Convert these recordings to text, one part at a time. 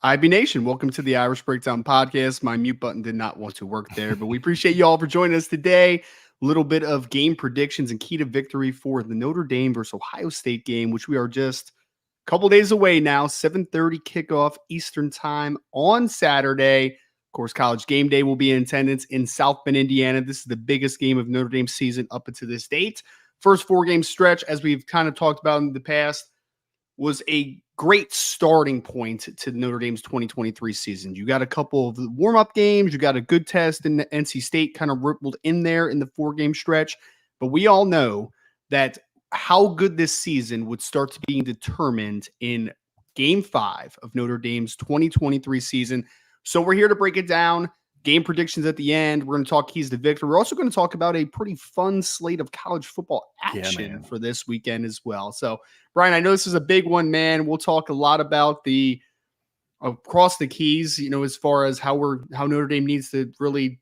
IB Nation, welcome to the Irish Breakdown Podcast. My mute button did not want to work there, but we appreciate you all for joining us today. A little bit of game predictions and key to victory for the Notre Dame versus Ohio State game, which we are just a couple days away now. 7:30 kickoff Eastern time on Saturday. Of course, College Game Day will be in attendance in South Bend, Indiana. This is the biggest game of Notre Dame's season up until this date. First four-game stretch, as we've kind of talked about in the past, was a great starting point to Notre Dame's 2023 season. You got a couple of warm-up games. You got a good test in the NC State kind of rippled in there in the four-game stretch. But we all know that how good this season would start to being determined in Game 5 of Notre Dame's 2023 season. So we're here to break it down. Game predictions at the end. We're going to talk keys to victory. We're also going to talk about a pretty fun slate of college football action for this weekend as well. So, Brian, I know this is a big one, man. We'll talk a lot about the across the keys, as far as how Notre Dame needs to really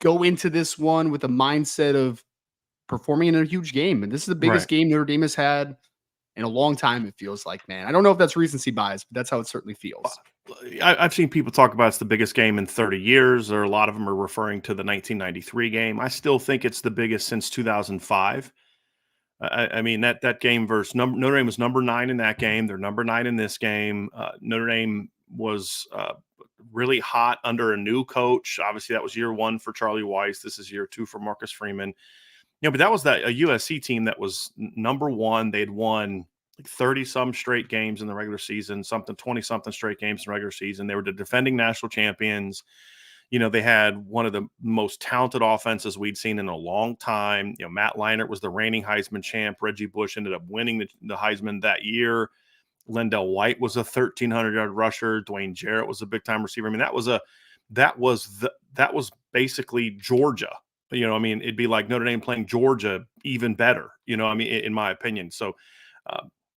go into this one with a mindset of performing in a huge game. And this is the biggest game Notre Dame has had in a long time, it feels like, man. I don't know if that's recency bias, but that's how it certainly feels. I've seen people talk about it's the biggest game in 30 years, or a lot of them are referring to the 1993 game. I still think it's the biggest since 2005. I mean, that game versus Notre Dame was number 9 in that game. They're number 9 in this game. Notre Dame was really hot under a new coach. Obviously, that was year 1 for Charlie Weiss. This is year 2 for Marcus Freeman. But that was a USC team that was number 1. They'd won 30-some straight games in the regular season, 20-something straight games in the regular season. They were the defending national champions. They had one of the most talented offenses we'd seen in a long time. Matt Leinart was the reigning Heisman champ. Reggie Bush ended up winning the Heisman that year. Lendell White was a 1,300-yard rusher. Dwayne Jarrett was a big-time receiver. I mean, that was basically Georgia. It'd be like Notre Dame playing Georgia even better, in my opinion. So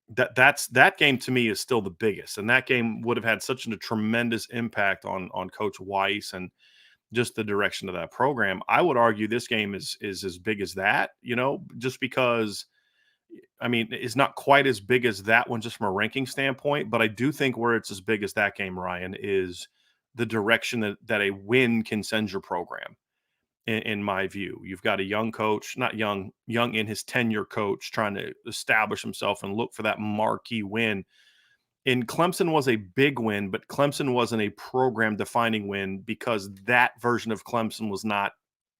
that game to me is still the biggest. And that game would have had such a tremendous impact on Coach Weiss and just the direction of that program. I would argue this game is as big as that, just because, it's not quite as big as that one just from a ranking standpoint. But I do think where it's as big as that game, Ryan, is the direction that a win can send your program. In my view, you've got a young coach, not young in his tenure coach, trying to establish himself and look for that marquee win. And Clemson was a big win, but Clemson wasn't a program-defining win because that version of Clemson was not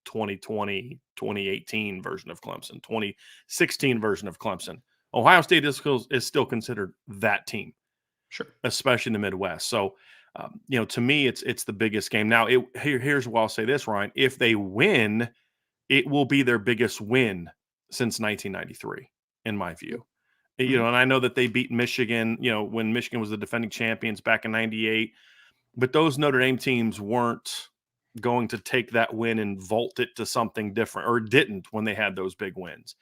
2020, 2018 version of Clemson, 2016 version of Clemson. Ohio State is still considered that team, sure, especially in the Midwest. So, to me, it's the biggest game. Now, here's why I'll say this, Ryan. If they win, it will be their biggest win since 1993, in my view. And I know that they beat Michigan, when Michigan was the defending champions back in 98. But those Notre Dame teams weren't going to take that win and vault it to something different, or didn't when they had those big wins.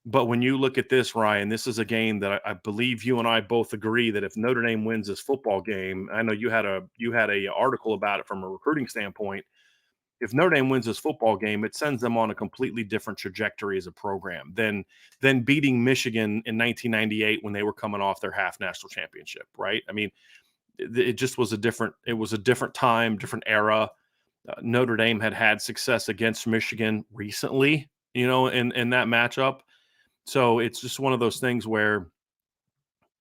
But when you look at this, Ryan, this is a game that I believe you and I both agree that if Notre Dame wins this football game, I know you had a article about it from a recruiting standpoint. If Notre Dame wins this football game, it sends them on a completely different trajectory as a program than beating Michigan in 1998 when they were coming off their half national championship, right? It just was a different time, different era. Notre Dame had success against Michigan recently, in that matchup. So it's just one of those things where,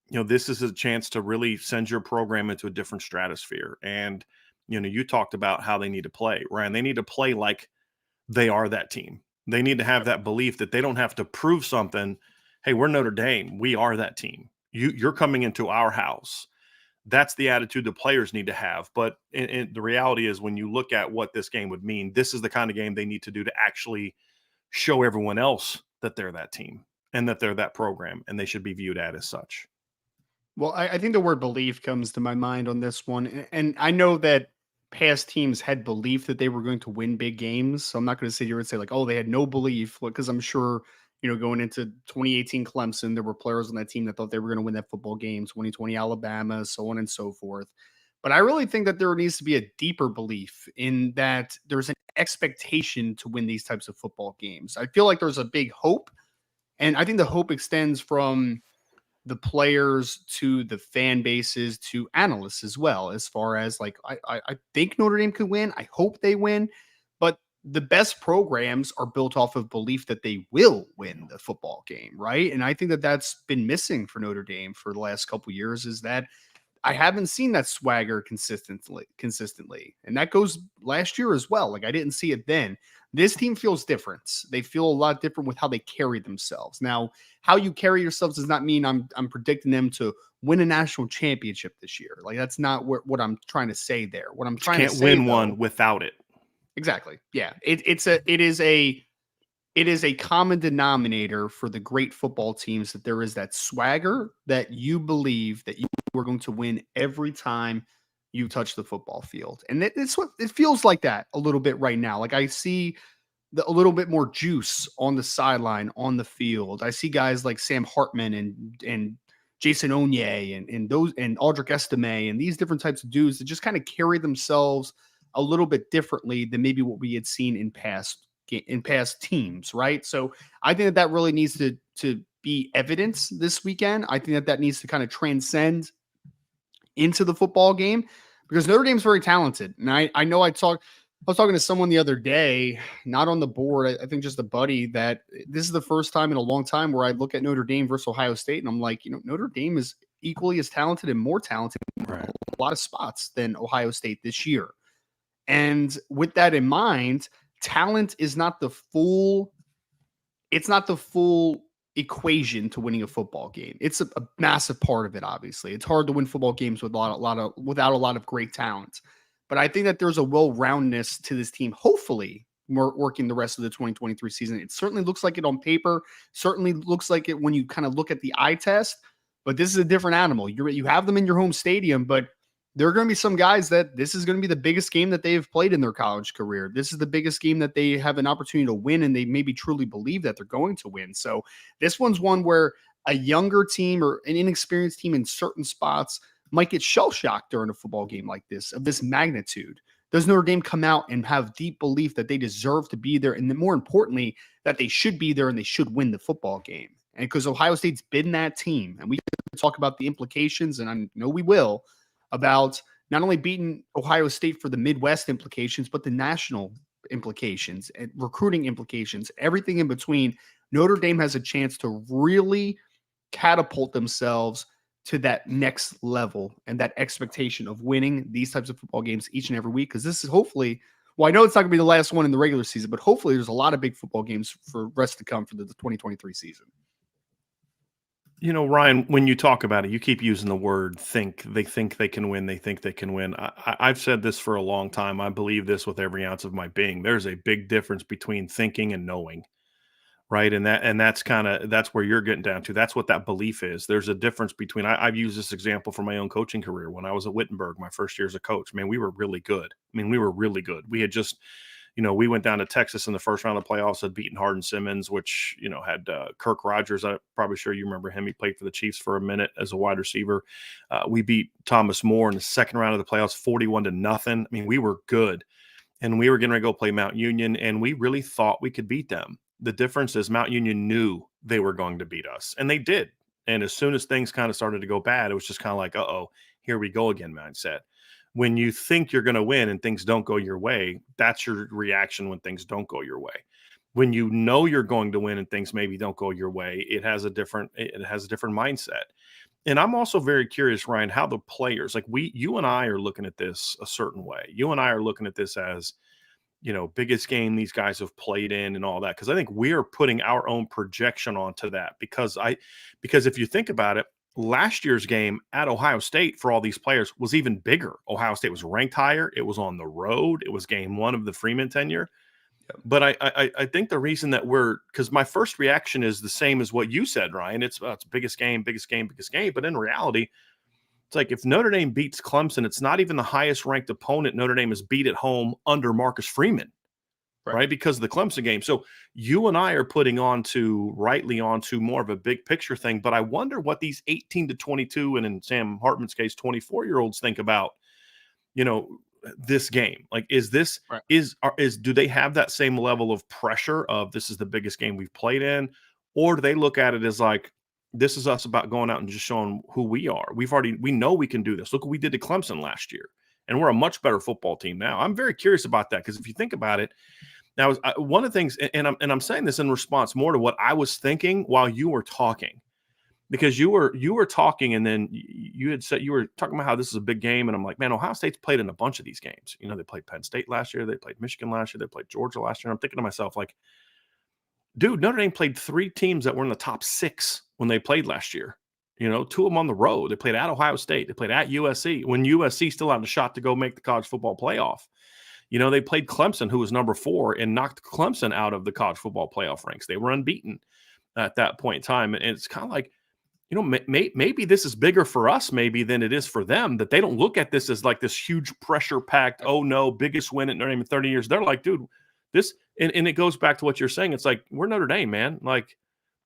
this is a chance to really send your program into a different stratosphere. And, you talked about how they need to play, Ryan. They need to play like they are that team. They need to have that belief that they don't have to prove something. Hey, we're Notre Dame. We are that team. You're coming into our house. That's the attitude the players need to have. But the reality is, when you look at what this game would mean, this is the kind of game they need to do to actually show everyone else that they're that team and that they're that program, and they should be viewed as such. Well, I think the word belief comes to my mind on this one. And I know that past teams had belief that they were going to win big games. So I'm not going to sit here and say like, oh, they had no belief, because I'm sure, going into 2018 Clemson, there were players on that team that thought they were going to win that football game, 2020 Alabama, so on and so forth. But I really think that there needs to be a deeper belief in that there's an expectation to win these types of football games. I feel like there's a big hope. And I think the hope extends from the players to the fan bases to analysts as well, as far as like I think Notre Dame could win. I hope they win, but the best programs are built off of belief that they will win the football game, right? And I think that that's been missing for Notre Dame for the last couple of years, is that I haven't seen that swagger consistently. And that goes last year as well. Like I didn't see it then. This team feels different. They feel a lot different with how they carry themselves. Now, how you carry yourselves does not mean I'm predicting them to win a national championship this year. Like that's not what I'm trying to say there. What I'm trying to say, win one without it. Exactly. Yeah. It is a common denominator for the great football teams that there is that swagger that you believe that you are going to win every time you touch the football field. And it's what it feels like that a little bit right now. Like I see a little bit more juice on the sideline, on the field. I see guys like Sam Hartman and Jason Onye and those and Aldrich Estime and these different types of dudes that just kind of carry themselves a little bit differently than maybe what we had seen in past teams, right? So I think that really needs to be evidence this weekend. I think that needs to kind of transcend into the football game because Notre Dame's very talented. And I know I was talking to someone the other day, not on the board, I think just a buddy, that this is the first time in a long time where I look at Notre Dame versus Ohio State and I'm like, Notre Dame is equally as talented and more talented in a lot of spots than Ohio State this year. And with that in mind, talent is not the full equation to winning a football game. It's a massive part of it. Obviously, it's hard to win football games without a lot of great talent. But I think that there's a well-roundedness to this team. Hopefully, we're working the rest of the 2023 season. It certainly looks like it on paper. Certainly looks like it when you kind of look at the eye test. But this is a different animal. You have them in your home stadium, but there are going to be some guys that this is going to be the biggest game that they have played in their college career. This is the biggest game that they have an opportunity to win, and they maybe truly believe that they're going to win. So this one's one where a younger team or an inexperienced team in certain spots might get shell-shocked during a football game like this, of this magnitude. Does Notre Dame come out and have deep belief that they deserve to be there, and then more importantly, that they should be there and they should win the football game? And because Ohio State's been that team, and we can talk about the implications, and I know we will, about not only beating Ohio State for the Midwest implications, but the national implications and recruiting implications, everything in between. Notre Dame has a chance to really catapult themselves to that next level and that expectation of winning these types of football games each and every week. Because this is hopefully, well, I know it's not going to be the last one in the regular season, but hopefully there's a lot of big football games for rest to come for the 2023 season. Ryan, when you talk about it, you keep using the word think. They think they can win. They think they can win. I've said this for a long time. I believe this with every ounce of my being. There's a big difference between thinking and knowing, right? And that's where you're getting down to. That's what that belief is. There's a difference between. I've used this example from my own coaching career. When I was at Wittenberg, my first year as a coach, man, we were really good. We were really good. We had just we went down to Texas in the first round of the playoffs, had beaten Hardin Simmons, which, had Kirk Rogers. I'm probably sure you remember him. He played for the Chiefs for a minute as a wide receiver. We beat Thomas More in the second round of the playoffs, 41-0. We were good. And we were getting ready to go play Mount Union, and we really thought we could beat them. The difference is Mount Union knew they were going to beat us, and they did. And as soon as things kind of started to go bad, it was just kind of like, uh-oh, here we go again mindset. When you think you're going to win and things don't go your way, that's your reaction when things don't go your way. When you know you're going to win and things maybe don't go your way, it has a different mindset. And I'm also very curious, Ryan, how the players, like you and I are looking at this a certain way. You and I are looking at this as, biggest game these guys have played in and all that. Because I think we're putting our own projection onto that. Because if you think about it, last year's game at Ohio State for all these players was even bigger. Ohio State was ranked higher. It was on the road. It was game one of the Freeman tenure. Yep. But I think the reason that because my first reaction is the same as what you said, Ryan. It's biggest game. But in reality, it's like if Notre Dame beats Clemson, it's not even the highest ranked opponent Notre Dame has beat at home under Marcus Freeman. Right, because of the Clemson game. So you and I are putting rightly onto more of a big picture thing. But I wonder what these 18 to 22, and in Sam Hartman's case, 24-year-olds think about, this game. Like, do they have that same level of pressure of this is the biggest game we've played in? Or do they look at it as like, This is us about going out and just showing who we are. We know we can do this. Look what we did to Clemson last year, and we're a much better football team now. I'm very curious about that because if you think about it, now one of the things, and I'm saying this in response more to what I was thinking while you were talking, because you were talking, and then you had said you were talking about how this is a big game, and I'm like, man, Ohio State's played in a bunch of these games. You know, they played Penn State last year, they played Michigan last year, they played Georgia last year. And I'm thinking to myself, like, dude, Notre Dame played 3 teams that were in the top 6 when they played last year. You know, 2 of them on the road. They played at Ohio State. They played at USC when USC still had a shot to go make the college football playoff. You know, they played Clemson, who was number 4, and knocked Clemson out of the college football playoff ranks. They were unbeaten at that point in time. And it's kind of like, you know, maybe this is bigger for us maybe than it is for them, that they don't look at this as like this huge pressure-packed, oh, no, biggest win at Notre Dame in 30 years. They're like, dude, this – and it goes back to what you're saying. It's like, we're Notre Dame, man. Like,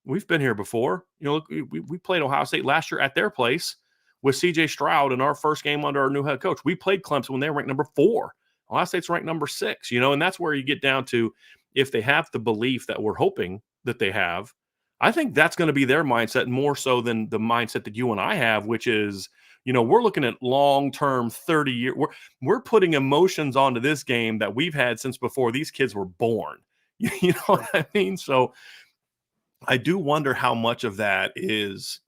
we've been here before. You know, look, we played Ohio State last year at their place with C.J. Stroud in our first game under our new head coach. We played Clemson when they were ranked number 4. Ohio State's ranked number 6, you know, and that's where you get down to, if they have the belief that we're hoping that they have, I think that's going to be their mindset more so than the mindset that you and I have, which is, you know, we're looking at long-term 30-year. We're putting emotions onto this game that we've had since before these kids were born. You know what I mean? So I do wonder how much of that is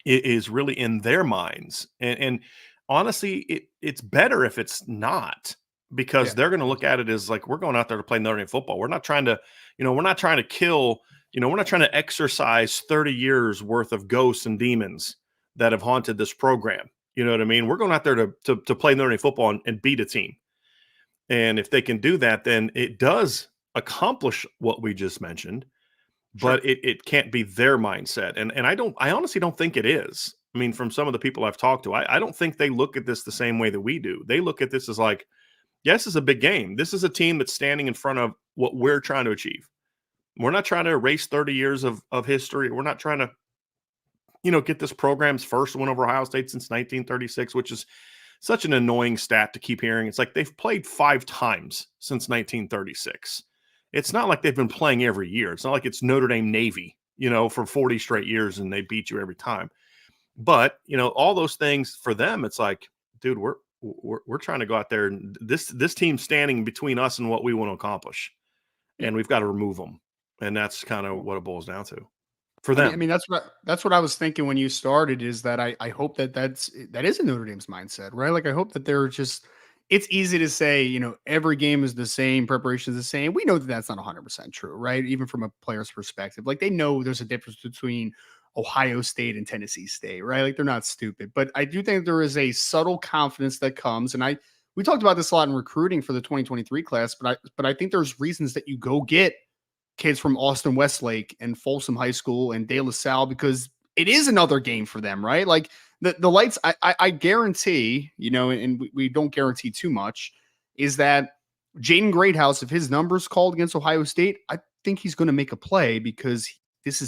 really in their minds. And honestly, it's better if it's not, because they're going to look at it as like, we're going out there to play Notre Dame football. We're not trying to, you know, we're not trying to kill, you know, we're not trying to exercise 30 years worth of ghosts and demons that have haunted this program. You know what I mean? We're going out there to play Notre Dame football and beat a team. And if they can do that, then it does accomplish what we just mentioned, but it can't be their mindset. And I honestly don't think it is. I mean, from some of the people I've talked to, I don't think they look at this the same way that we do. They look at this as like, yes, it's a big game. This is a team that's standing in front of what we're trying to achieve. We're not trying to erase 30 years of history. We're not trying to, you know, get this program's first win over Ohio State since 1936, which is such an annoying stat to keep hearing. It's like they've played 5 times since 1936. It's not like they've been playing every year. It's not like it's Notre Dame Navy, you know, for 40 straight years and they beat you every time. But, you know, all those things for them, it's like, dude, we're trying to go out there, and this team's standing between us and what we want to accomplish, and we've got to remove them. And that's kind of what it boils down to for them. I mean, that's what I was thinking when you started, is that I hope that that is in Notre Dame's mindset, right? Like, I hope that they're just, it's easy to say, you know, every game is the same, preparation is the same. We know that that's not 100% true, right? Even from a player's perspective, like, they know there's a difference between Ohio State and Tennessee State, right? Like, they're not stupid, but I do think there is a subtle confidence that comes. And we talked about this a lot in recruiting for the 2023 class, but I think there's reasons that you go get kids from Austin Westlake and Folsom High School and De La Salle, because it is another game for them, right? Like, the lights, I guarantee, you know, and we don't guarantee too much, is that Jaden Greathouse, if his number's called against Ohio State, I think he's going to make a play, because this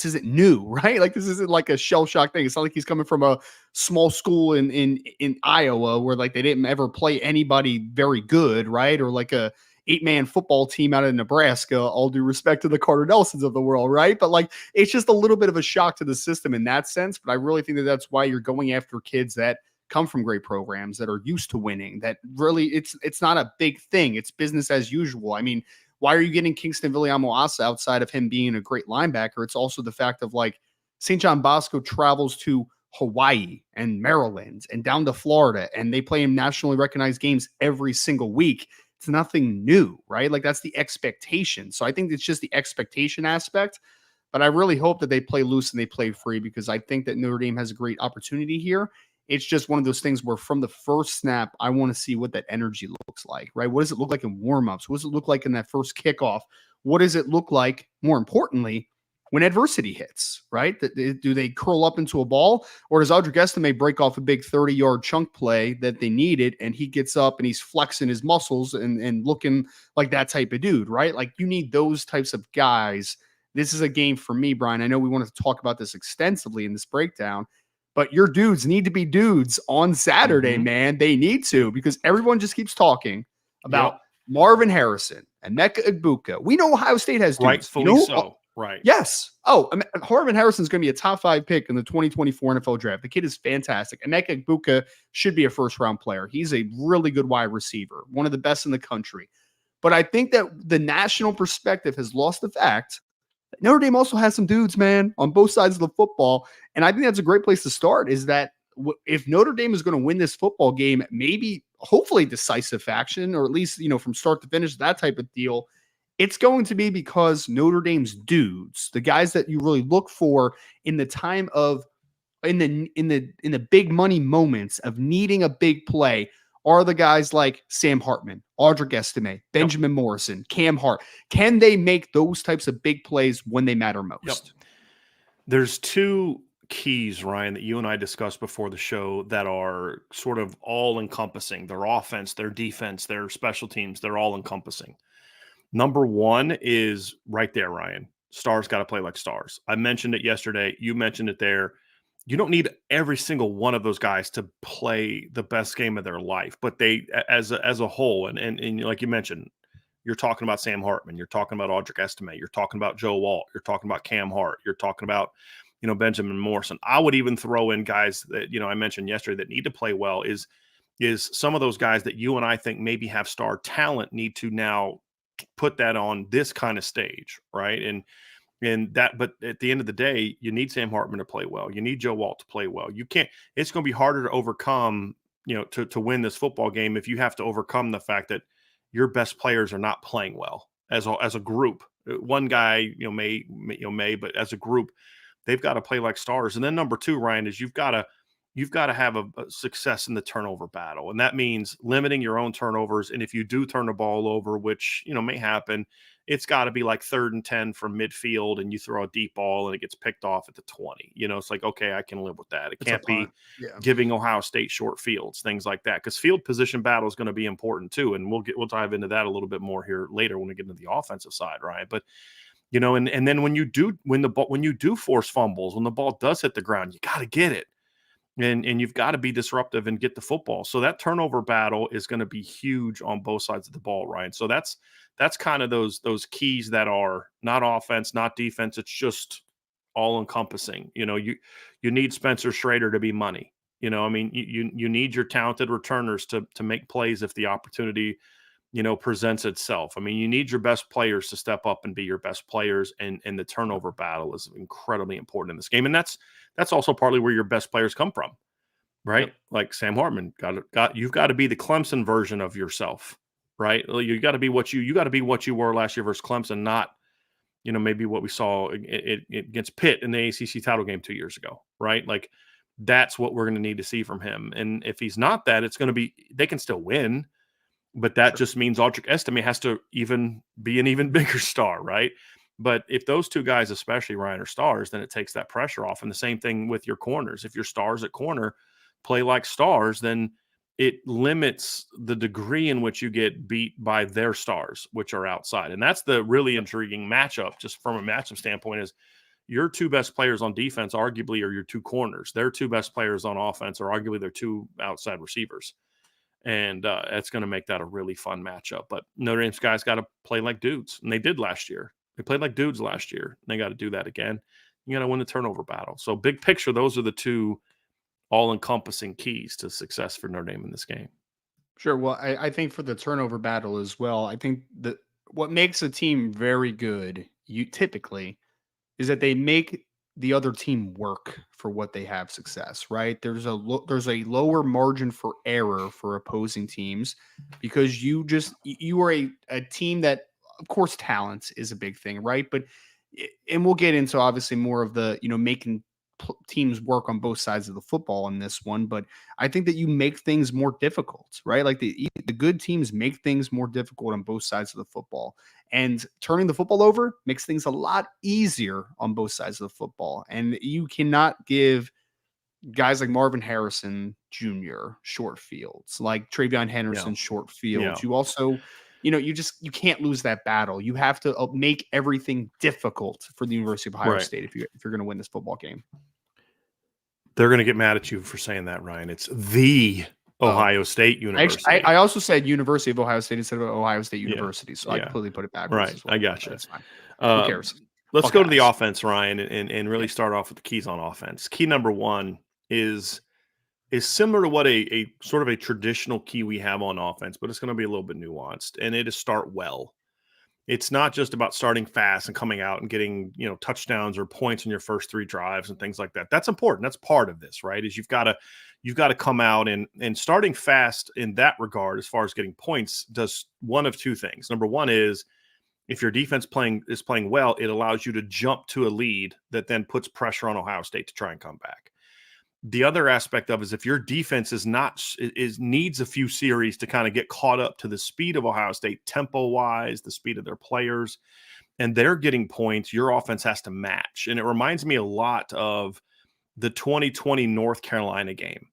isn't new, right? Like, this isn't like a shell shock thing. It's not like he's coming from a small school in Iowa where, like, they didn't ever play anybody very good, right? Or like a 8-man football team out of Nebraska, all due respect to the Carter Nelsons of the world, right? But, like, it's just a little bit of a shock to the system in that sense. But I really think that that's why you're going after kids that come from great programs, that are used to winning, that really it's not a big thing. It's business as usual. I mean, why are you getting Kingston Viliamu-Asa outside of him being a great linebacker? It's also the fact of, like, St. John Bosco travels to Hawaii and Maryland and down to Florida, and they play in nationally recognized games every single week. It's nothing new, right? Like, that's the expectation. So I think it's just the expectation aspect, but I really hope that they play loose and they play free, because I think that Notre Dame has a great opportunity here. It's just one of those things where from the first snap, I want to see what that energy looks like, right? What does it look like in warmups? What does it look like in that first kickoff? What does it look like, more importantly, when adversity hits, right? Do they curl up into a ball, or does Audric Estime break off a big 30-yard chunk play that they needed, and he gets up and he's flexing his muscles and looking like that type of dude, right? Like, you need those types of guys. This is a game for me, Brian. I know we wanted to talk about this extensively in this breakdown, but your dudes need to be dudes on Saturday, man. They need to, because everyone just keeps talking about Marvin Harrison and Emeka Egbuka. We know Ohio State has dudes. Rightfully so. Right. Yes. Oh, Harvin Harrison's going to be a top 5 pick in the 2024 NFL draft. The kid is fantastic. Emeka Egbuka should be a first-round player. He's a really good wide receiver, one of the best in the country. But I think that the national perspective has lost the fact that Notre Dame also has some dudes, man, on both sides of the football. And I think that's a great place to start, is that if Notre Dame is going to win this football game, maybe, hopefully decisive action, or at least, from start to finish, that type of deal, it's going to be because Notre Dame's dudes, the guys that you really look for in the time of in the big money moments of needing a big play, are the guys like Sam Hartman, Audric Estime, Benjamin Morrison, Cam Hart. Can they make those types of big plays when they matter most? Yep. There's two keys, Ryan, that you and I discussed before the show that are sort of all encompassing. Their offense, their defense, their special teams, they're all encompassing. Number one is right there, Ryan. Stars got to play like stars. I mentioned it yesterday. You mentioned it there. You don't need every single one of those guys to play the best game of their life, but they, as a whole, and like you mentioned, you're talking about Sam Hartman, you're talking about Audric Estime, you're talking about Joe Walt, you're talking about Cam Hart, you're talking about, Benjamin Morrison. I would even throw in guys that, I mentioned yesterday that need to play well is some of those guys that you and I think maybe have star talent need to now put that on this kind of stage, right? And that, but at the end of the day, you need Sam Hartman to play well. You need Joe Walt to play well. You can't. It's going to be harder to overcome, to win this football game if you have to overcome the fact that your best players are not playing well as a group. One guy, may, but as a group, they've got to play like stars. And then number two, Ryan, is you've got to have a success in the turnover battle. And that means limiting your own turnovers. And if you do turn the ball over, which, may happen, it's got to be like 3rd and 10 from midfield and you throw a deep ball and it gets picked off at the 20. It's like, okay, I can live with that. It can't be giving Ohio State short fields, things like that. Because field position battle is going to be important too. And we'll dive into that a little bit more here later when we get into the offensive side, right? But and then when you do force fumbles, when the ball does hit the ground, you got to get it. And you've got to be disruptive and get the football. So that turnover battle is going to be huge on both sides of the ball, Ryan. So that's kind of those keys that are not offense, not defense. It's just all encompassing. You need Spencer Schrader to be money. You need your talented returners to make plays if the opportunity, presents itself. You need your best players to step up and be your best players. And the turnover battle is incredibly important in this game. And that's also partly where your best players come from, right? Yep. Like Sam Hartman you've got to be the Clemson version of yourself, right? You got to be what you were last year versus Clemson, not, maybe what we saw against Pitt in the ACC title game 2 years ago, right? Like that's what we're going to need to see from him. And if he's not that, it's going to be, they can still win, but that just means Audric Estime has to be an even bigger star, right? But if those two guys, especially Ryan, are stars, then it takes that pressure off. And the same thing with your corners. If your stars at corner play like stars, then it limits the degree in which you get beat by their stars, which are outside. And that's the really intriguing matchup, just from a matchup standpoint, is your two best players on defense arguably are your two corners. Their two best players on offense are arguably their two outside receivers. And it's going to make that a really fun matchup. But Notre Dame's guys got to play like dudes, and they did last year. They played like dudes last year. And they got to do that again. You got to win the turnover battle. So big picture, those are the two all-encompassing keys to success for Notre Dame in this game. Sure. Well, I think for the turnover battle as well, I think that what makes a team very good, typically, is that they make the other team work for what they have success, right? There's a lower margin for error for opposing teams because you are a team that, of course, talent is a big thing, right? But and we'll get into obviously more of the making teams work on both sides of the football in this one, but I think that you make things more difficult, right? Like the good teams make things more difficult on both sides of the football, and turning the football over makes things a lot easier on both sides of the football. And you cannot give guys like Marvin Harrison Jr. short fields, like Travion Henderson short fields. You also, you can't lose that battle. You have to make everything difficult for the University of Ohio State if you're going to win this football game. They're going to get mad at you for saying that, Ryan. It's the Ohio State University. I also said University of Ohio State instead of Ohio State University, so I completely put it backwards. Right, as well. I got you. That's fine. Who cares? Let's go to the Buckeyes. offense, Ryan, and really start off with the keys on offense. Key number one is similar to what a sort of a traditional key we have on offense, but it's going to be a little bit nuanced, and it is start well. It's not just about starting fast and coming out and getting, touchdowns or points in your first 3 drives and things like that. That's important. That's part of this, right? Is you've got to come out and starting fast in that regard as far as getting points does one of 2 things. Number one is if your defense is playing well, it allows you to jump to a lead that then puts pressure on Ohio State to try and come back. The other aspect of it is if your defense needs a few series to kind of get caught up to the speed of Ohio State, tempo-wise, the speed of their players, and they're getting points, your offense has to match. And it reminds me a lot of the 2020 North Carolina game,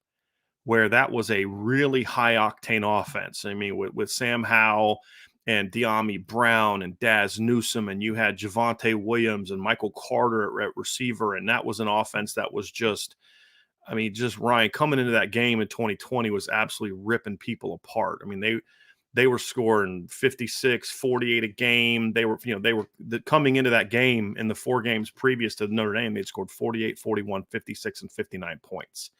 where that was a really high-octane offense. I mean, with Sam Howell and De'Ami Brown and Daz Newsome, and you had Javonte Williams and Michael Carter at receiver, and that was an offense that was just Ryan coming into that game in 2020 was absolutely ripping people apart. I mean, they were scoring 56, 48 a game. They were coming into that game in the 4 games previous to Notre Dame, they'd scored 48, 41, 56, and 59 points.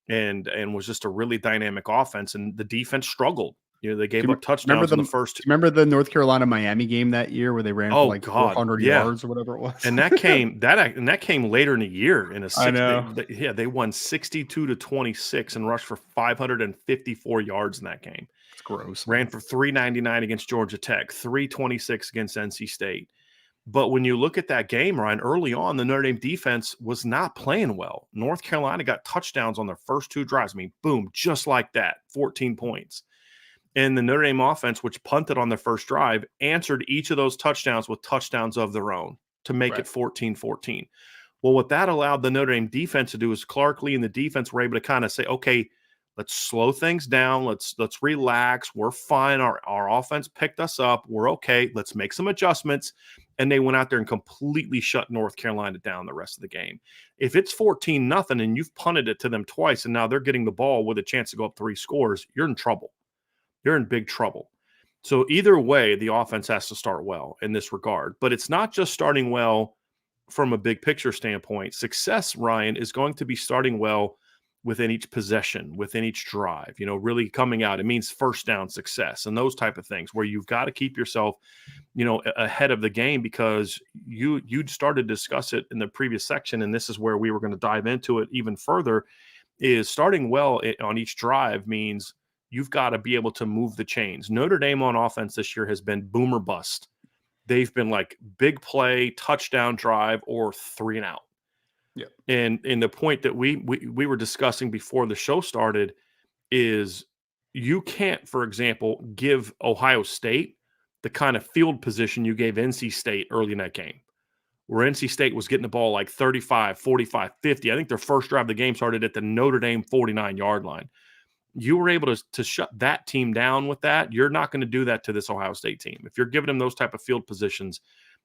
And was just a really dynamic offense, and the defense struggled. They gave up touchdowns in the first. Remember the North Carolina Miami game that year where they ran for like 400 yards or whatever it was? And that came later in the year in a 6. I know. They won 62-26 and rushed for 554 yards in that game. It's gross. Ran for 399 against Georgia Tech, 326 against NC State. But when you look at that game, Ryan, early on, the Notre Dame defense was not playing well. North Carolina got touchdowns on their first 2 drives. I mean, boom, just like that, 14 points. And the Notre Dame offense, which punted on their first drive, answered each of those touchdowns with touchdowns of their own to make it 14-14. Well, what that allowed the Notre Dame defense to do is Clark Lee and the defense were able to kind of say, okay, let's slow things down. Let's relax. We're fine. Our offense picked us up. We're okay. Let's make some adjustments. And they went out there and completely shut North Carolina down the rest of the game. If it's 14-0 and you've punted it to them twice and now they're getting the ball with a chance to go up 3 scores, you're in trouble. You're in big trouble. So either way, the offense has to start well in this regard. But it's not just starting well from a big picture standpoint. Success, Ryan, is going to be starting well within each possession, within each drive, really coming out. It means first down success and those type of things where you've got to keep yourself, ahead of the game, because you started to discuss it in the previous section, and this is where we were going to dive into it even further, is starting well on each drive means you've got to be able to move the chains. Notre Dame on offense this year has been boom or bust. They've been like big play, touchdown drive, or 3 and out. Yeah. And the point that we were discussing before the show started is you can't, for example, give Ohio State the kind of field position you gave NC State early in that game, where NC State was getting the ball like 35, 45, 50. I think their first drive of the game started at the Notre Dame 49-yard line. You were able to shut that team down with that. You're not going to do that to this Ohio State team. If you're giving them those type of field positions,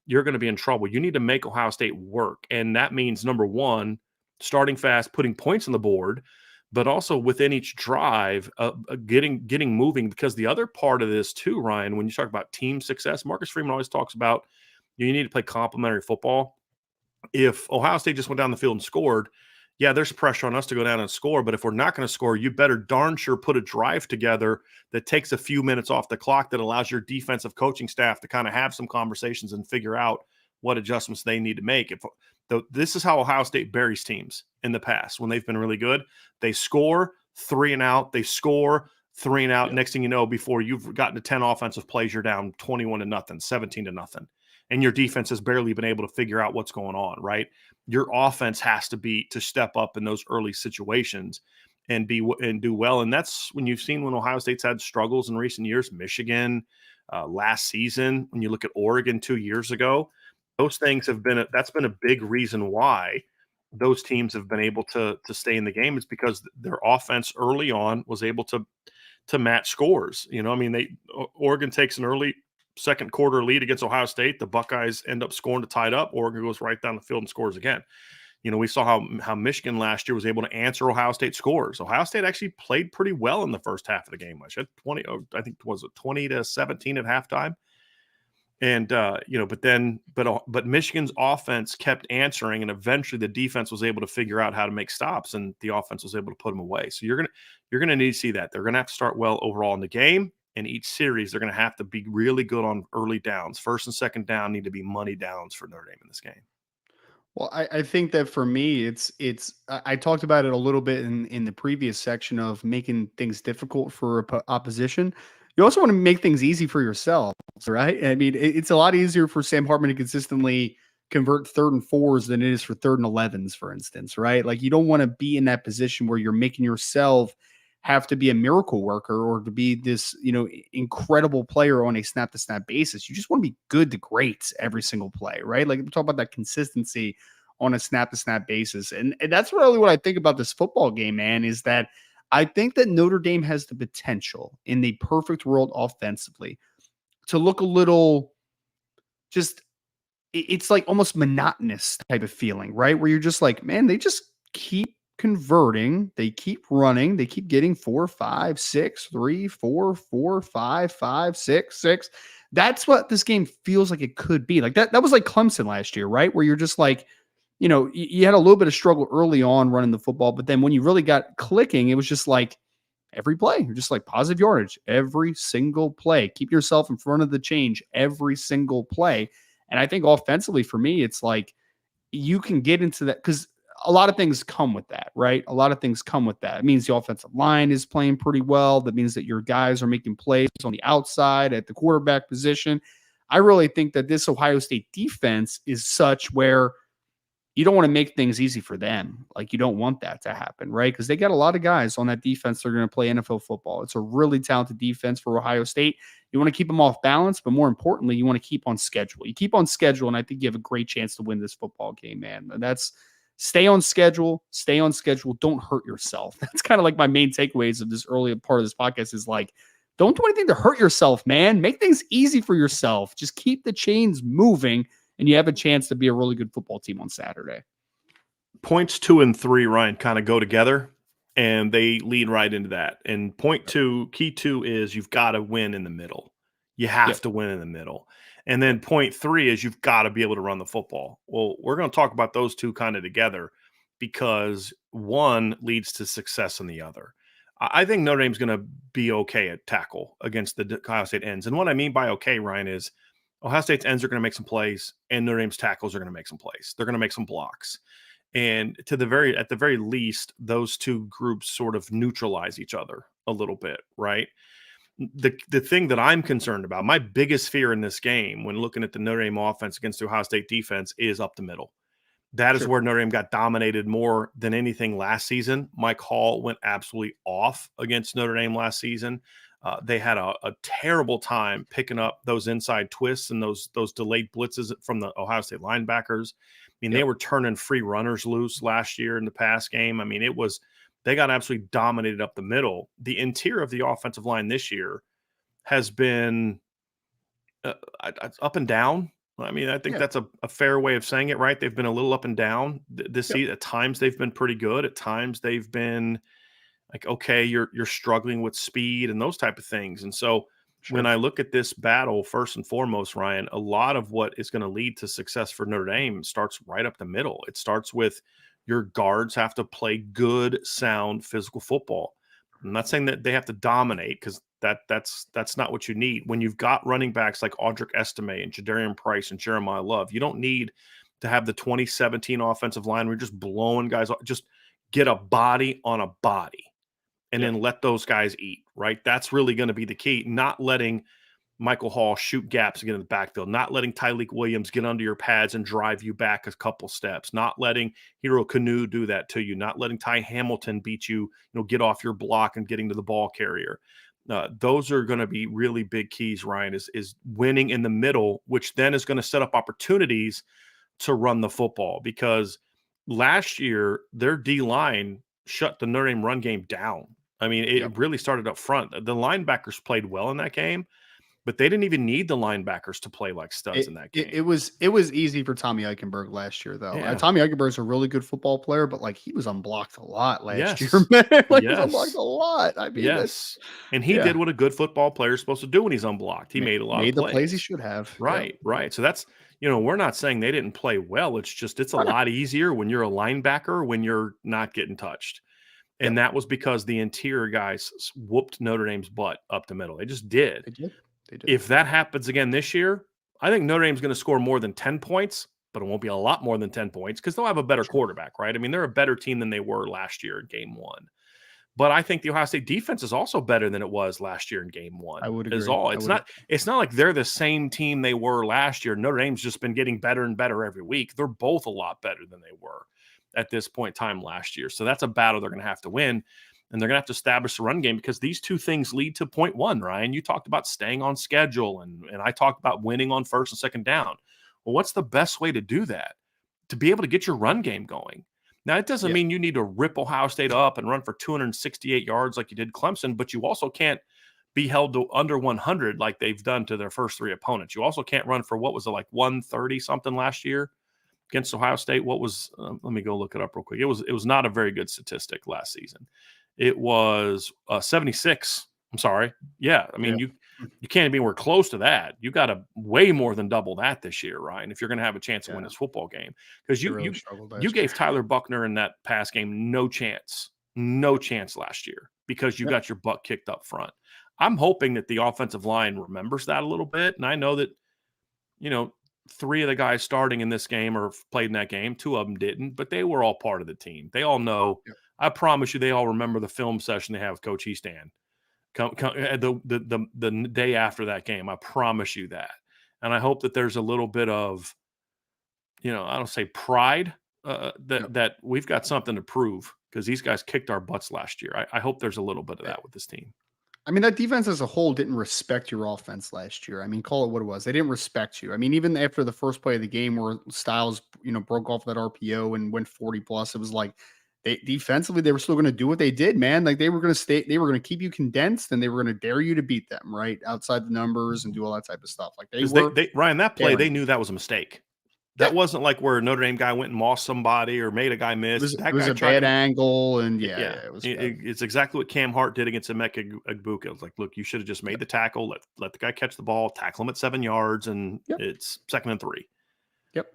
you're going to be in trouble. You need to make Ohio State work. And that means, number one, starting fast, putting points on the board, but also within each drive, getting moving. Because the other part of this too, Ryan, when you talk about team success, Marcus Freeman always talks about you need to play complementary football. If Ohio State just went down the field and scored, yeah, there's pressure on us to go down and score, but if we're not going to score, you better darn sure put a drive together that takes a few minutes off the clock that allows your defensive coaching staff to kind of have some conversations and figure out what adjustments they need to make. This is how Ohio State buries teams in the past when they've been really good. They score, 3 and out. They score, 3 and out. Yeah. Next thing you know, before you've gotten to 10 offensive plays, you're down 21-0, 17-0. And your defense has barely been able to figure out what's going on, right? Your offense has to step up in those early situations and do well. And that's when you've seen when Ohio State's had struggles in recent years, Michigan last season, when you look at Oregon 2 years ago, those things that's been a big reason why those teams have been able to stay in the game, is because their offense early on was able to match scores. Oregon takes an early second quarter lead against Ohio State. The Buckeyes end up scoring to tie it up. Oregon goes right down the field and scores again. We saw how Michigan last year was able to answer Ohio State scores. Ohio State actually played pretty well in the first half of the game. I think was it 20-17 at halftime. And but Michigan's offense kept answering, and eventually the defense was able to figure out how to make stops, and the offense was able to put them away. So you're gonna need to see that. They're gonna have to start well overall in the game. In each series, they're gonna have to be really good on early downs. First and second down need to be money downs for Notre Dame in this game. Well, I think that for me, I talked about it a little bit in the previous section of making things difficult for opposition. You also want to make things easy for yourself, right? I mean, it's a lot easier for Sam Hartman to consistently convert 3rd and 4s than it is for 3rd and 11s, for instance, right? Like you don't want to be in that position where you're making yourself have to be a miracle worker or to be this, incredible player on a snap to snap basis. You just want to be good to great every single play, right? Like we talk about that consistency on a snap to snap basis. And that's really what I think about this football game, man, is that I think that Notre Dame has the potential in the perfect world offensively to look a little just it's like almost monotonous type of feeling, right? Where you're just like, man, they just keep converting, they keep running, they keep getting 4, 5, 6, 3, 4, 4, 5, 5, 6, 6. That's what this game feels like it could be. Like that was like Clemson last year, right? Where you're just like, you had a little bit of struggle early on running the football, but then when you really got clicking, it was just like every play, you're just like positive yardage every single play. Keep yourself in front of the change every single play. And I think offensively for me, it's like you can get into that because a lot of things come with that, right? A lot of things come with that. It means the offensive line is playing pretty well. That means that your guys are making plays on the outside at the quarterback position. I really think that this Ohio State defense is such where you don't want to make things easy for them. Like you don't want that to happen, right? Because they got a lot of guys on that defense that are going to play NFL football. It's a really talented defense for Ohio State. You want to keep them off balance, but more importantly, you want to keep on schedule. You keep on schedule, and I think you have a great chance to win this football game, man. And that's stay on schedule, stay on schedule. Don't hurt yourself. That's kind of like my main takeaways of this early part of this podcast is like, don't do anything to hurt yourself, man. Make things easy for yourself. Just keep the chains moving and you have a chance to be a really good football team on Saturday. Points 2 and 3, Ryan, kind of go together, and they lead right into that. And point 2, key 2 is you've got to win in the middle. You have to win in the middle. And then point 3 is you've got to be able to run the football. Well, we're going to talk about those two kind of together because one leads to success in the other. I think Notre Dame's going to be okay at tackle against the Ohio State ends. And what I mean by okay, Ryan, is Ohio State's ends are going to make some plays, and Notre Dame's tackles are going to make some plays. They're going to make some blocks. And at the very least, those two groups sort of neutralize each other a little bit, right? The thing that I'm concerned about, my biggest fear in this game when looking at the Notre Dame offense against the Ohio State defense is up the middle. That is where Notre Dame got dominated more than anything last season. Mike Hall went absolutely off against Notre Dame last season. They had a terrible time picking up those inside twists and those delayed blitzes from the Ohio State linebackers. I mean, they were turning free runners loose last year in the pass game. I mean, they got absolutely dominated up the middle. The interior of the offensive line this year has been up and down. I mean, I think that's a fair way of saying it, right? They've been a little up and down this season. At times they've been pretty good. At times they've been like, okay, you're struggling with speed and those type of things. And so when I look at this battle, first and foremost, Ryan, a lot of what is going to lead to success for Notre Dame starts right up the middle. It starts with your guards have to play good, sound, physical football. I'm not saying that they have to dominate because that's not what you need. When you've got running backs like Audric Estime and Jadarian Price and Jeremiah Love, you don't need to have the 2017 offensive line where you're just blowing guys off. Just get a body on a body and then let those guys eat, right? That's really going to be the key. Not letting Michael Hall shoot gaps and get in the backfield, not letting Tyleik Williams get under your pads and drive you back a couple steps, not letting Hero Kanu do that to you, not letting Ty Hamilton beat you, get off your block and getting to the ball carrier. Those are going to be really big keys, Ryan, is winning in the middle, which then is going to set up opportunities to run the football because last year their D-line shut the Notre Dame run game down. I mean, it really started up front. The linebackers played well in that game, but they didn't even need the linebackers to play like studs in that game. It was easy for Tommy Eichenberg last year, though. Yeah. Tommy Eichenberg's a really good football player, but like he was unblocked a lot last year, Yes. man. Like he was unblocked Yes. a lot. I mean, Yes. And he did what a good football player is supposed to do when he's unblocked. He made a lot of the plays he plays. should have. Right, right. So that's, we're not saying they didn't play well. It's just it's a lot easier when you're a linebacker when you're not getting touched. And that was because the interior guys whooped Notre Dame's butt up the middle. They just did. They did. They did. If that happens again this year, I think Notre Dame's going to score more than 10 points, but it won't be a lot more than 10 points because they'll have a better quarterback, right? I mean, they're a better team than they were last year in game one. But I think the Ohio State defense is also better than it was last year in game one. I would agree. It's not like they're the same team they were last year. Notre Dame's just been getting better and better every week. They're both a lot better than they were at this point in time last year. So that's a battle they're going to have to win. And they're going to have to establish the run game because these two things lead to point one, Ryan. You talked about staying on schedule, and I talked about winning on first and second down. Well, what's the best way to do that? To be able to get your run game going. Now, it doesn't mean you need to rip Ohio State up and run for 268 yards like you did Clemson, but you also can't be held to under 100 like they've done to their first three opponents. You also can't run for, what was it, like 130 something last year against Ohio State? What was, let me go look it up real quick. It was not a very good statistic last season. It was 76. I'm sorry. Yeah. I mean, you can't be anywhere close to that. You got to way more than double that this year, Ryan, if you're going to have a chance to win this football game. Because you gave Tyler Buckner in that pass game no chance last year because you got your butt kicked up front. I'm hoping that the offensive line remembers that a little bit. And I know that, three of the guys starting in this game or played in that game, two of them didn't, but they were all part of the team. They all know. Yeah. I promise you, they all remember the film session they have with Coach Easton. The day after that game. I promise you that. And I hope that there's a little bit of, I don't say pride, that we've got something to prove because these guys kicked our butts last year. I hope there's a little bit of that with this team. I mean, that defense as a whole didn't respect your offense last year. I mean, call it what it was. They didn't respect you. I mean, even after the first play of the game where Styles, broke off that RPO and went 40 plus, it was like, defensively, they were still going to do what they did, man. Like they were going to keep you condensed and they were going to dare you to beat them right outside the numbers and do all that type of stuff. Like Ryan, that play, they knew that was a mistake. That wasn't like where a Notre Dame guy went and mossed somebody or made a guy miss. It was a bad angle. And it's exactly what Cam Hart did against Emeka Egbuka. It was like, look, you should have just made the tackle, let the guy catch the ball, tackle him at 7 yards, and it's 2nd and 3. Yep.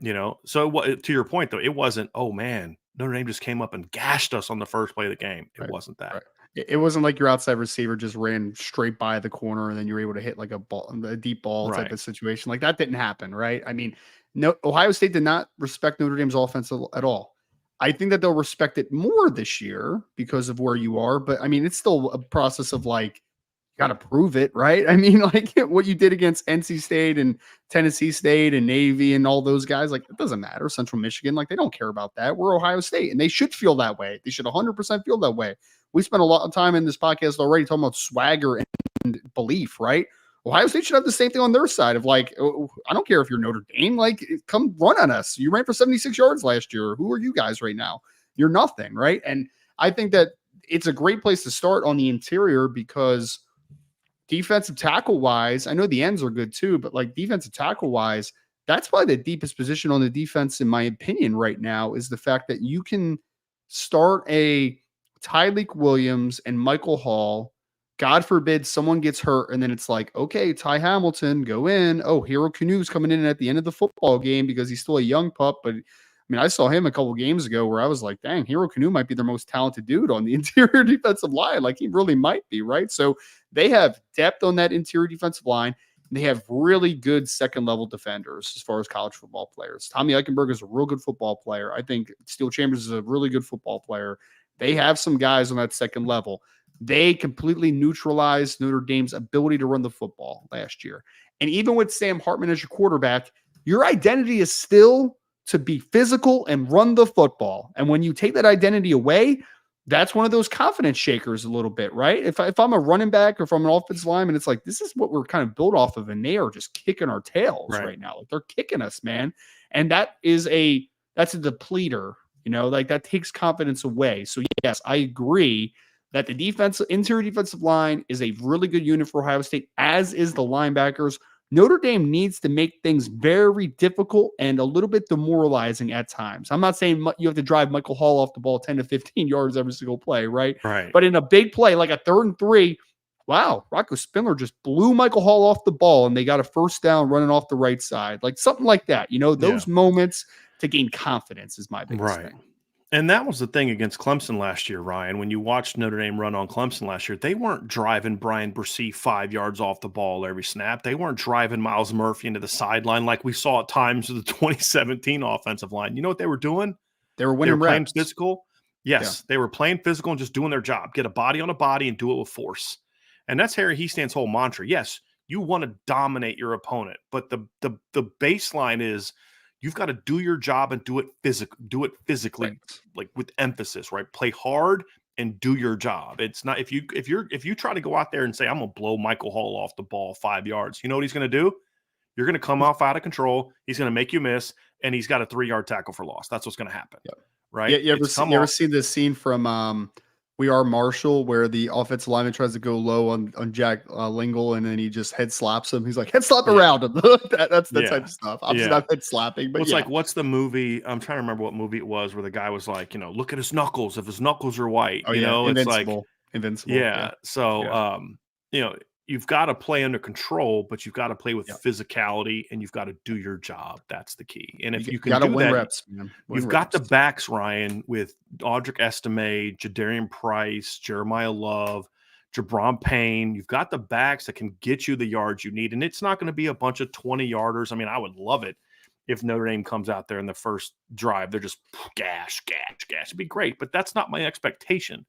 So to your point, though, it wasn't, oh, man, Notre Dame just came up and gashed us on the first play of the game. It wasn't that. Right. It wasn't like your outside receiver just ran straight by the corner and then you were able to hit like a deep ball type of situation. Like that didn't happen, right? I mean, no, Ohio State did not respect Notre Dame's offense at all. I think that they'll respect it more this year because of where you are. But I mean, it's still a process of like, got to prove it, right? I mean, like what you did against NC State and Tennessee State and Navy and all those guys, like it doesn't matter. Central Michigan, like they don't care about that. We're Ohio State and they should feel that way. They should 100% feel that way. We spent a lot of time in this podcast already talking about swagger and belief, right? Ohio State should have the same thing on their side of like, I don't care if you're Notre Dame, like come run on us. You ran for 76 yards last year. Who are you guys right now? You're nothing, right? And I think that it's a great place to start on the interior because defensive tackle wise, I know the ends are good too, but like defensive tackle wise, that's probably the deepest position on the defense, in my opinion, right now, is the fact that you can start a Tyleik Williams and Michael Hall. God forbid someone gets hurt, and then it's like, okay, Ty Hamilton, go in. Oh, Hero Canu's coming in at the end of the football game because he's still a young pup, but I mean, I saw him a couple games ago where I was like, dang, Hero Canu might be their most talented dude on the interior defensive line. Like he really might be, right? So they have depth on that interior defensive line. They have really good second-level defenders as far as college football players. Tommy Eichenberg is a real good football player. I think Steel Chambers is a really good football player. They have some guys on that second level. They completely neutralized Notre Dame's ability to run the football last year. And even with Sam Hartman as your quarterback, your identity is still to be physical and run the football. And when you take that identity away, that's one of those confidence shakers a little bit, right? If I'm a running back or if I'm an offensive lineman, it's like, this is what we're kind of built off of. And they are just kicking our tails right now. Like they're kicking us, man. And that's a depleter, like that takes confidence away. So yes, I agree that the interior defensive line is a really good unit for Ohio State, as is the linebackers. Notre Dame needs to make things very difficult and a little bit demoralizing at times. I'm not saying you have to drive Michael Hall off the ball 10 to 15 yards every single play, right? Right. But in a big play, like a 3rd and 3, wow, Rocco Spindler just blew Michael Hall off the ball and they got a first down running off the right side. Like something like that. Those moments to gain confidence is my biggest thing. And that was the thing against Clemson last year, Ryan. When you watched Notre Dame run on Clemson last year, they weren't driving Brian Bresee 5 yards off the ball every snap. They weren't driving Miles Murphy into the sideline like we saw at times with the 2017 offensive line. You know what they were doing? They were winning playing reps. Physical. Yes, they were playing physical and just doing their job. Get a body on a body and do it with force. And that's Harry Hiestan's whole mantra. Yes, you want to dominate your opponent, but the baseline is you've got to do your job and do it physically, Right. like with emphasis, right? Play hard and do your job. It's not if you try to go out there and say, I'm gonna blow Michael Hall off the ball 5 yards, you know what he's gonna do? You're gonna come off out of control, he's gonna make you miss, and he's got a 3-yard tackle for loss. That's what's gonna happen. Yep. Right? Yeah, you ever seen this scene from We Are Marshall where the offensive lineman tries to go low on Jack Lingle and then he just head slaps him? He's like, head slap around him. That's the type of stuff. Obviously not head slapping, but it's like, what's the movie? I'm trying to remember what movie it was where the guy was like, look at his knuckles. If his knuckles are white, Invincible. It's like, yeah. So, you've got to play under control, but you've got to play with physicality and you've got to do your job. That's the key. And if you can do that, reps, man. You've got the backs, Ryan, with Audric Estime, Jadarian Price, Jeremiah Love, Jabron Payne. You've got the backs that can get you the yards you need. And it's not going to be a bunch of 20-yarders. I mean, I would love it if Notre Dame comes out there in the first drive. They're just gash. It'd be great. But that's not my expectation.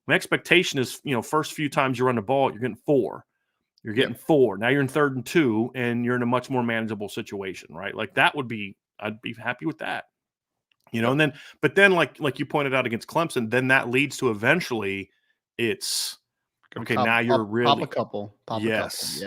My expectation is, first few times you run the ball, you're getting 4. You're getting 4. Now you're in 3rd and 2, and you're in a much more manageable situation, right? Like I'd be happy with that, And then, like you pointed out against Clemson, then that leads to eventually it's okay. Now you're really pop a couple. Yes,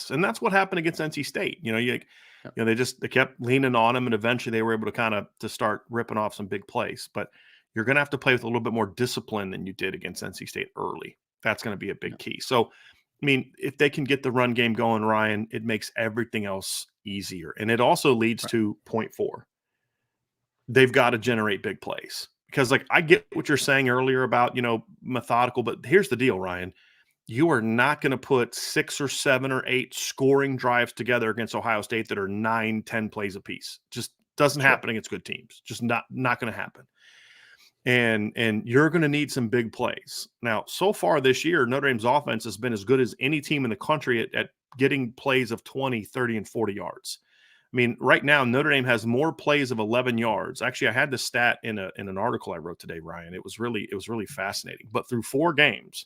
and that's what happened against NC State. They kept leaning on him, and eventually they were able to start ripping off some big plays, but. You're going to have to play with a little bit more discipline than you did against NC State early. That's going to be a big key. So, I mean, if they can get the run game going, Ryan, it makes everything else easier. And it also leads to point 4. They've got to generate big plays. Because, I get what you're saying earlier about, methodical, but here's the deal, Ryan. You are not going to put 6 or 7 or 8 scoring drives together against Ohio State that are 9, 10 plays apiece. Just doesn't happen against good teams. Just not going to happen. And you're going to need some big plays. Now, so far this year, Notre Dame's offense has been as good as any team in the country at getting plays of 20, 30, and 40 yards. I mean, right now, Notre Dame has more plays of 11 yards. Actually, I had the stat in an article I wrote today, Ryan. It was really fascinating. But through 4 games,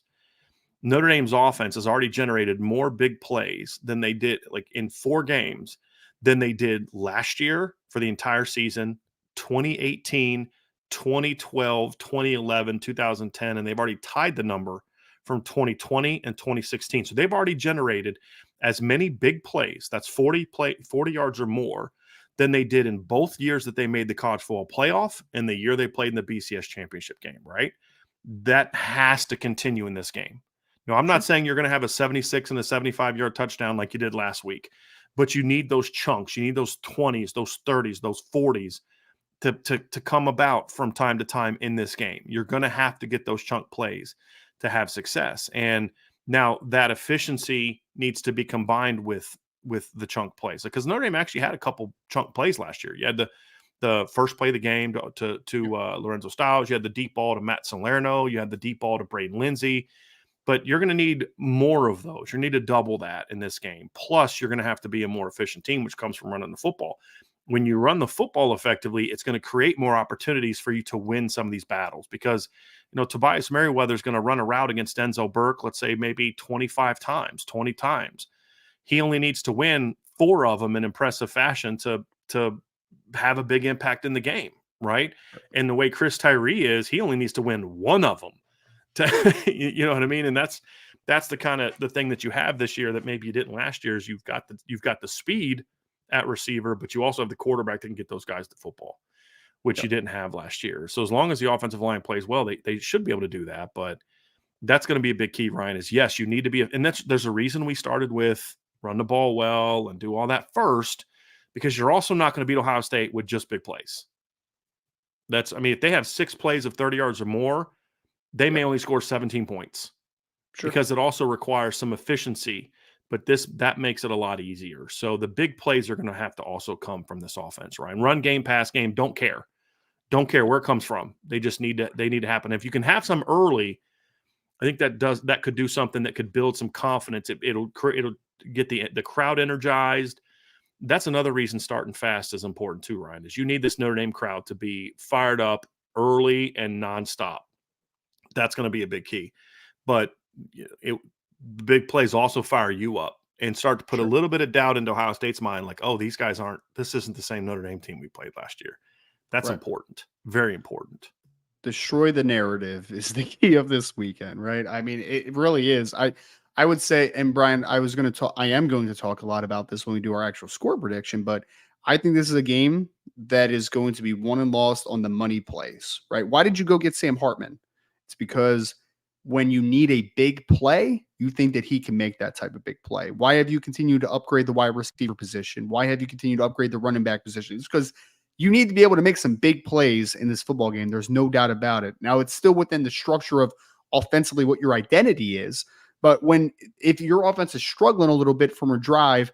Notre Dame's offense has already generated more big plays than they did in 4 games than they did last year for the entire season, 2018, 2012, 2011, 2010, and they've already tied the number from 2020 and 2016. So they've already generated as many big plays, that's 40 yards or more, than they did in both years that they made the college football playoff and the year they played in the BCS championship game, right? That has to continue in this game. Now, I'm not saying you're going to have a 76 and a 75-yard touchdown like you did last week, but you need those chunks. You need those 20s, those 30s, those 40s, to come about from time to time in this game. You're going to have to get those chunk plays to have success. And now that efficiency needs to be combined with the chunk plays, because Notre Dame actually had a couple chunk plays last year. You had the first play of the game to Lorenzo Styles. You had the deep ball to Matt Salerno. You had the deep ball to Braden Lindsey. But you're going to need more of those. You need to double that in this game. Plus, you're going to have to be a more efficient team, which comes from running the football. When you run the football effectively, it's going to create more opportunities for you to win some of these battles, because, Tobias Merriweather is going to run a route against Denzel Burke, let's say maybe 25 times, 20 times. He only needs to win 4 of them in impressive fashion to have a big impact in the game, right? And the way Chris Tyree is, he only needs to win 1 of them. You know what I mean? And that's the kind of the thing that you have this year that maybe you didn't last year, is you've got the speed at receiver, but you also have the quarterback that can get those guys the football. which you didn't have last year. So as long as the offensive line plays well, they should be able to do that. But that's going to be a big key, Ryan, is yes, you need to be, and there's a reason we started with run the ball well and do all that first, because you're also not going to beat Ohio State with just big plays. If they have 6 plays of 30 yards or more, they may only score 17 points because it also requires some efficiency, but that makes it a lot easier. So the big plays are going to have to also come from this offense, Ryan. Run game, pass game, don't care where it comes from. They need to happen. If you can have some early, I think that could do something that could build some confidence. It'll get the crowd energized. That's another reason starting fast is important too, Ryan, is you need this Notre Dame crowd to be fired up early and nonstop. That's going to be a big key. But the big plays also fire you up and start to put a little bit of doubt into Ohio State's mind, like, oh, this isn't the same Notre Dame team we played last year. That's important. Very important. Destroy the narrative is the key of this weekend, right? I mean, it really is. I would say, and Brian, I am going to talk a lot about this when we do our actual score prediction, but I think this is a game that is going to be won and lost on the money plays, right? Why did you go get Sam Hartman? It's because when you need a big play, you think that he can make that type of big play. Why have you continued to upgrade the wide receiver position? Why have you continued to upgrade the running back position? It's because you need to be able to make some big plays in this football game. There's no doubt about it. Now, it's still within the structure of offensively what your identity is. But if your offense is struggling a little bit from a drive,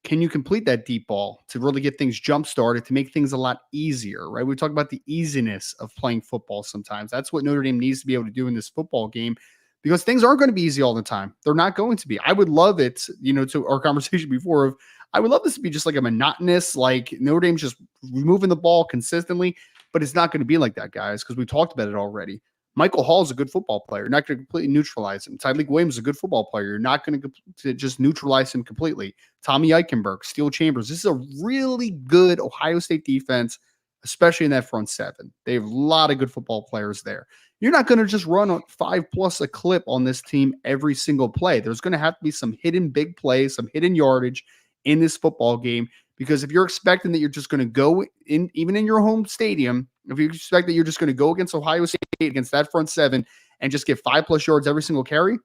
can you complete that deep ball to really get things jump started, to make things a lot easier, right? We talk about the easiness of playing football sometimes. That's what Notre Dame needs to be able to do in this football game, because things aren't going to be easy all the time. They're not going to be. I would love it, to our conversation before, I would love this to be just like a monotonous, like Notre Dame's just removing the ball consistently, but it's not going to be like that, guys, because we talked about it already. Michael Hall is a good football player. You're not going to completely neutralize him. Tyleik Williams is a good football player. You're not going to just neutralize him completely. Tommy Eichenberg, Steel Chambers. This is a really good Ohio State defense, especially in that front seven. They have a lot of good football players there. You're not going to just run 5+ a clip on this team every single play. There's going to have to be some hidden big plays, some hidden yardage in this football game, because if you're expecting that you're just going to go in, even in your home stadium, if you expect that you're just going to go against Ohio State, against that front seven, and just get 5+ yards every single carry,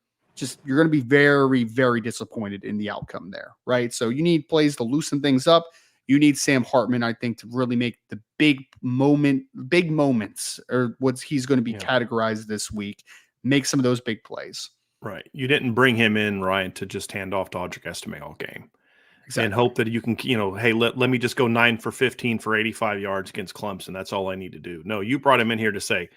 you're going to be very, very disappointed in the outcome there, right? So you need plays to loosen things up. You need Sam Hartman, I think, to really make the big moments, or what he's going to be categorized this week, make some of those big plays. Right. You didn't bring him in, Ryan, to just hand off to Audric Estime all game. Exactly. And hope that you can, hey, let me just go 9 for 15 for 85 yards against Clemson. That's all I need to do. No, you brought him in here to say,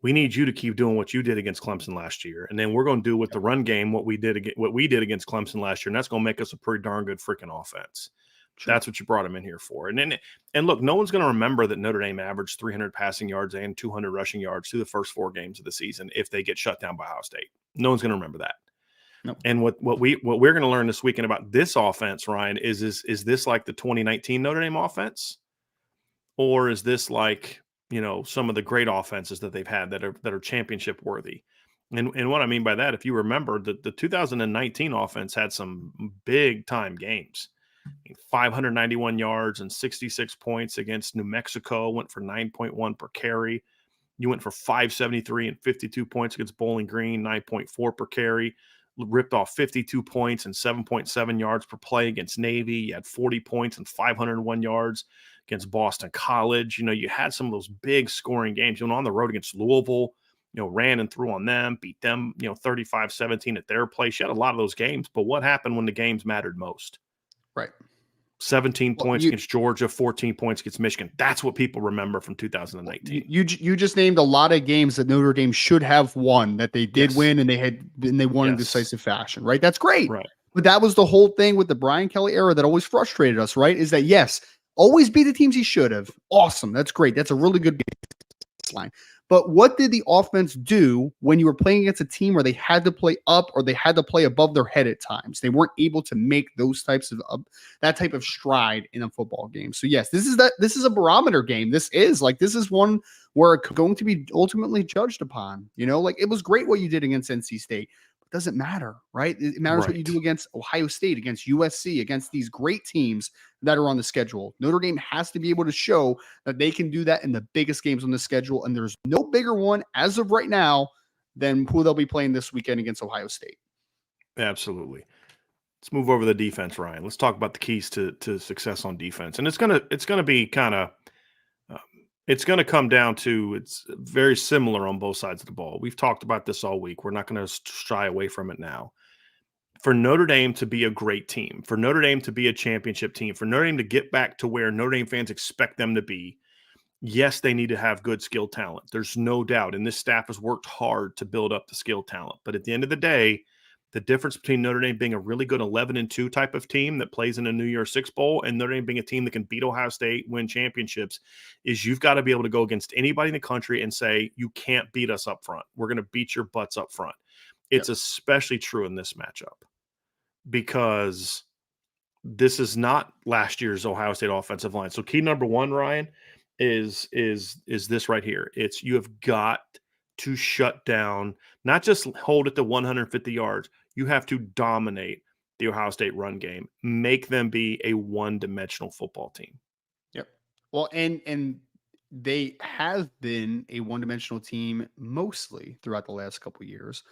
we need you to keep doing what you did against Clemson last year. And then we're going to do with the run game what we did against Clemson last year. And that's going to make us a pretty darn good freaking offense. Sure. That's what you brought him in here for. And look, no one's going to remember that Notre Dame averaged 300 passing yards and 200 rushing yards through the first 4 games of the season if they get shut down by Ohio State. No one's going to remember that. Nope. And what we're going to learn this weekend about this offense, Ryan, is this like the 2019 Notre Dame offense, or is this like some of the great offenses that they've had that are championship worthy? And what I mean by that, if you remember, the 2019 offense had some big time games, 591 yards and 66 points against New Mexico, went for 9.1 per carry. You went for 573 and 52 points against Bowling Green, 9.4 per carry. Ripped off 52 points and 7.7 yards per play against Navy. You had 40 points and 501 yards against Boston College. You had some of those big scoring games. On the road against Louisville, ran and threw on them, beat them, 35-17 at their place. You had a lot of those games, but what happened when the games mattered most? Right. 17 points against Georgia, 14 points against Michigan. That's what people remember from 2019. You just named a lot of games that Notre Dame should have won, that they did win, and they won in decisive fashion, right? That's great. Right. But that was the whole thing with the Brian Kelly era that always frustrated us, right? Is that, yes, always beat the teams he should have. Awesome. That's great. That's a really good baseline. But what did the offense do when you were playing against a team where they had to play up or they had to play above their head at times? They weren't able to make those types of that type of stride in a football game. So yes, this is a barometer game. This is one where it's going to be ultimately judged upon. It was great what you did against NC State. It doesn't matter, right? It matters what you do against Ohio State, against USC, against these great teams that are on the schedule. Notre Dame has to be able to show that they can do that in the biggest games on the schedule, and there's no bigger one as of right now than who they'll be playing this weekend against Ohio State. Absolutely. Let's move over the defense, Ryan. Let's talk about the keys to success on defense, and it's gonna be kind of it's going to come down to it's very similar on both sides of the ball. We've talked about this all week. We're not going to shy away from it now. For Notre Dame to be a great team, for Notre Dame to be a championship team, for Notre Dame to get back to where Notre Dame fans expect them to be, yes, they need to have good skill talent. There's no doubt. And this staff has worked hard to build up the skill talent. But at the end of the day, the difference between Notre Dame being a really good 11-2 type of team that plays in a New Year's Six Bowl and Notre Dame being a team that can beat Ohio State, win championships, is you've got to be able to go against anybody in the country and say, you can't beat us up front. We're going to beat your butts up front. It's especially true in this matchup because this is not last year's Ohio State offensive line. So key number one, Ryan, is this right here. It's you have got to shut down, not just hold it to 150 yards. You have to dominate the Ohio State run game, make them be a one-dimensional football team. Yep. Well, and they have been a one-dimensional team mostly throughout the last couple of years,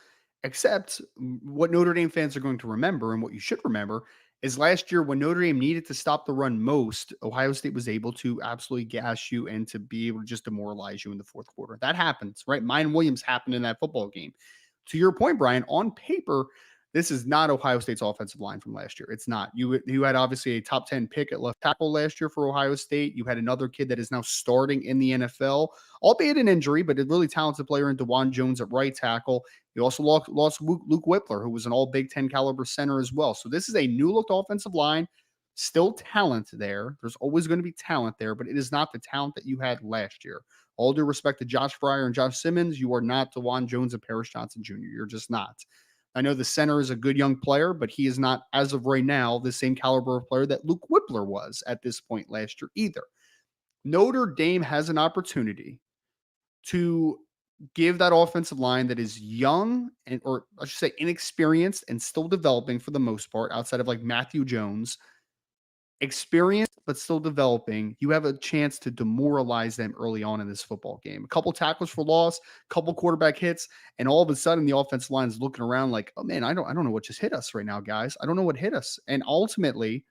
except what Notre Dame fans are going to remember and what you should remember is last year when Notre Dame needed to stop the run most, Ohio State was able to absolutely gash you and to be able to just demoralize you in the fourth quarter. That happens, right? Mayan Williams happened in that football game. To your point, Brian, on paper, this is not Ohio State's offensive line from last year. It's not. You had obviously a top 10 pick at left tackle last year for Ohio State. You had another kid that is now starting in the NFL, albeit an injury, but a really talented player in DeJuan Jones at right tackle. You also lost Luke Whippler, who was an all Big Ten caliber center as well. So this is a new looked offensive line. Still talent there. There's always going to be talent there, but it is not the talent that you had last year. All due respect to Josh Fryer and Josh Simmons, you are not DeJuan Jones and Paris Johnson Jr. You're just not. I know the center is a good young player, but he is not, as of right now, the same caliber of player that Luke Whippler was at this point last year either. Notre Dame has an opportunity to give that offensive line that is young and, or I should say inexperienced and still developing for the most part, outside of like Matthew Jones, experienced but still developing. You have a chance to demoralize them early on in this football game. A couple tackles for loss, a couple quarterback hits, and all of a sudden the offensive line is looking around like, oh man, I don't know what just hit us right now, guys. I don't know what hit us. And ultimately,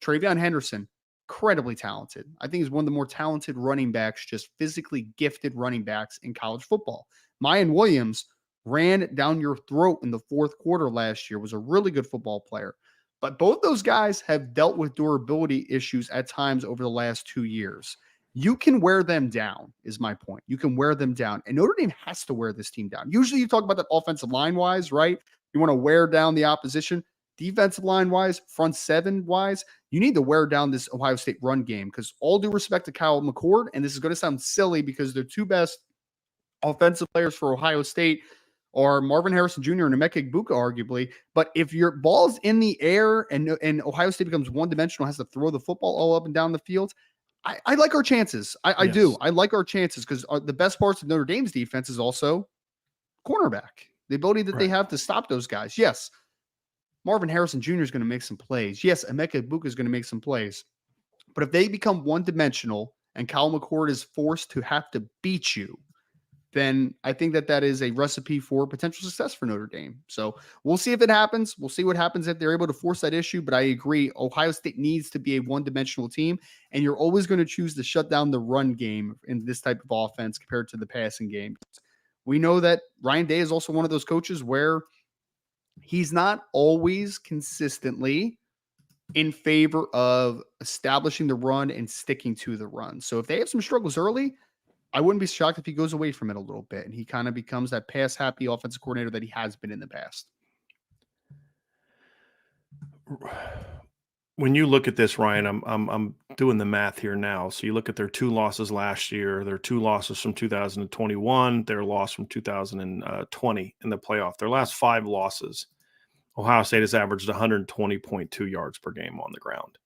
Travion Henderson, incredibly talented. I think he's one of the more talented running backs, just physically gifted running backs in college football. Mayan Williams ran down your throat in the fourth quarter last year, was a really good football player. But both those guys have dealt with durability issues at times over the last 2 years. You can wear them down, is my point. You can wear them down. And Notre Dame has to wear this team down. Usually you talk about that offensive line-wise, right? You want to wear down the opposition. Defensive line-wise, front seven-wise, you need to wear down this Ohio State run game because all due respect to Kyle McCord, and this is going to sound silly because they're two best offensive players for Ohio State or Marvin Harrison Jr. and Emeka Egbuka, arguably. But if your ball's in the air and Ohio State becomes one-dimensional, has to throw the football all up and down the field, I like our chances. I do. I like our chances because the best parts of Notre Dame's defense is also cornerback, the ability that they have to stop those guys. Yes, Marvin Harrison Jr. is going to make some plays. Yes, Emeka Egbuka is going to make some plays. But if they become one-dimensional and Kyle McCord is forced to have to beat you, then I think that is a recipe for potential success for Notre Dame. So we'll see if it happens. We'll see what happens if they're able to force that issue. But I agree, Ohio State needs to be a one-dimensional team, and you're always going to choose to shut down the run game in this type of offense compared to the passing game. We know that Ryan Day is also one of those coaches where he's not always consistently in favor of establishing the run and sticking to the run. So if they have some struggles early, I wouldn't be shocked if he goes away from it a little bit and he kind of becomes that pass-happy offensive coordinator that he has been in the past. When you look at this, Ryan, I'm doing the math here now. So you look at their 2 losses last year, their 2 losses from 2021, their loss from 2020 in the playoff. Their last 5 losses, Ohio State has averaged 120.2 yards per game on the ground.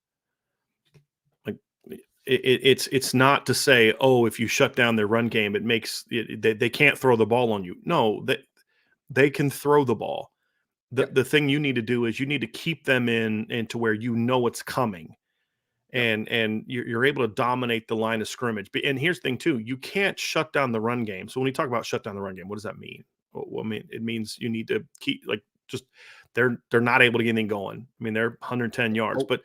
It's not to say, oh, if you shut down their run game, it makes they can't throw the ball on you. No, they can throw the ball. The thing you need to do is you need to keep them into where you know it's coming. And you're able to dominate the line of scrimmage. And here's the thing too, you can't shut down the run game. So when you talk about shut down the run game, what does that mean? Well, I mean, it means you need to keep just they're not able to get anything going. I mean, they're 110 yards, but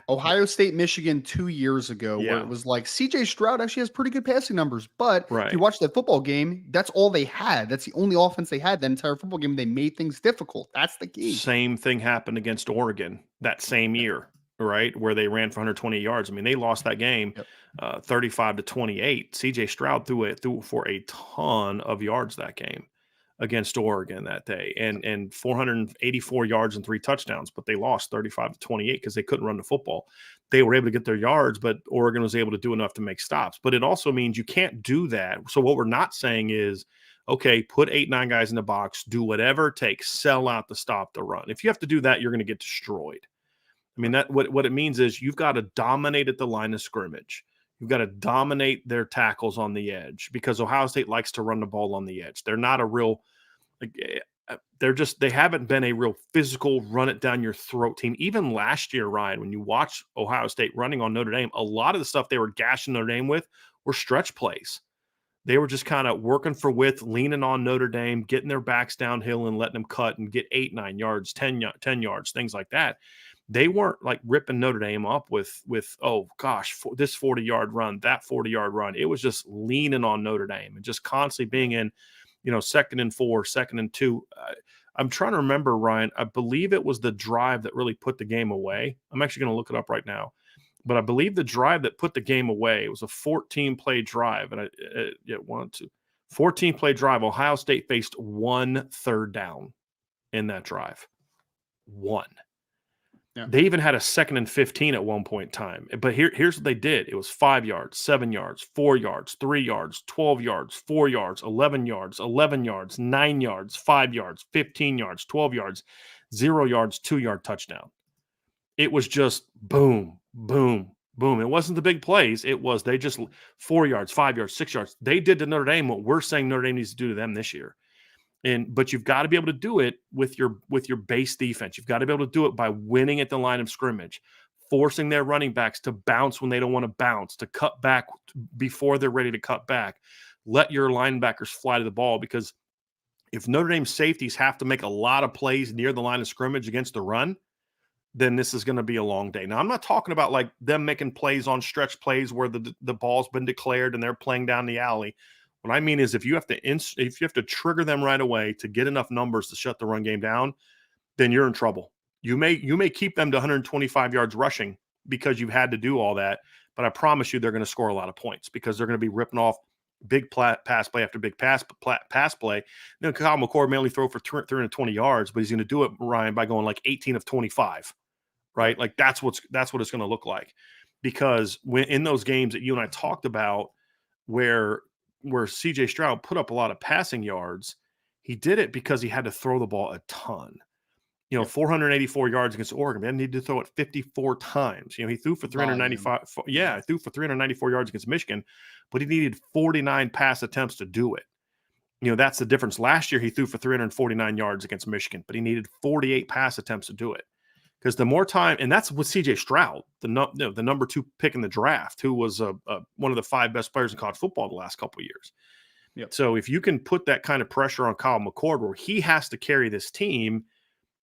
Ohio State, Michigan 2 years ago, where it was like CJ Stroud actually has pretty good passing numbers. But if you watch that football game, that's all they had. That's the only offense they had that entire football game. They made things difficult. That's the key. Same thing happened against Oregon that same year, right? Where they ran for 120 yards. I mean, they lost that game 35-28. CJ Stroud threw for a ton of yards that game against Oregon that day, and 484 yards and 3 touchdowns, but they lost 35-28 because they couldn't run the football. They were able to get their yards, but Oregon was able to do enough to make stops. But it also means you can't do that. So what we're not saying is, okay, put 8-9 guys in the box, do whatever it takes, sell out to stop the run. If you have to do that, you're going to get destroyed. I mean, that what it means is you've got to dominate at the line of scrimmage. You've got to dominate their tackles on the edge because Ohio State likes to run the ball on the edge. They're not a real they haven't been a real physical run it down your throat team. Even last year, Ryan, when you watch Ohio State running on Notre Dame, a lot of the stuff they were gashing Notre Dame with were stretch plays. They were just kind of working for width, leaning on Notre Dame, getting their backs downhill and letting them cut and get 8-9 yards, 10 yards, things like that. They weren't like ripping Notre Dame up with oh gosh, this 40-yard run, that 40-yard run. It was just leaning on Notre Dame and just constantly being in, 2nd and 4, 2nd and 2. I'm trying to remember, Ryan. I believe it was the drive that really put the game away. I'm actually going to look it up right now. But I believe the drive that put the game away, it was a 14-play drive. And 14-play drive. Ohio State faced 1 third down in that drive. 1. Yeah. They even had a 2nd and 15 at one point in time. But here's what they did. It was 5 yards, 7 yards, 4 yards, 3 yards, 12 yards, 4 yards, 11 yards, 11 yards, 9 yards, 5 yards, 15 yards, 12 yards, 0 yards, 2-yard touchdown. It was just boom, boom, boom. It wasn't the big plays. It was they just 4 yards, 5 yards, 6 yards. They did to Notre Dame what we're saying Notre Dame needs to do to them this year. But you've got to be able to do it with your base defense. You've got to be able to do it by winning at the line of scrimmage, forcing their running backs to bounce when they don't want to bounce, to cut back before they're ready to cut back. Let your linebackers fly to the ball, because if Notre Dame safeties have to make a lot of plays near the line of scrimmage against the run, then this is going to be a long day. Now, I'm not talking about like them making plays on stretch plays where the ball's been declared and they're playing down the alley. What I mean is if you have to trigger them right away to get enough numbers to shut the run game down, then you're in trouble. You may keep them to 125 yards rushing because you've had to do all that, but I promise you they're going to score a lot of points because they're going to be ripping off big pass play after big pass play. Now, Kyle McCord may only throw for 320 yards, but he's going to do it, Ryan, by going like 18 of 25, right? Like that's what it's going to look like, because when in those games that you and I talked about where CJ Stroud put up a lot of passing yards, he did it because he had to throw the ball a ton. 484 yards against Oregon. They needed to throw it 54 times. He threw for 395. He threw for 394 yards against Michigan, but he needed 49 pass attempts to do it. That's the difference. Last year, he threw for 349 yards against Michigan, but he needed 48 pass attempts to do it. Because the more time, and that's with CJ Stroud, the number 2 pick in the draft, who was one of the 5 best players in college football the last couple of years. Yep. So if you can put that kind of pressure on Kyle McCord where he has to carry this team,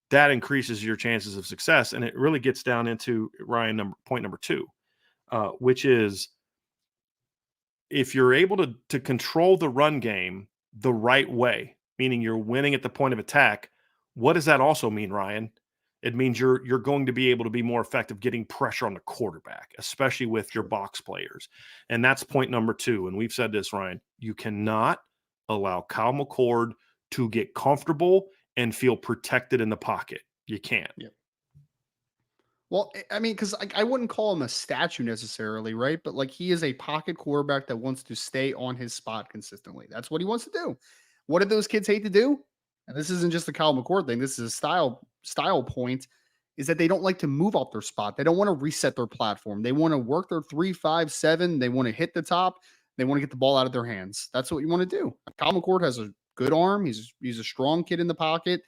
that increases your chances of success. And it really gets down into, Ryan, point number 2, which is if you're able to control the run game the right way, meaning you're winning at the point of attack, what does that also mean, Ryan? It means you're going to be able to be more effective getting pressure on the quarterback, especially with your box players. And that's point number 2. And we've said this, Ryan, you cannot allow Kyle McCord to get comfortable and feel protected in the pocket. You can't. Yep. Well, I mean, because I wouldn't call him a statue necessarily, right? But like he is a pocket quarterback that wants to stay on his spot consistently. That's what he wants to do. What did those kids hate to do? And this isn't just the Kyle McCord thing. This is a style point, is that they don't like to move off their spot. They don't want to reset their platform. They want to work their 3, 5, 7. They want to hit the top. They want to get the ball out of their hands. That's what you want to do. Kyle McCord has a good arm. He's a strong kid in the pocket.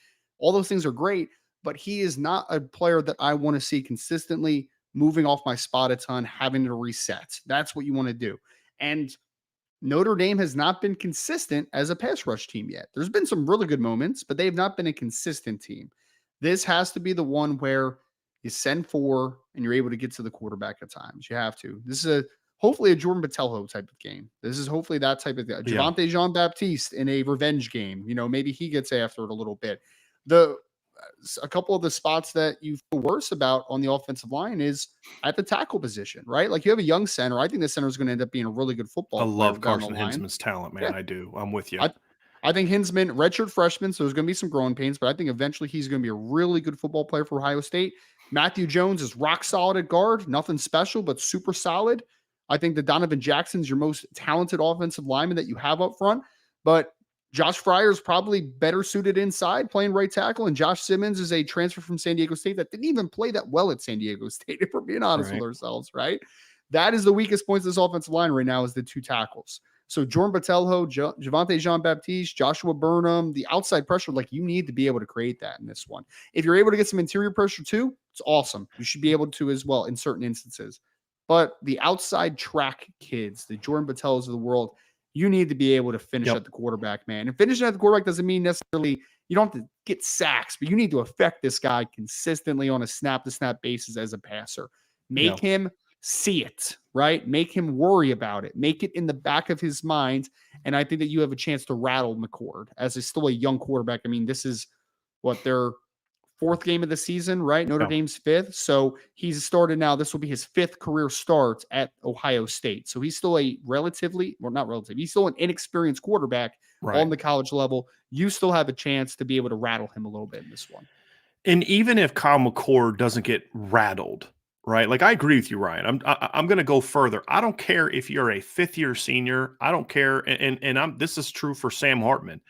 All those things are great, but he is not a player that I want to see consistently moving off my spot a ton, having to reset. That's what you want to do. And Notre Dame has not been consistent as a pass rush team yet. There's been some really good moments, but they have not been a consistent team. This has to be the one where you send 4 and you're able to get to the quarterback at times. You have to. This is hopefully a Jordan Botelho type of game. This is hopefully that type of thing. Yeah. Javonte Jean-Baptiste in a revenge game. Maybe he gets after it a little bit. A couple of the spots that you feel worse about on the offensive line is at the tackle position, right? Like you have a young center. I think the center is going to end up being a really good football I player love down the Carson line. Hinsman's talent, man. Yeah. I do. I'm with you. I think Hinsman, redshirt freshman, so there's going to be some growing pains, but I think eventually he's going to be a really good football player for Ohio State. Matthew Jones is rock solid at guard, nothing special, but super solid. I think that Donovan Jackson's your most talented offensive lineman that you have up front, but Josh Fryer is probably better suited inside playing right tackle, and Josh Simmons is a transfer from San Diego State that didn't even play that well at San Diego State, if we're being honest with ourselves, right? That is the weakest points of this offensive line right now is the 2 tackles. So Jordan Botelho, Javonte Jean-Baptiste, Joshua Burnham, the outside pressure, like you need to be able to create that in this one. If you're able to get some interior pressure too, it's awesome. You should be able to as well in certain instances. But the outside track kids, the Jordan Botelhos of the world, you need to be able to finish at the quarterback, man. And finishing at the quarterback doesn't mean necessarily you don't have to get sacks, but you need to affect this guy consistently on a snap-to-snap basis as a passer. Make him see it, right? Make him worry about it. Make it in the back of his mind. And I think that you have a chance to rattle McCord as he's still a young quarterback. I mean, this is their 4th game of the season, right? Notre Dame's 5th. So he's started now. This will be his 5th career start at Ohio State. So he's still he's still an inexperienced quarterback on the college level. You still have a chance to be able to rattle him a little bit in this one. And even if Kyle McCord doesn't get rattled, right? Like I agree with you, Ryan. I'm going to go further. I don't care if you're a 5th-year senior. I don't care. And this is true for Sam Hartman.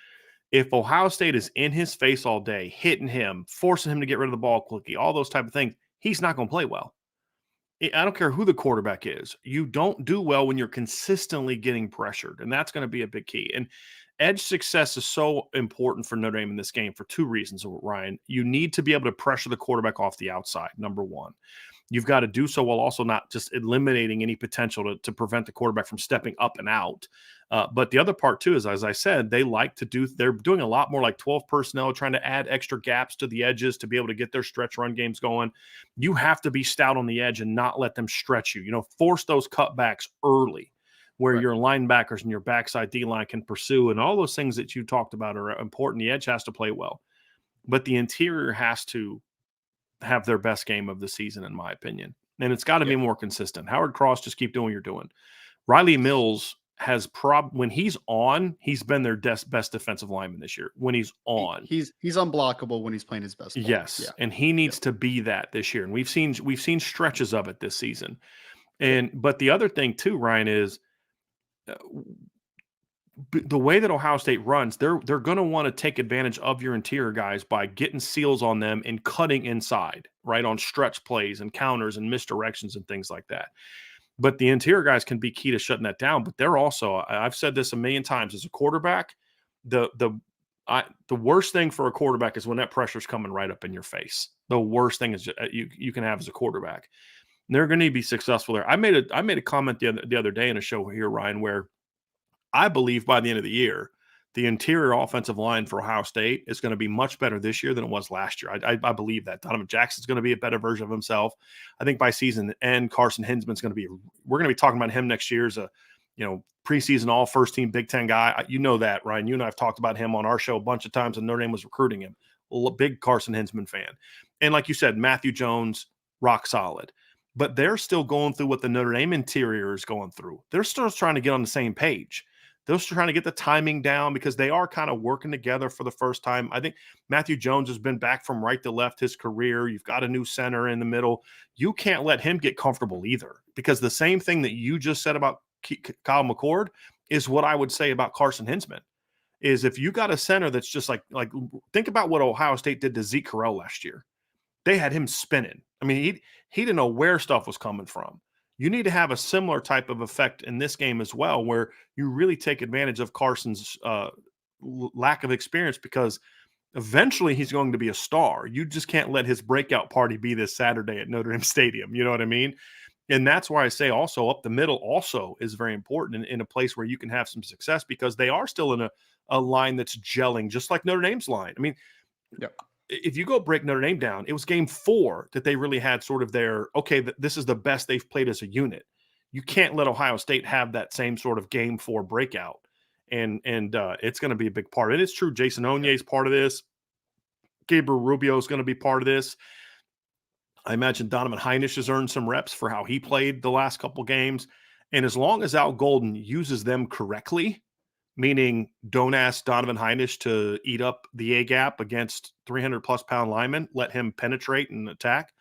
If Ohio State is in his face all day, hitting him, forcing him to get rid of the ball quickly, all those type of things, he's not going to play well. I don't care who the quarterback is. You don't do well when you're consistently getting pressured, and that's going to be a big key. And edge success is so important for Notre Dame in this game for 2 reasons, Ryan. You need to be able to pressure the quarterback off the outside, number 1. You've got to do so while also not just eliminating any potential to prevent the quarterback from stepping up and out. But the other part, too, is, as I said, they're doing a lot more like 12 personnel, trying to add extra gaps to the edges to be able to get their stretch run games going. You have to be stout on the edge and not let them stretch you. Force those cutbacks early where your linebackers and your backside D-line can pursue. And all those things that you talked about are important. The edge has to play well. But the interior has to have their best game of the season, in my opinion. And it's got to be more consistent. Howard Cross, just keep doing what you're doing. Riley Mills has when he's on, he's been their best defensive lineman this year. When he's on, he's unblockable when he's playing his best ball. Yes, and he needs to be that this year. And we've seen stretches of it this season. But the other thing too, Ryan, is the way that Ohio State runs, they're going to want to take advantage of your interior guys by getting seals on them and cutting inside, right, on stretch plays and counters and misdirections and things like that. But the interior guys can be key to shutting that down. But they're also, I've said this a million times, as a quarterback, the worst thing for a quarterback is when that pressure's coming right up in your face. The worst thing is you can have as a quarterback. And they're going to be successful there. I made a comment the other day in a show here, Ryan, where I believe by the end of the year, the interior offensive line for Ohio State is going to be much better this year than it was last year. I believe that. Donovan Jackson's going to be a better version of himself. I think by season end, Carson Hinsman's going to be – we're going to be talking about him next year as a preseason all first-team Big Ten guy. You know that, Ryan. You and I have talked about him on our show a bunch of times, and Notre Dame was recruiting him. Big Carson Hinsman fan. And like you said, Matthew Jones, rock solid. But they're still going through what the Notre Dame interior is going through. They're still trying to get on the same page. They're still trying to get the timing down because they are kind of working together for the first time. I think Matthew Jones has been back from right to left his career. You've got a new center in the middle. You can't let him get comfortable either, because the same thing that you just said about Kyle McCord is what I would say about Carson Hinsman. Is if you got a center that's just like think about what Ohio State did to Zeke Correll last year. They had him spinning. I mean, he didn't know where stuff was coming from. You need to have a similar type of effect in this game as well, where you really take advantage of Carson's lack of experience, because Eventually, he's going to be a star. You just can't let his breakout party be this Saturday at Notre Dame Stadium. You know what I mean? And that's why I say also up the middle also is very important in a place where you can have some success because they are still in a line that's gelling, just like Notre Dame's line. I mean, if you go break Notre Dame down, it was game 4 that they really had sort of their, okay, this is the best they've played as a unit. You can't let Ohio State have that same sort of game 4 breakout. And it's going to be a big part. And it's true, Jason Onye is part of this. Gabriel Rubio is going to be part of this. I imagine Donovan Heinisch has earned some reps for how he played the last couple games. And as long as Al Golden uses them correctly, meaning don't ask Donovan Heinisch to eat up the A gap against 300-plus pound linemen, let him penetrate and attack,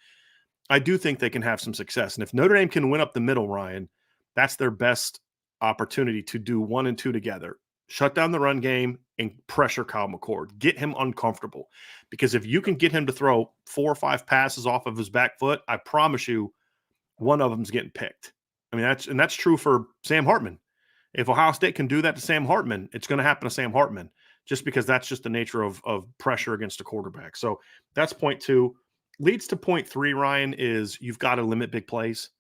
I do think they can have some success. And if Notre Dame can win up the middle, Ryan, that's their best opportunity to do 1 and 2 together. Shut down the run game and pressure Kyle McCord. Get him uncomfortable. Because if you can get him to throw 4 or 5 passes off of his back foot, I promise you one of them's getting picked. I mean, that's true for Sam Hartman. If Ohio State can do that to Sam Hartman, it's going to happen to Sam Hartman just because that's just the nature of pressure against a quarterback. So that's point 2. Leads to point 3, Ryan, is you've got to limit big plays.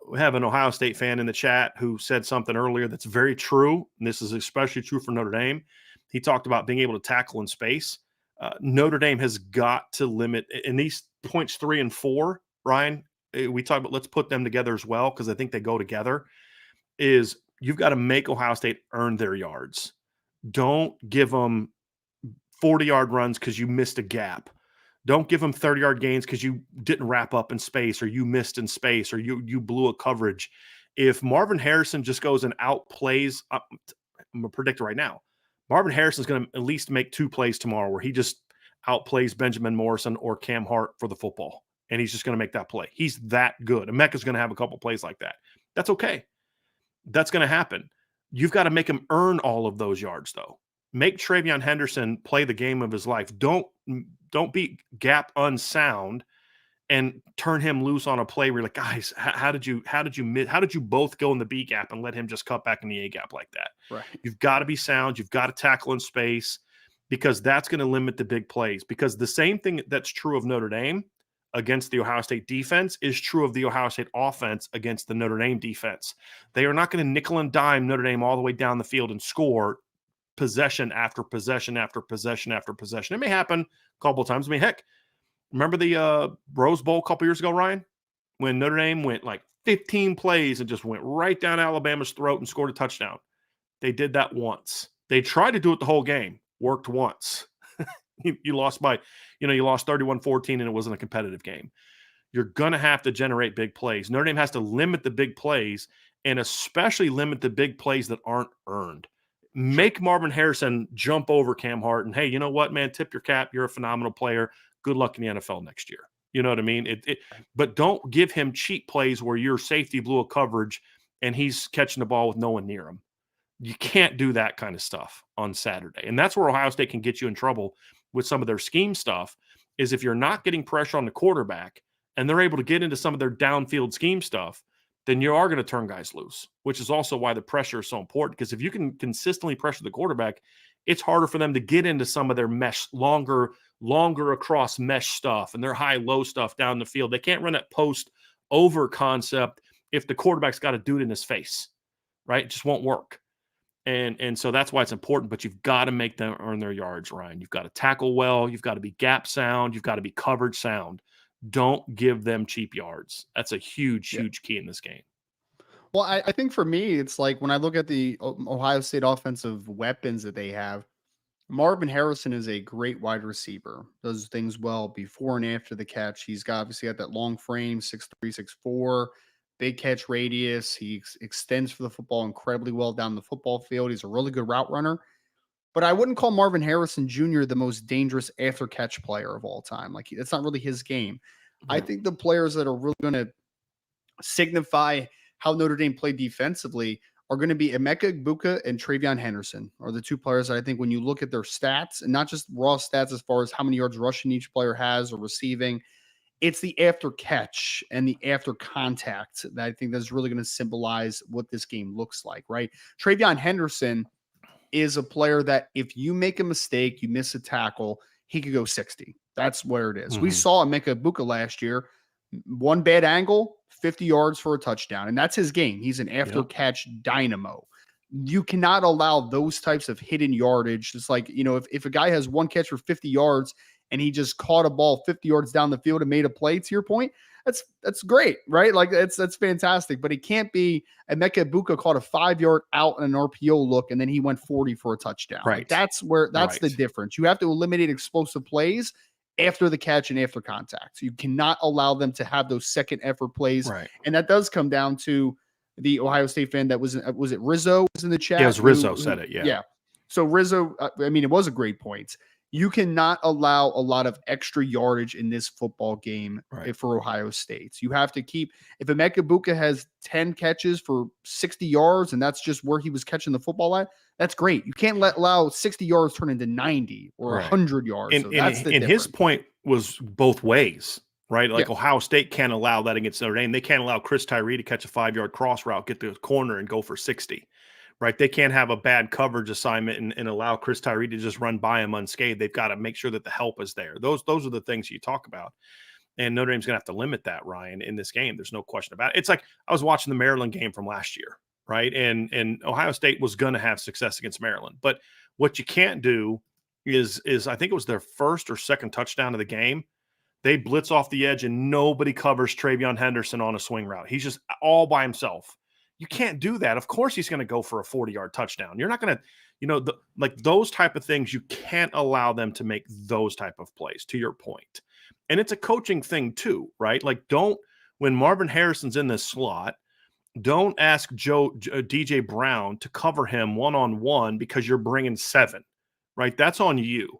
We have an Ohio State fan in the chat who said something earlier that's very true, and this is especially true for Notre Dame. He talked about being able to tackle in space. Notre Dame has got to limit in these points 3 and 4, Ryan, we talked about let's put them together as well because I think they go together, is you've got to make Ohio State earn their yards. Don't give them 40-yard runs because you missed a gap. Don't give them 30-yard gains because you didn't wrap up in space or you missed in space or you blew a coverage. If Marvin Harrison just goes and outplays, I'm going to predict it right now, Marvin Harrison is going to at least make 2 plays tomorrow where he just outplays Benjamin Morrison or Cam Hart for the football, and he's just going to make that play. He's that good. Emeka's going to have a couple plays like that. That's okay. That's going to happen. You've got to make him earn all of those yards, though. Make Travion Henderson play the game of his life. Don't be gap unsound and turn him loose on a play where you're like, guys, how did you both go in the B gap and let him just cut back in the A gap like that? Right. You've got to be sound. You've got to tackle in space because that's going to limit the big plays. Because the same thing that's true of Notre Dame against the Ohio State defense is true of the Ohio State offense against the Notre Dame defense. They are not going to nickel and dime Notre Dame all the way down the field and score possession after possession after possession after possession. It may happen a couple of times. I mean, heck, remember the Rose Bowl a couple years ago, Ryan, when Notre Dame went like 15 plays and just went right down Alabama's throat and scored a touchdown? They did that once. They tried to do it the whole game. Worked once. You lost by, you lost 31-14 and it wasn't a competitive game. You're going to have to generate big plays. Notre Dame has to limit the big plays and especially limit the big plays that aren't earned. Make Marvin Harrison jump over Cam Hart and, hey, you know what, man, tip your cap. You're a phenomenal player. Good luck in the NFL next year. You know what I mean? But don't give him cheap plays where your safety blew a coverage and he's catching the ball with no one near him. You can't do that kind of stuff on Saturday. And that's where Ohio State can get you in trouble with some of their scheme stuff, is if you're not getting pressure on the quarterback and they're able to get into some of their downfield scheme stuff, then you are going to turn guys loose, which is also why the pressure is so important. Because if you can consistently pressure the quarterback, it's harder for them to get into some of their mesh, longer across mesh stuff and their high-low stuff down the field. They can't run that post-over concept if the quarterback's got to do it in his face, right? It just won't work. And so that's why it's important, but you've got to make them earn their yards, Ryan. You've got to tackle well. You've got to be gap sound. You've got to be coverage sound. Don't give them cheap yards. That's a huge key in this game. Well, I think for me, it's like when I look at the Ohio State offensive weapons that they have, Marvin Harrison is a great wide receiver, does things well before and after the catch. He's obviously got that long frame, 6'3", 6'4", big catch radius. He extends for the football incredibly well down the football field. He's a really good route runner. But I wouldn't call Marvin Harrison Jr. the most dangerous after catch player of all time. Like, it's not really his game. Yeah. I think the players that are really going to signify how Notre Dame played defensively are going to be Emeka Egbuka and Travion Henderson are the 2 players that I think when you look at their stats, and not just raw stats as far as how many yards rushing each player has or receiving, it's the after catch and the after contact that I think that's really going to symbolize what this game looks like, right? Travion Henderson is a player that if you make a mistake, you miss a tackle, he could go 60. That's where it is. We saw Emeka Egbuka last year. One bad angle, 50 yards for a touchdown. And that's his game. He's an after catch dynamo. You cannot allow those types of hidden yardage. It's like, if a guy has one catch for 50 yards and he just caught a ball 50 yards down the field and made a play, to your point, that's great, right? Like that's fantastic. But it can't be Emeka Egbuka caught a 5-yard out in an RPO look and then he went 40 for a touchdown. Right. Like that's the difference. You have to eliminate explosive plays after the catch and after contact. So you cannot allow them to have those second effort plays. Right. And that does come down to the Ohio State fan that was it Rizzo was in the chat? Yeah, it was Rizzo said it. Yeah. Yeah. So Rizzo, it was a great point. You cannot allow a lot of extra yardage in this football game for Ohio State. You have to keep, if Emeka Egbuka has 10 catches for 60 yards and that's just where he was catching the football at, that's great. You can't allow 60 yards turn into 90 or 100 yards. And, so that's the difference. His point was both ways, right? Like Ohio State can't allow that against Notre Dame. They can't allow Chris Tyree to catch a 5-yard cross route, get to the corner and go for 60. Right, they can't have a bad coverage assignment and allow Chris Tyree to just run by him unscathed. They've got to make sure that the help is there. Those are the things you talk about, and Notre Dame's going to have to limit that, Ryan, in this game. There's no question about it. It's like I was watching the Maryland game from last year, right, and Ohio State was going to have success against Maryland, but what you can't do is I think it was their first or second touchdown of the game. They blitz off the edge and nobody covers Travion Henderson on a swing route. He's just all by himself. You can't do that. Of course, he's going to go for a 40-yard touchdown. You're not going to, like those type of things, you can't allow them to make those type of plays, to your point. And it's a coaching thing too, right? Like when Marvin Harrison's in this slot, don't ask DJ Brown to cover him one-on-one because you're bringing 7, right? That's on you,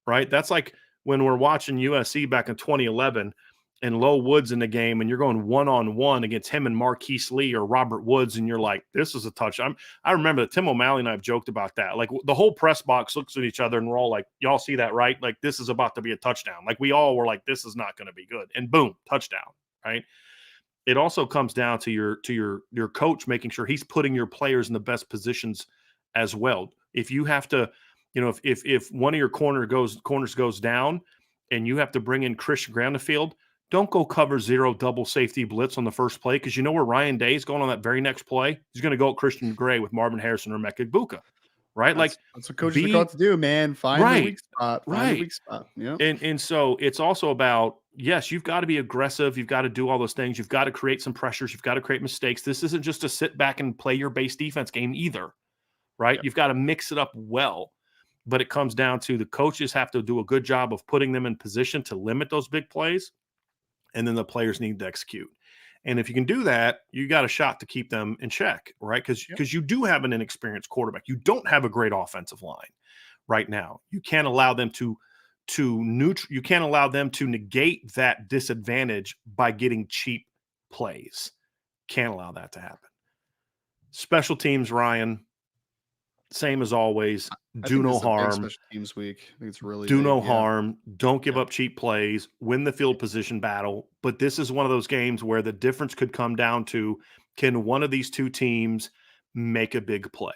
right? That's like when we're watching USC back in 2011 and Low Woods in the game and you're going one-on-one against him and Marquise Lee or Robert Woods, and you're like, this is a touchdown. I remember that Tim O'Malley and I have joked about that. Like the whole press box looks at each other and we're all like, y'all see that, right? Like this is about to be a touchdown. Like we all were like, this is not going to be good. And boom, touchdown, right? It also comes down to your coach making sure he's putting your players in the best positions as well. If you have to, if one of your corners goes down and you have to bring in Christian Groundefield, don't go cover 0 double safety blitz on the first play because you know where Ryan Day is going on that very next play? He's going to go at Christian Gray with Marvin Harrison or Emeka Egbuka, right? That's what coaches are taught to do, man. Find the weak spot. Find the weak spot. Yeah. And so it's also about, yes, you've got to be aggressive. You've got to do all those things. You've got to create some pressures. You've got to create mistakes. This isn't just to sit back and play your base defense game either, right? Yep. You've got to mix it up well. But it comes down to the coaches have to do a good job of putting them in position to limit those big plays. And then the players need to execute. And if you can do that, you got a shot to keep them in check, right? Because you do have an inexperienced quarterback. You don't have a great offensive line right now. You can't allow them you can't allow them to negate that disadvantage by getting cheap plays. Can't allow that to happen. Special teams, Ryan, same as always. Do no harm. Special teams week. I think it's really do no harm. Don't give up cheap plays. Win the field position battle. But this is one of those games where the difference could come down to, can one of these two teams make a big play,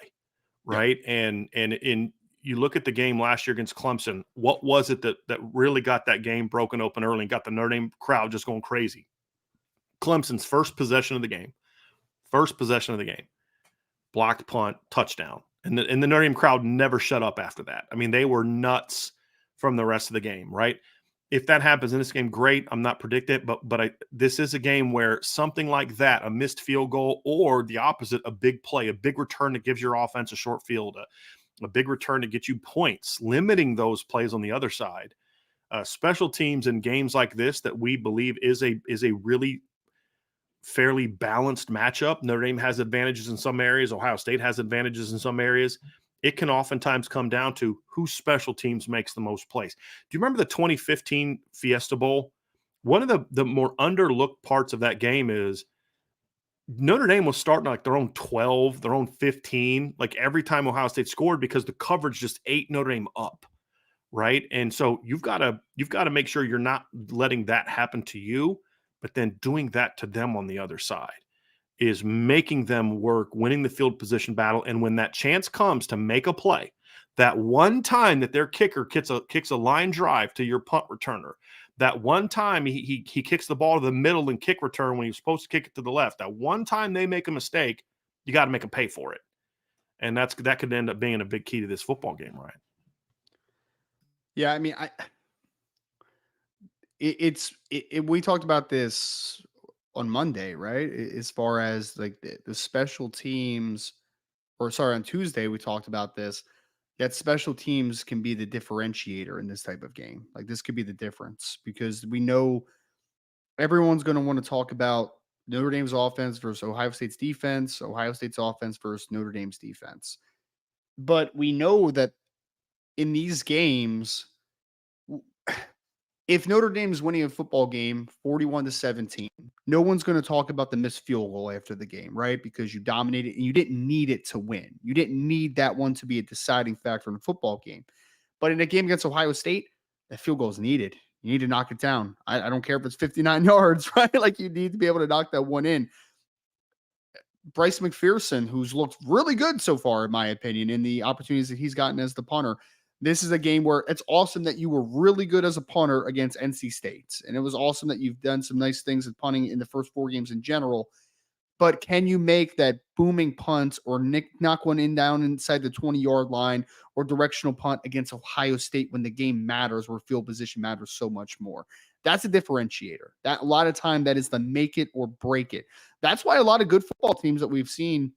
right? And you look at the game last year against Clemson. What was it that really got that game broken open early and got the Notre Dame crowd just going crazy? Clemson's first possession of the game. Blocked punt, touchdown. And the Notre Dame crowd never shut up after that. I mean, they were nuts from the rest of the game, right? If that happens in this game, great. I'm not predicting it, but this is a game where something like that, a missed field goal, or the opposite, a big play, a big return that gives your offense a short field, a big return to get you points, limiting those plays on the other side. Special teams in games like this that we believe is a really fairly balanced matchup. Notre Dame has advantages in some areas. Ohio State has advantages in some areas. It can oftentimes come down to whose special teams makes the most plays. Do you remember the 2015 Fiesta Bowl? One of the more underlooked parts of that game is Notre Dame was starting like their own 12, their own 15, like every time Ohio State scored because the coverage just ate Notre Dame up, right? And so you've got to make sure you're not letting that happen to you, but then doing that to them on the other side. is making them work, winning the field position battle. And when that chance comes to make a play, that one time that their kicker kicks a line drive to your punt returner, that one time he kicks the ball to the middle and kick return when he was supposed to kick it to the left, that one time they make a mistake, you got to make them pay for it. And that could end up being a big key to this football game, Ryan. Yeah, I mean, we talked about this on Monday, right? As far as like the special teams, or sorry, on Tuesday we talked about this. That special teams can be the differentiator in this type of game. Like this could be the difference because we know everyone's going to want to talk about Notre Dame's offense versus Ohio State's defense, Ohio State's offense versus Notre Dame's defense. But we know that in these games, if Notre Dame's winning a football game 41-17, no one's going to talk about the missed field goal after the game, right? Because you dominated and you didn't need it to win. You didn't need that one to be a deciding factor in a football game. But in a game against Ohio State, that field goal is needed. You need to knock it down. I don't care if it's 59 yards, right? Like you need to be able to knock that one in. Bryce McPherson, who's looked really good so far, in my opinion, in the opportunities that he's gotten as the punter. This is a game where it's awesome that you were really good as a punter against NC State. And it was awesome that you've done some nice things at punting in the first 4 games in general. But can you make that booming punt or knock one in down inside the 20-yard line or directional punt against Ohio State when the game matters, where field position matters so much more? That's a differentiator. That a lot of time that is the make it or break it. That's why a lot of good football teams that we've seen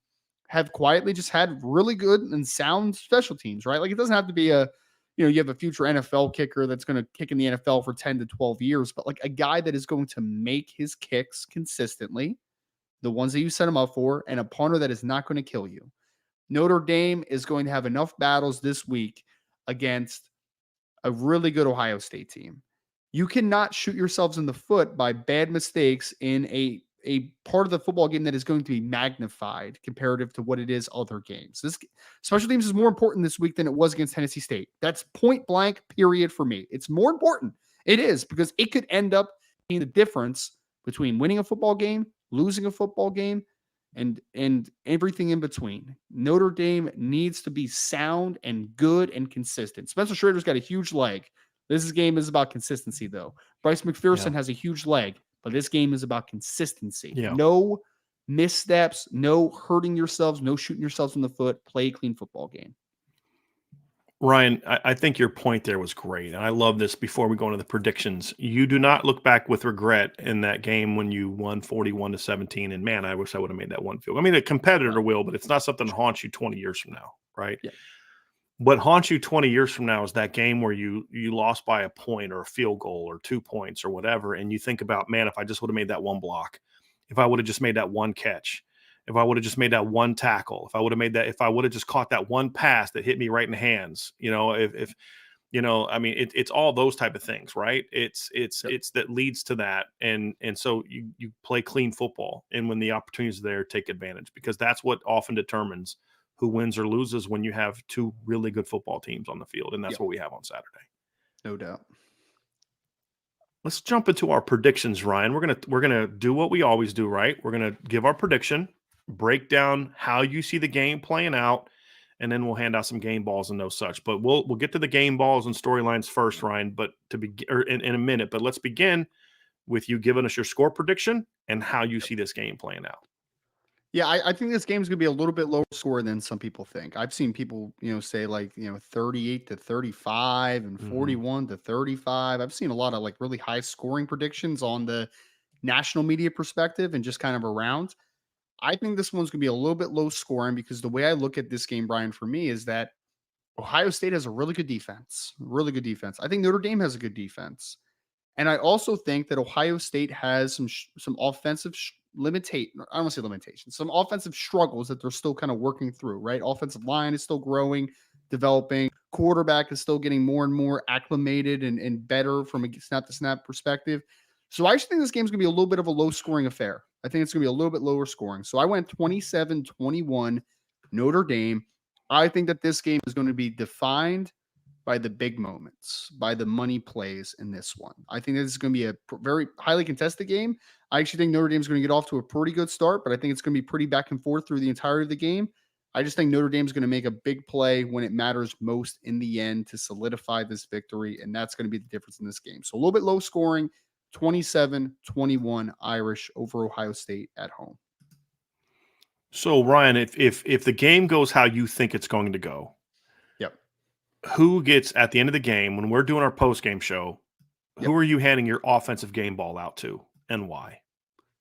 have quietly just had really good and sound special teams, right? Like it doesn't have to be you have a future NFL kicker that's going to kick in the NFL for 10 to 12 years, but like a guy that is going to make his kicks consistently, the ones that you set him up for, and a punter that is not going to kill you. Notre Dame is going to have enough battles this week against a really good Ohio State team. You cannot shoot yourselves in the foot by bad mistakes in a part of the football game that is going to be magnified comparative to what it is other games. This special teams is more important this week than it was against Tennessee State. That's point blank, period, for me. It's more important. It is, because it could end up being the difference between winning a football game, losing a football game, and everything in between. Notre Dame needs to be sound and good and consistent. Spencer Schrader's got a huge leg. This game is about consistency, though. Bryce McPherson has a huge leg, but this game is about consistency. Yeah. No missteps, no hurting yourselves, no shooting yourselves in the foot. Play a clean football game. Ryan, I think your point there was great. And I love this before we go into the predictions. You do not look back with regret in that game when you won 41-17. And man, I wish I would have made that one field. I mean, a competitor will, but it's not something that haunts you 20 years from now, right? Yeah. What haunts you 20 years from now is that game where you lost by a point or a field goal or 2 points or whatever. And you think about, man, if I just would have made that one block, if I would have just made that one catch, if I would have just made that one tackle, if I would have just caught that one pass that hit me right in the hands, if I mean, it's all those type of things, right? It's that leads to that. And so you play clean football, and when the opportunities are there, take advantage, because that's what often determines who wins or loses when you have 2 really good football teams on the field. And that's what we have on Saturday. No doubt. Let's jump into our predictions, Ryan. We're gonna do what we always do, right? We're gonna give our prediction, break down how you see the game playing out, and then we'll hand out some game balls and no such. But we'll get to the game balls and storylines first, Ryan. But in a minute. But let's begin with you giving us your score prediction and how you see this game playing out. Yeah, I think this game is going to be a little bit lower score than some people think. I've seen people, say 38-35 and 41-35. I've seen a lot of like really high scoring predictions on the national media perspective and just kind of around. I think this one's going to be a little bit low scoring, because the way I look at this game, Brian, for me, is that Ohio State has a really good defense. I think Notre Dame has a good defense. And I also think that Ohio State has some offensive limitations, some offensive struggles that they're still kind of working through, right? Offensive line is still growing, developing. Quarterback is still getting more and more acclimated and better from a snap-to-snap perspective. So I actually think this game's going to be a little bit of a low-scoring affair. I think it's going to be a little bit lower scoring. So I went 27-21 Notre Dame. I think that this game is going to be defined by the big moments, by the money plays in this one. I think this is going to be a very highly contested game. I actually think Notre Dame is going to get off to a pretty good start, but I think it's going to be pretty back and forth through the entirety of the game. I just think Notre Dame is going to make a big play when it matters most in the end to solidify this victory, and that's going to be the difference in this game. So a little bit low scoring, 27-21 Irish over Ohio State at home. So Ryan, if the game goes how you think it's going to go, Yep. who gets at the end of the game when we're doing our post game show? Yep. Who are you handing your offensive game ball out to, and why?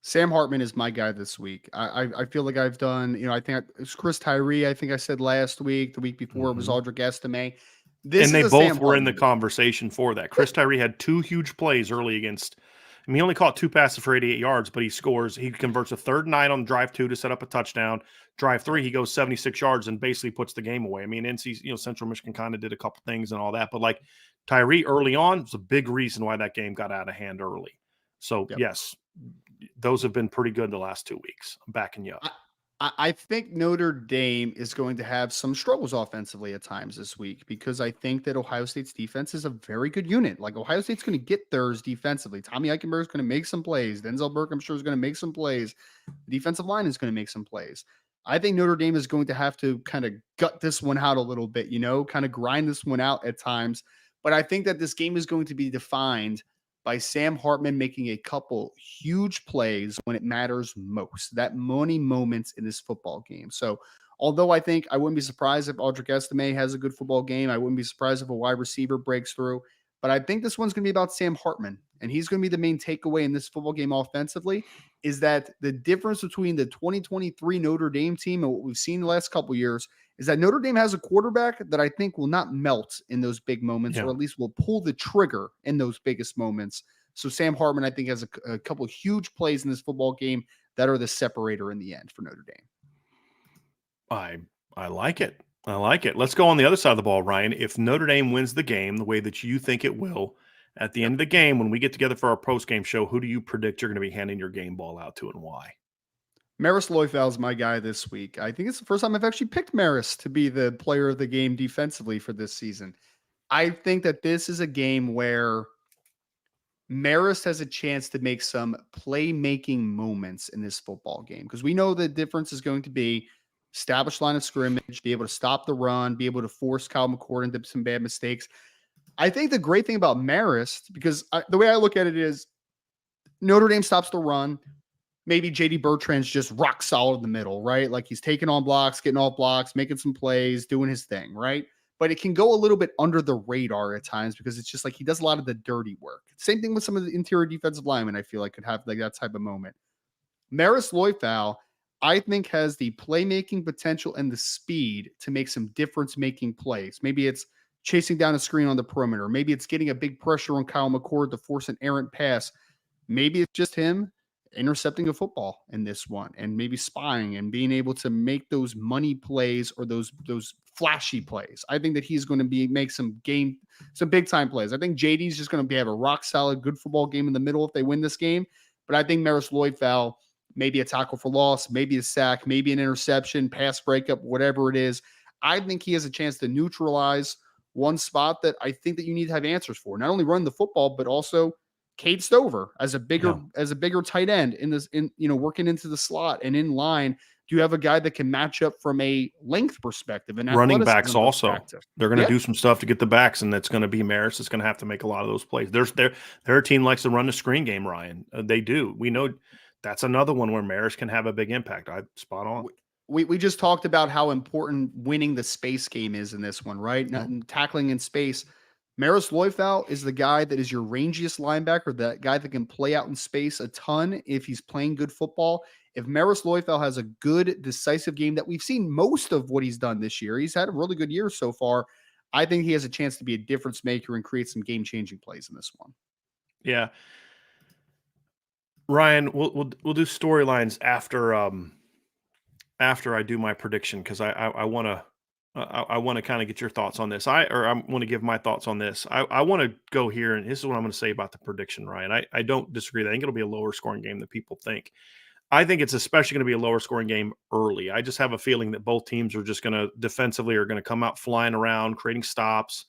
Sam Hartman is my guy this week. I feel like I've done, I think it's Chris Tyree. I think I said last week, the week before it was Audric Estime. This and they is a both Sam were in the Hartman. conversation for that. Chris Tyree had 2 huge plays early against. I mean, he only caught 2 passes for 88 yards, but he scores. He converts a 3rd and 9 on drive 2 to set up a touchdown. Drive 3, he goes 76 yards and basically puts the game away. I mean, Central Michigan kind of did a couple things and all that, but like Tyree early on was a big reason why that game got out of hand early. So yes, those have been pretty good the last 2 weeks. I'm backing you up. I think Notre Dame is going to have some struggles offensively at times this week because I think that Ohio State's defense is a very good unit. Like Ohio State's going to get theirs defensively. Tommy Eichenberg is going to make some plays. Denzel Burke, I'm sure, is going to make some plays. The defensive line is going to make some plays. I think Notre Dame is going to have to kind of gut this one out a little bit, kind of grind this one out at times. But I think that this game is going to be defined by Sam Hartman making a couple huge plays when it matters most, that money moments in this football game. So although I think I wouldn't be surprised if Audric Estime has a good football game, I wouldn't be surprised if a wide receiver breaks through, but I think this one's going to be about Sam Hartman, and he's going to be the main takeaway in this football game offensively, is that the difference between the 2023 Notre Dame team and what we've seen the last couple years is that Notre Dame has a quarterback that I think will not melt in those big moments, or at least will pull the trigger in those biggest moments. So Sam Hartman, I think, has a couple huge plays in this football game that are the separator in the end for Notre Dame. I like it. I like it. Let's go on the other side of the ball, Ryan. If Notre Dame wins the game the way that you think it will, at the end of the game, when we get together for our post-game show, who do you predict you're going to be handing your game ball out to and why? Maris Loifel is my guy this week. I think it's the first time I've actually picked Maris to be the player of the game defensively for this season. I think that this is a game where Maris has a chance to make some playmaking moments in this football game, because we know the difference is going to be establish line of scrimmage, be able to stop the run, be able to force Kyle McCord into some bad mistakes. I think the great thing about Maris, because the way I look at it is Notre Dame stops the run. Maybe JD Bertrand's just rock solid in the middle, right? Like he's taking on blocks, getting off blocks, making some plays, doing his thing, right? But it can go a little bit under the radar at times because it's just like he does a lot of the dirty work. Same thing with some of the interior defensive linemen, I feel like could have like that type of moment. Maris Loifel, I think, has the playmaking potential and the speed to make some difference-making plays. Maybe it's chasing down a screen on the perimeter. Maybe it's getting a big pressure on Kyle McCord to force an errant pass. Maybe it's just him intercepting a football in this one and maybe spying and being able to make those money plays or those flashy plays. I think that he's going to make some big time plays. I think JD's just going to have a rock solid, good football game in the middle if they win this game. But I think Maris Loifel, maybe a tackle for loss, maybe a sack, maybe an interception, pass breakup, whatever it is. I think he has a chance to neutralize one spot that I think that you need to have answers for. Not only run the football, but also Cade Stover as a bigger tight end working into the slot and in line. Do you have a guy that can match up from a length perspective and running backs also? Perspective? They're going to do some stuff to get the backs, and that's going to be Maris. It's going to have to make a lot of those plays. Their team likes to run the screen game, Ryan. They do. We know that's another one where Maris can have a big impact. Spot on. We just talked about how important winning the space game is in this one, right? Tackling in space. Maris Loifel is the guy that is your rangiest linebacker, that guy that can play out in space a ton if he's playing good football. If Maris Loifel has a good, decisive game that we've seen most of what he's done this year, he's had a really good year so far. I think he has a chance to be a difference maker and create some game-changing plays in this one. Yeah. Ryan, we'll do storylines after I do my prediction, because I want to kind of get your thoughts on this. I want to give my thoughts on this. I want to go here, and this is what I'm going to say about the prediction, Ryan. I don't disagree. I think it'll be a lower scoring game than people think. I think it's especially going to be a lower scoring game early. I just have a feeling that both teams are just going to defensively are going to come out flying around, creating stops.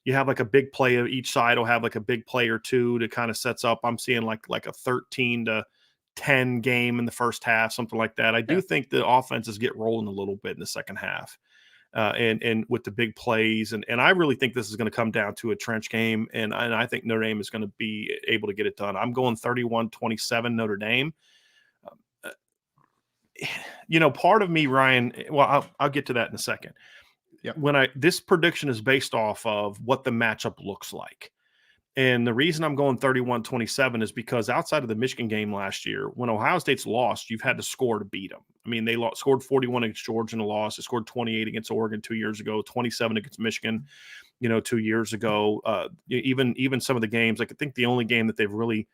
you have like a big play of each side will have like a big play or two to kind of sets up. I'm seeing like a 13-10 game in the first half, something like that. I do think the offenses get rolling a little bit in the second half. And with the big plays. And I really think this is going to come down to a trench game. And I think Notre Dame is going to be able to get it done. I'm going 31-27 Notre Dame. Part of me, Ryan, well, I'll get to that in a second. Yep. This prediction is based off of what the matchup looks like. And the reason I'm going 31-27 is because outside of the Michigan game last year, when Ohio State's lost, you've had to score to beat them. I mean, they scored 41 against Georgia in a loss. They scored 28 against Oregon 2 years ago, 27 against Michigan, 2 years ago. Even some of the games, like I think the only game that they've really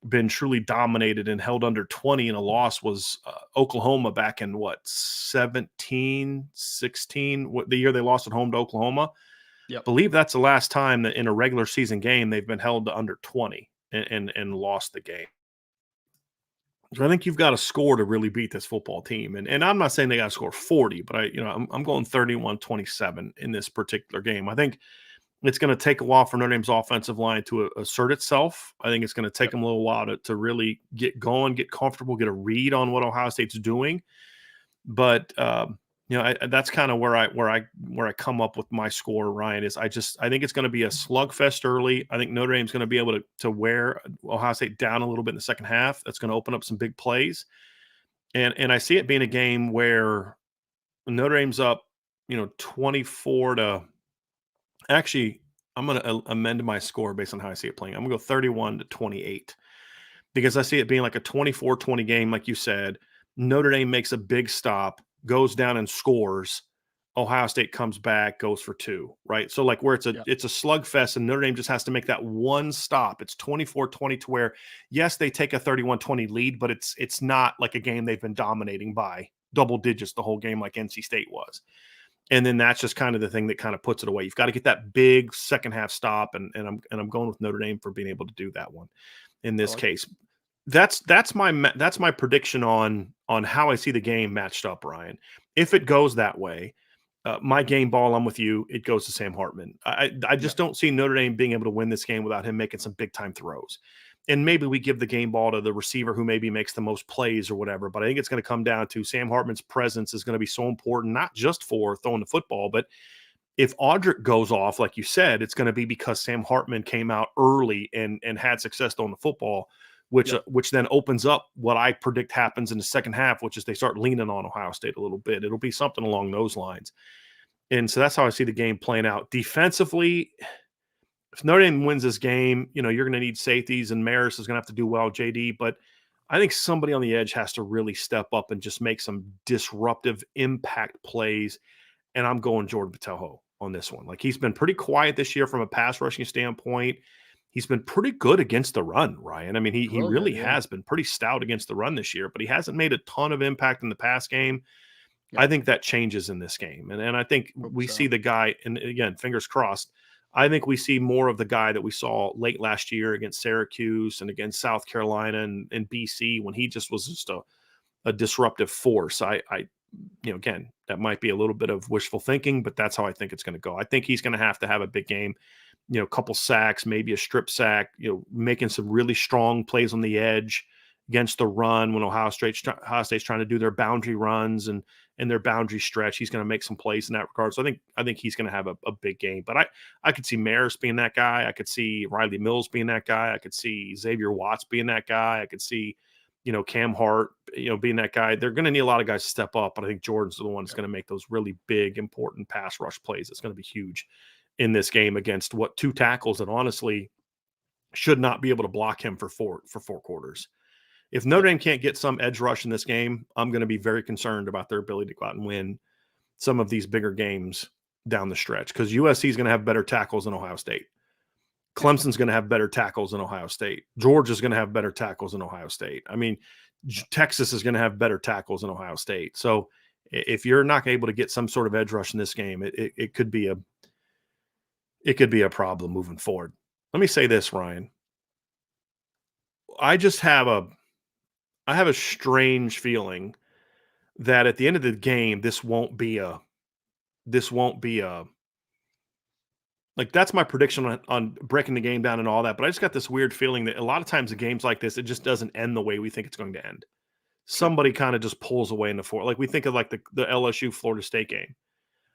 been truly dominated and held under 20 in a loss was Oklahoma back in 17, 16, the year they lost at home to Oklahoma. Yep. Believe that's the last time that in a regular season game they've been held to under 20 and lost the game. So I think you've got to score to really beat this football team. And I'm not saying they got to score 40, but I'm going 31-27 in this particular game. I think it's going to take a while for Notre Dame's offensive line to assert itself. I think it's going to take them a little while to really get going, get comfortable, get a read on what Ohio State's doing. But that's kind of where I come up with my score, Ryan, is I think it's going to be a slugfest early. I think Notre Dame's going to be able to wear Ohio State down a little bit in the second half. That's going to open up some big plays. And I see it being a game where Notre Dame's up, 24 to – actually, I'm going to amend my score based on how I see it playing. I'm going to go 31-28 because I see it being like a 24-20 game, like you said. Notre Dame makes a big stop, goes down and scores. Ohio State comes back, goes for 2, right? So like where it's a slugfest and Notre Dame just has to make that one stop. It's 24-20 to where, yes, they take a 31-20 lead, but it's not like a game they've been dominating by double digits the whole game like NC State was. And then that's just kind of the thing that kind of puts it away. You've got to get that big second half stop, and I'm going with Notre Dame for being able to do that one in this case. That's my prediction on how I see the game matched up, Ryan. If it goes that way, my game ball, I'm with you. It goes to Sam Hartman. I just don't see Notre Dame being able to win this game without him making some big time throws. And maybe we give the game ball to the receiver who maybe makes the most plays or whatever. But I think it's going to come down to Sam Hartman's presence is going to be so important, not just for throwing the football, but if Audric goes off, like you said, it's going to be because Sam Hartman came out early and had success throwing the football, which then opens up what I predict happens in the second half, which is they start leaning on Ohio State a little bit. It'll be something along those lines. And so that's how I see the game playing out. Defensively, if Notre Dame wins this game, you're going to need safeties, and Maris is going to have to do well, JD. But I think somebody on the edge has to really step up and just make some disruptive impact plays. And I'm going Jordan Botelho on this one. Like, he's been pretty quiet this year from a pass rushing standpoint. He's been pretty good against the run, Ryan. I mean, he really has been pretty stout against the run this year, but he hasn't made a ton of impact in the pass game. I think that changes in this game. And I think we see the guy, and again, fingers crossed, I think we see more of the guy that we saw late last year against Syracuse and against South Carolina and BC when he just was just a disruptive force. Again, that might be a little bit of wishful thinking, but that's how I think it's going to go. I think he's going to have a big game, a couple sacks, maybe a strip sack, making some really strong plays on the edge against the run when Ohio State's trying to do their boundary runs and their boundary stretch. He's going to make some plays in that regard. So I think he's going to have a big game. But I could see Maris being that guy. I could see Riley Mills being that guy. I could see Xavier Watts being that guy. I could see Cam Hart, being that guy. They're going to need a lot of guys to step up, but I think Jordan's the one that's going to make those really big, important pass rush plays. It's going to be huge in this game against two tackles that honestly should not be able to block him for four quarters. If Notre Dame can't get some edge rush in this game, I'm going to be very concerned about their ability to go out and win some of these bigger games down the stretch, because USC is going to have better tackles than Ohio State. Clemson's going to have better tackles than Ohio State. Georgia's going to have better tackles than Ohio State. I mean, Texas is going to have better tackles than Ohio State. So if you're not able to get some sort of edge rush in this game, it could be a problem moving forward. Let me say this, Ryan. I have a strange feeling that at the end of the game, this won't be a Like, that's my prediction on breaking the game down and all that, but I just got this weird feeling that a lot of times the games like this, it just doesn't end the way we think it's going to end. Sure. Somebody kinda just pulls away in the fourth. Like, we think of, like, the LSU Florida State game.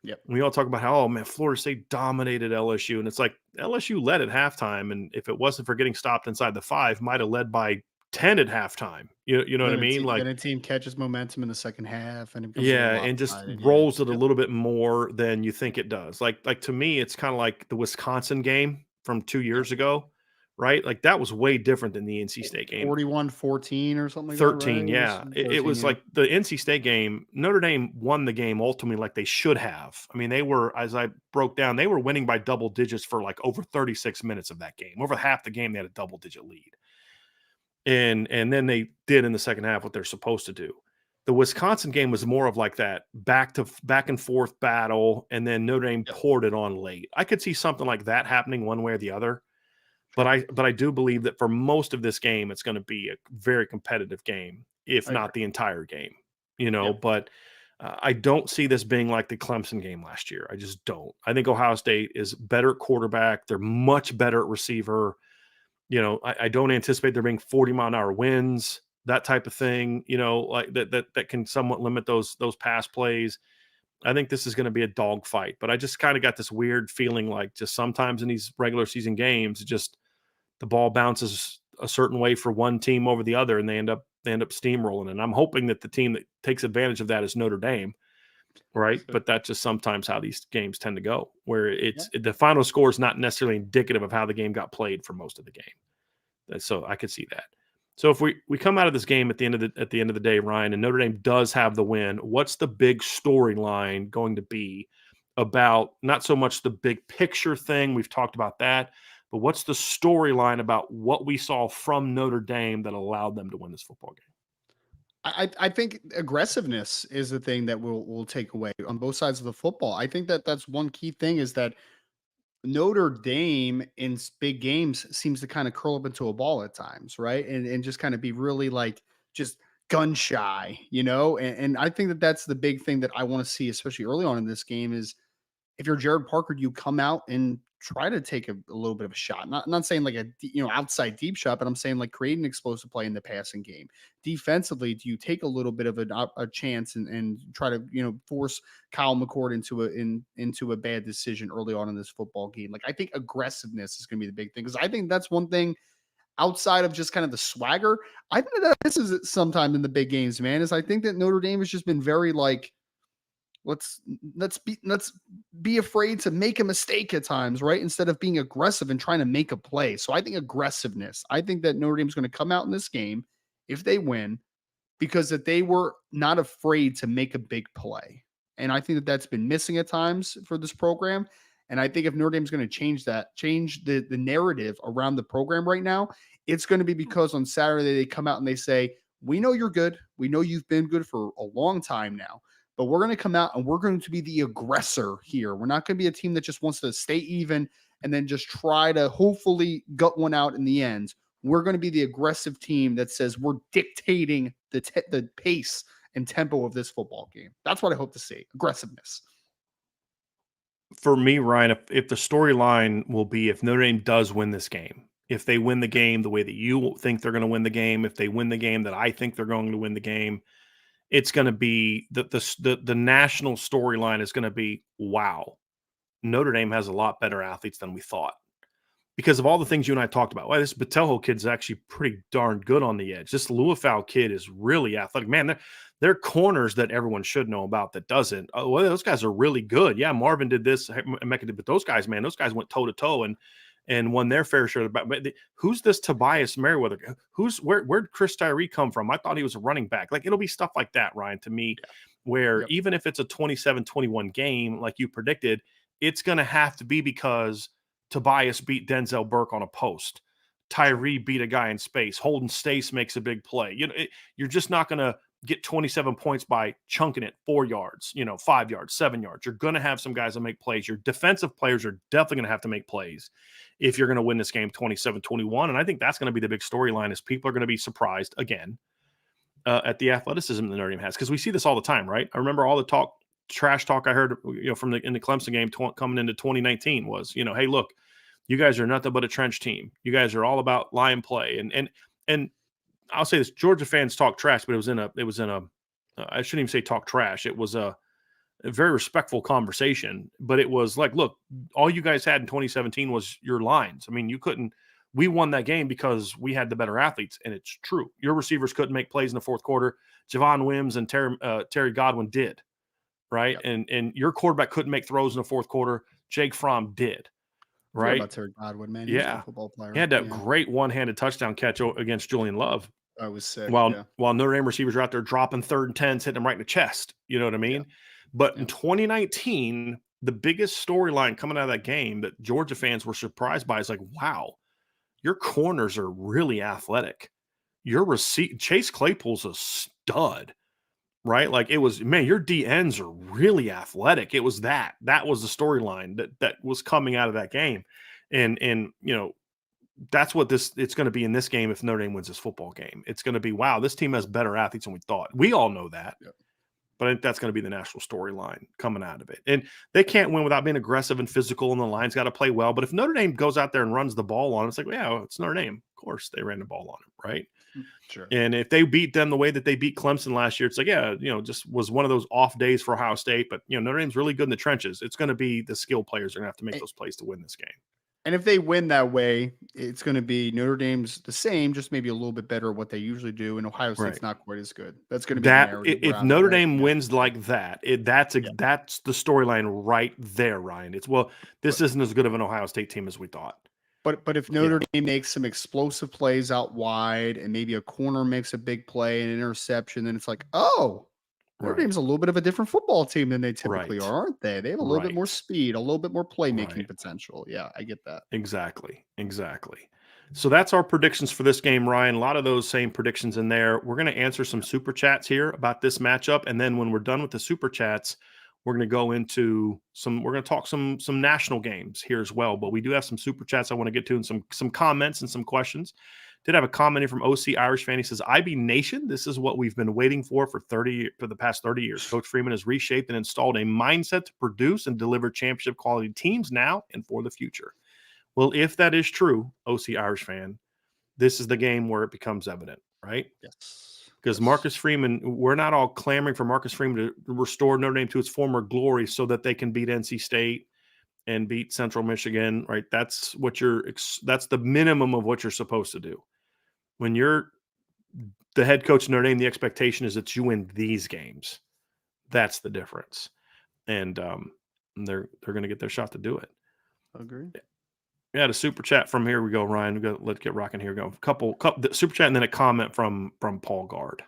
Yep. We all talk about how, "Oh, man, Florida State dominated LSU," and it's like, LSU led at halftime, and if it wasn't for getting stopped inside the 5, might have led by 10 at halftime. You know what I mean? Like, Then a team catches momentum in the second half, and it becomes a yeah, little and just lopsided. Yeah. rolls it a Yep. little bit more than you think it does. Like to me, it's kind of like the Wisconsin game from 2 Yep. years ago, right? Like, that was way different than the NC State game. 41-14 or something like that, right? 13, yeah. It 13, was yeah. like the NC State game, Notre Dame won the game ultimately like they should have. I mean, they were, as I broke down, they were winning by double digits for like over 36 minutes of that game. Over half the game, they had a double-digit lead. And then they did in the second half what they're supposed to do. The Wisconsin game was more of like that back and forth battle, and then Notre Dame Yep. poured it on late. I could see something like that happening one way or the other. But I do believe that for most of this game, it's going to be a very competitive game, if I not agree. the entire game. Yep. But I don't see this being like the Clemson game last year. I just don't. I think Ohio State is better at quarterback. They're much better at receiver. I don't anticipate there being 40-mile-an-hour winds, that type of thing. Like that can somewhat limit those pass plays. I think this is going to be a dogfight. But I just kind of got this weird feeling like just sometimes in these regular season games, just the ball bounces a certain way for one team over the other, and they end up steamrolling. And I'm hoping that the team that takes advantage of that is Notre Dame, right? Sure. But that's just sometimes how these games tend to go, where Yeah. the final score is not necessarily indicative of how the game got played for most of the game. So I could see that. So if we come out of this game at the end of the day, Ryan, and Notre Dame does have the win, what's the big storyline going to be about? Not so much the big picture thing, we've talked about that, but what's the storyline about what we saw from Notre Dame that allowed them to win this football game? I think aggressiveness is the thing that we'll take away on both sides of the football. I think that that's one key thing, is that Notre Dame in big games seems to kind of curl up into a ball at times, right? And just kind of be really like just gun shy, And I think that that's the big thing that I want to see, especially early on in this game, is if you're Jared Parker, do you come out and try to take a little bit of a shot? Not saying like outside deep shot, but I'm saying like create an explosive play in the passing game. Defensively, do you take a little bit of a chance and try to force Kyle McCord into a bad decision early on in this football game? Like, I think aggressiveness is going to be the big thing, because I think that's one thing outside of just kind of the swagger. I think that this is sometime in the big games, man. Is I think that Notre Dame has just been very like, let's be afraid to make a mistake at times, right? Instead of being aggressive and trying to make a play. So I think aggressiveness. I think that Notre Dame's going to come out in this game if they win, because that they were not afraid to make a big play. And I think that that's been missing at times for this program. And I think if Notre Dame's going to change the narrative around the program right now, it's going to be because on Saturday they come out and they say, we know you're good. We know you've been good for a long time now, but we're going to come out and we're going to be the aggressor here. We're not going to be a team that just wants to stay even and then just try to hopefully gut one out in the end. We're going to be the aggressive team that says we're dictating the pace and tempo of this football game. That's what I hope to see. Aggressiveness. For me, Ryan, if the storyline will be if Notre Dame does win this game, if they win the game the way that you think they're going to win the game, if they win the game that I think they're going to win the game, it's going to be the national storyline is going to be, wow, Notre Dame has a lot better athletes than we thought, because of all the things you and I talked about. Well, this Botelho kid's actually pretty darn good on the edge. This Luafau kid is really athletic. Man, they're corners that everyone should know about that doesn't. Oh, well, those guys are really good. Yeah, Marvin did this, Mecca did, but those guys, man, those guys went toe-to-toe and won their fair share. But who's this Tobias Merriweather? Where'd Chris Tyree come from? I thought he was a running back. Like, it'll be stuff like that, Ryan, to me, where even if it's a 27-21 game, like you predicted, it's going to have to be because Tobias beat Denzel Burke on a post. Tyree beat a guy in space. Holden Stace makes a big play. You're just not going to get 27 points by chunking it 4 yards, 5 yards, 7 yards. You're going to have some guys that make plays. Your defensive players are definitely going to have to make plays if you're going to win this game 27-21. And I think that's going to be the big storyline, is people are going to be surprised again at the athleticism that Notre Dame has, because we see this all the time, right? I remember all the talk trash talk I heard, from in the Clemson game coming into 2019 was, hey, look, you guys are nothing but a trench team. You guys are all about line play, and I'll say this: Georgia fans talk trash, but it was in a I shouldn't even say talk trash. It was a very respectful conversation, but it was like, look, all you guys had in 2017 was your lines. I mean, we won that game because we had the better athletes, and it's true. Your receivers couldn't make plays in the fourth quarter. Javon Wims and Terry Godwin did, right? Yep. And your quarterback couldn't make throws in the fourth quarter. Jake Fromm did, Right right? about Terry Godwin, man. He was a Yeah. good football player. He had that great one-handed touchdown catch against Julian Love. I was sick. While Notre Dame receivers are out there dropping 3rd and 10s, hitting them right in the chest. You know what I mean? Yeah. But in 2019, the biggest storyline coming out of that game that Georgia fans were surprised by is like, wow, your corners are really athletic. Chase Claypool's a stud, right? Like it was, man, your DNs are really athletic. It was that was the storyline that was coming out of that game. And that's what it's going to be in this game. If Notre Dame wins this football game, it's going to be, wow, this team has better athletes than we thought. We all know that, but I think that's going to be the national storyline coming out of it. And they can't win without being aggressive and physical, and the line's got to play well. But if Notre Dame goes out there and runs the ball on, it's like, yeah, it's Notre Dame. Of course, they ran the ball on him, right? Sure. And if they beat them the way that they beat Clemson last year, it's like, yeah, just was one of those off days for Ohio State. But Notre Dame's really good in the trenches. It's going to be the skill players are going to have to make those plays to win this game. And if they win that way, it's going to be Notre Dame's the same, just maybe a little bit better at what they usually do, and Ohio State's not quite as good. That's going to be that. If Notre Dame wins like that, that's the storyline right there, Ryan. It's this isn't as good of an Ohio State team as we thought. But if Notre Dame makes some explosive plays out wide, and maybe a corner makes a big play and an interception, then it's like, oh, Notre Dame's a little bit of a different football team than they typically are, aren't they? They have a little bit more speed, a little bit more playmaking potential. Yeah, I get that. Exactly. So that's our predictions for this game, Ryan. A lot of those same predictions in there. We're going to answer some super chats here about this matchup, and then when we're done with the super chats, we're going to go into we're going to talk some national games here as well. But we do have some super chats I want to get to, and some comments and some questions. Did have a comment here from OC Irish fan. He says, IB Nation, this is what we've been waiting for the past 30 years. Coach Freeman has reshaped and installed a mindset to produce and deliver championship quality teams now and for the future. Well, if that is true, OC Irish fan, this is the game where it becomes evident, right? Yes. Because Marcus Freeman, we're not all clamoring for Marcus Freeman to restore Notre Dame to its former glory so that they can beat NC State and beat Central Michigan, right? That's the minimum of what you're supposed to do. When you're the head coach of Notre Dame, the expectation is that you win these games. That's the difference. And they're going to get their shot to do it. Agree. Yeah, the super chat from here we go, Ryan. Let's get rocking here. Go couple super chat and then a comment from Paul Gard.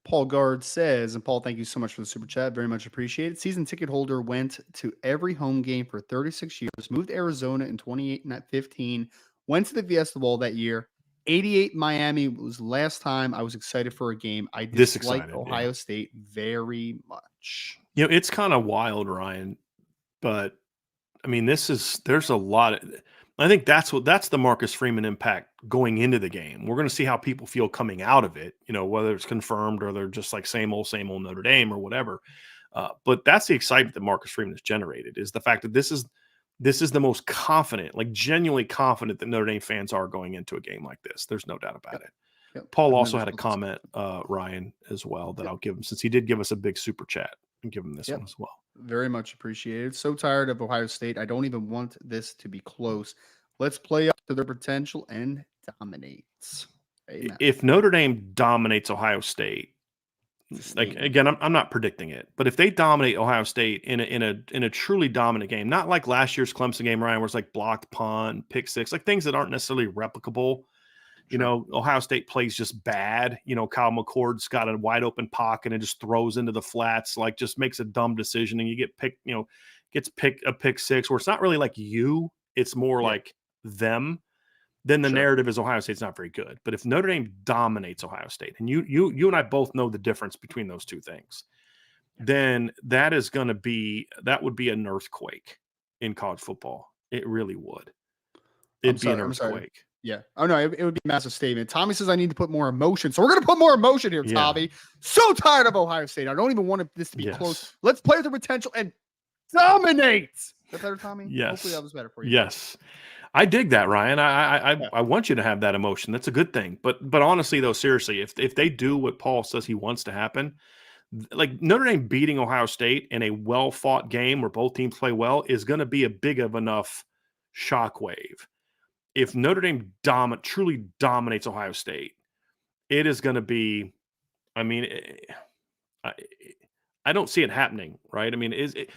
Paul Gard says, and Paul, thank you so much for the super chat. Very much appreciated. Season ticket holder went to every home game for 36 years, moved to Arizona in 2015, went to the Fiesta Bowl that year. 88 Miami was last time I was excited for a game. I disliked Ohio State very much. It's kind of wild, Ryan, but I mean, there's a lot of, I think that's the Marcus Freeman impact going into the game. We're going to see how people feel coming out of it, whether it's confirmed or they're just like same old Notre Dame or whatever. But that's the excitement that Marcus Freeman has generated, is the fact that this is the most confident, like genuinely confident that Notre Dame fans are going into a game like this. There's no doubt about it. Yep. Paul also had a comment, Ryan, as well, that I'll give him, since he did give us a big super chat, and give him this one as well. Very much appreciated. So tired of Ohio State. I don't even want this to be close. Let's play up to their potential and dominate. Amen. If Notre Dame dominates Ohio State, like, again, I'm not predicting it, but if they dominate Ohio State in a truly dominant game, not like last year's Clemson game, Ryan, where it's like blocked punt, pick six, like things that aren't necessarily replicable. Sure. Ohio State plays just bad. Kyle McCord's got a wide open pocket and just throws into the flats, like just makes a dumb decision, and you get picked, a pick six, where it's not really like it's more like them. Then the narrative is Ohio State's not very good. But if Notre Dame dominates Ohio State, and you and I both know the difference between those two things, then that would be an earthquake in college football. It really would. It'd be an earthquake. Yeah. Oh no, it would be a massive statement. Tommy says I need to put more emotion, so we're gonna put more emotion here, Yeah. Tommy. So tired of Ohio State. I don't even want this to be close. Yes. Let's play with the potential and dominate. Is that better, Tommy? Yes. Hopefully that was better for you. Yes. I dig that, Ryan. Yeah. I want you to have that emotion. That's a good thing. But honestly, though, seriously, if they do what Paul says he wants to happen, like Notre Dame beating Ohio State in a well-fought game where both teams play well is going to be a big of enough shockwave. If Notre Dame truly dominates Ohio State, it is going to be, I mean, I don't see it happening, right? I mean,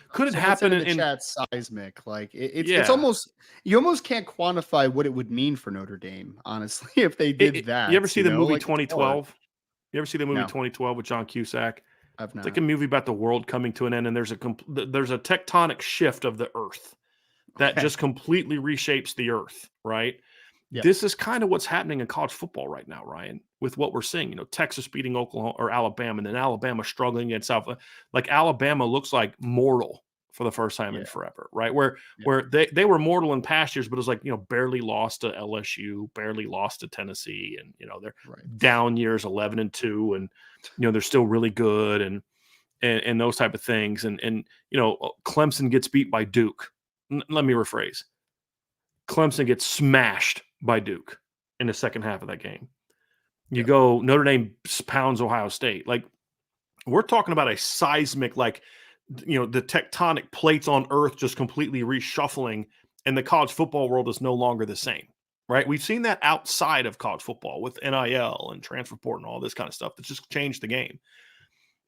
could it happen in the chat seismic? Like it's Yeah. almost, you almost can't quantify what it would mean for Notre Dame, honestly, if they did that. You ever see the movie Like, 2012? You ever see the movie No. 2012 with John Cusack? I've not. It's like a movie about the world coming to an end, and there's a tectonic shift of the Earth that Okay. just completely reshapes the Earth, right? Yeah. This is kind of what's happening in college football right now, Ryan, with what we're seeing. You know, Texas beating Oklahoma or Alabama, and then Alabama struggling against South. Like Alabama looks like mortal for the first time in forever, right? Where they were mortal in past years, but it was like, you know, barely lost to LSU, barely lost to Tennessee, and you know, they're down years 11-2, and you know, they're still really good and those type of things. And you know, Clemson gets beat by Duke. Let me rephrase. Clemson gets smashed by Duke in the second half of that game. You go, Notre Dame pounds Ohio State. Like, we're talking about a seismic, like, you know, the tectonic plates on Earth just completely reshuffling, and the college football world is no longer the same, right? We've seen that outside of college football with NIL and transfer portal and all this kind of stuff that just changed the game.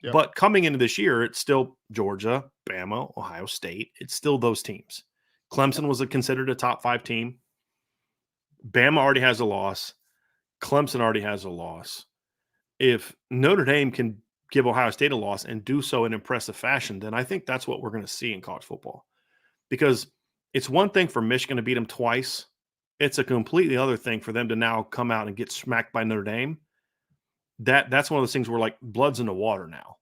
Yep. But coming into this year, it's still Georgia, Bama, Ohio State. It's still those teams. Clemson was considered a top 5 team. Bama already has a loss. Clemson already has a loss. If Notre Dame can give Ohio State a loss and do so in impressive fashion, then I think that's what we're going to see in college football. Because it's one thing for Michigan to beat them twice. It's a completely other thing for them to now come out and get smacked by Notre Dame. That's one of those things where, like, blood's in the water now.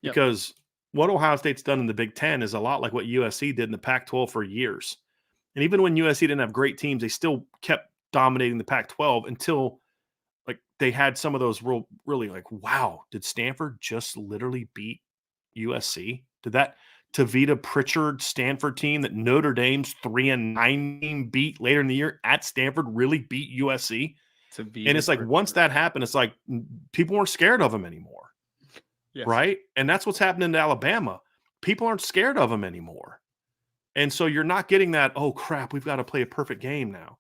Yep. Because what Ohio State's done in the Big Ten is a lot like what USC did in the Pac-12 for years. And even when USC didn't have great teams, they still kept dominating the Pac-12 until, like, they had some of those really like, wow, did Stanford just literally beat USC? Did that Tavita Pritchard Stanford team that Notre Dame's 3-9 team beat later in the year at Stanford really beat USC? And it's like, once that happened, it's like people weren't scared of them anymore. Yes. Right? And that's what's happening to Alabama. People aren't scared of them anymore. And so you're not getting that, oh, crap, we've got to play a perfect game now.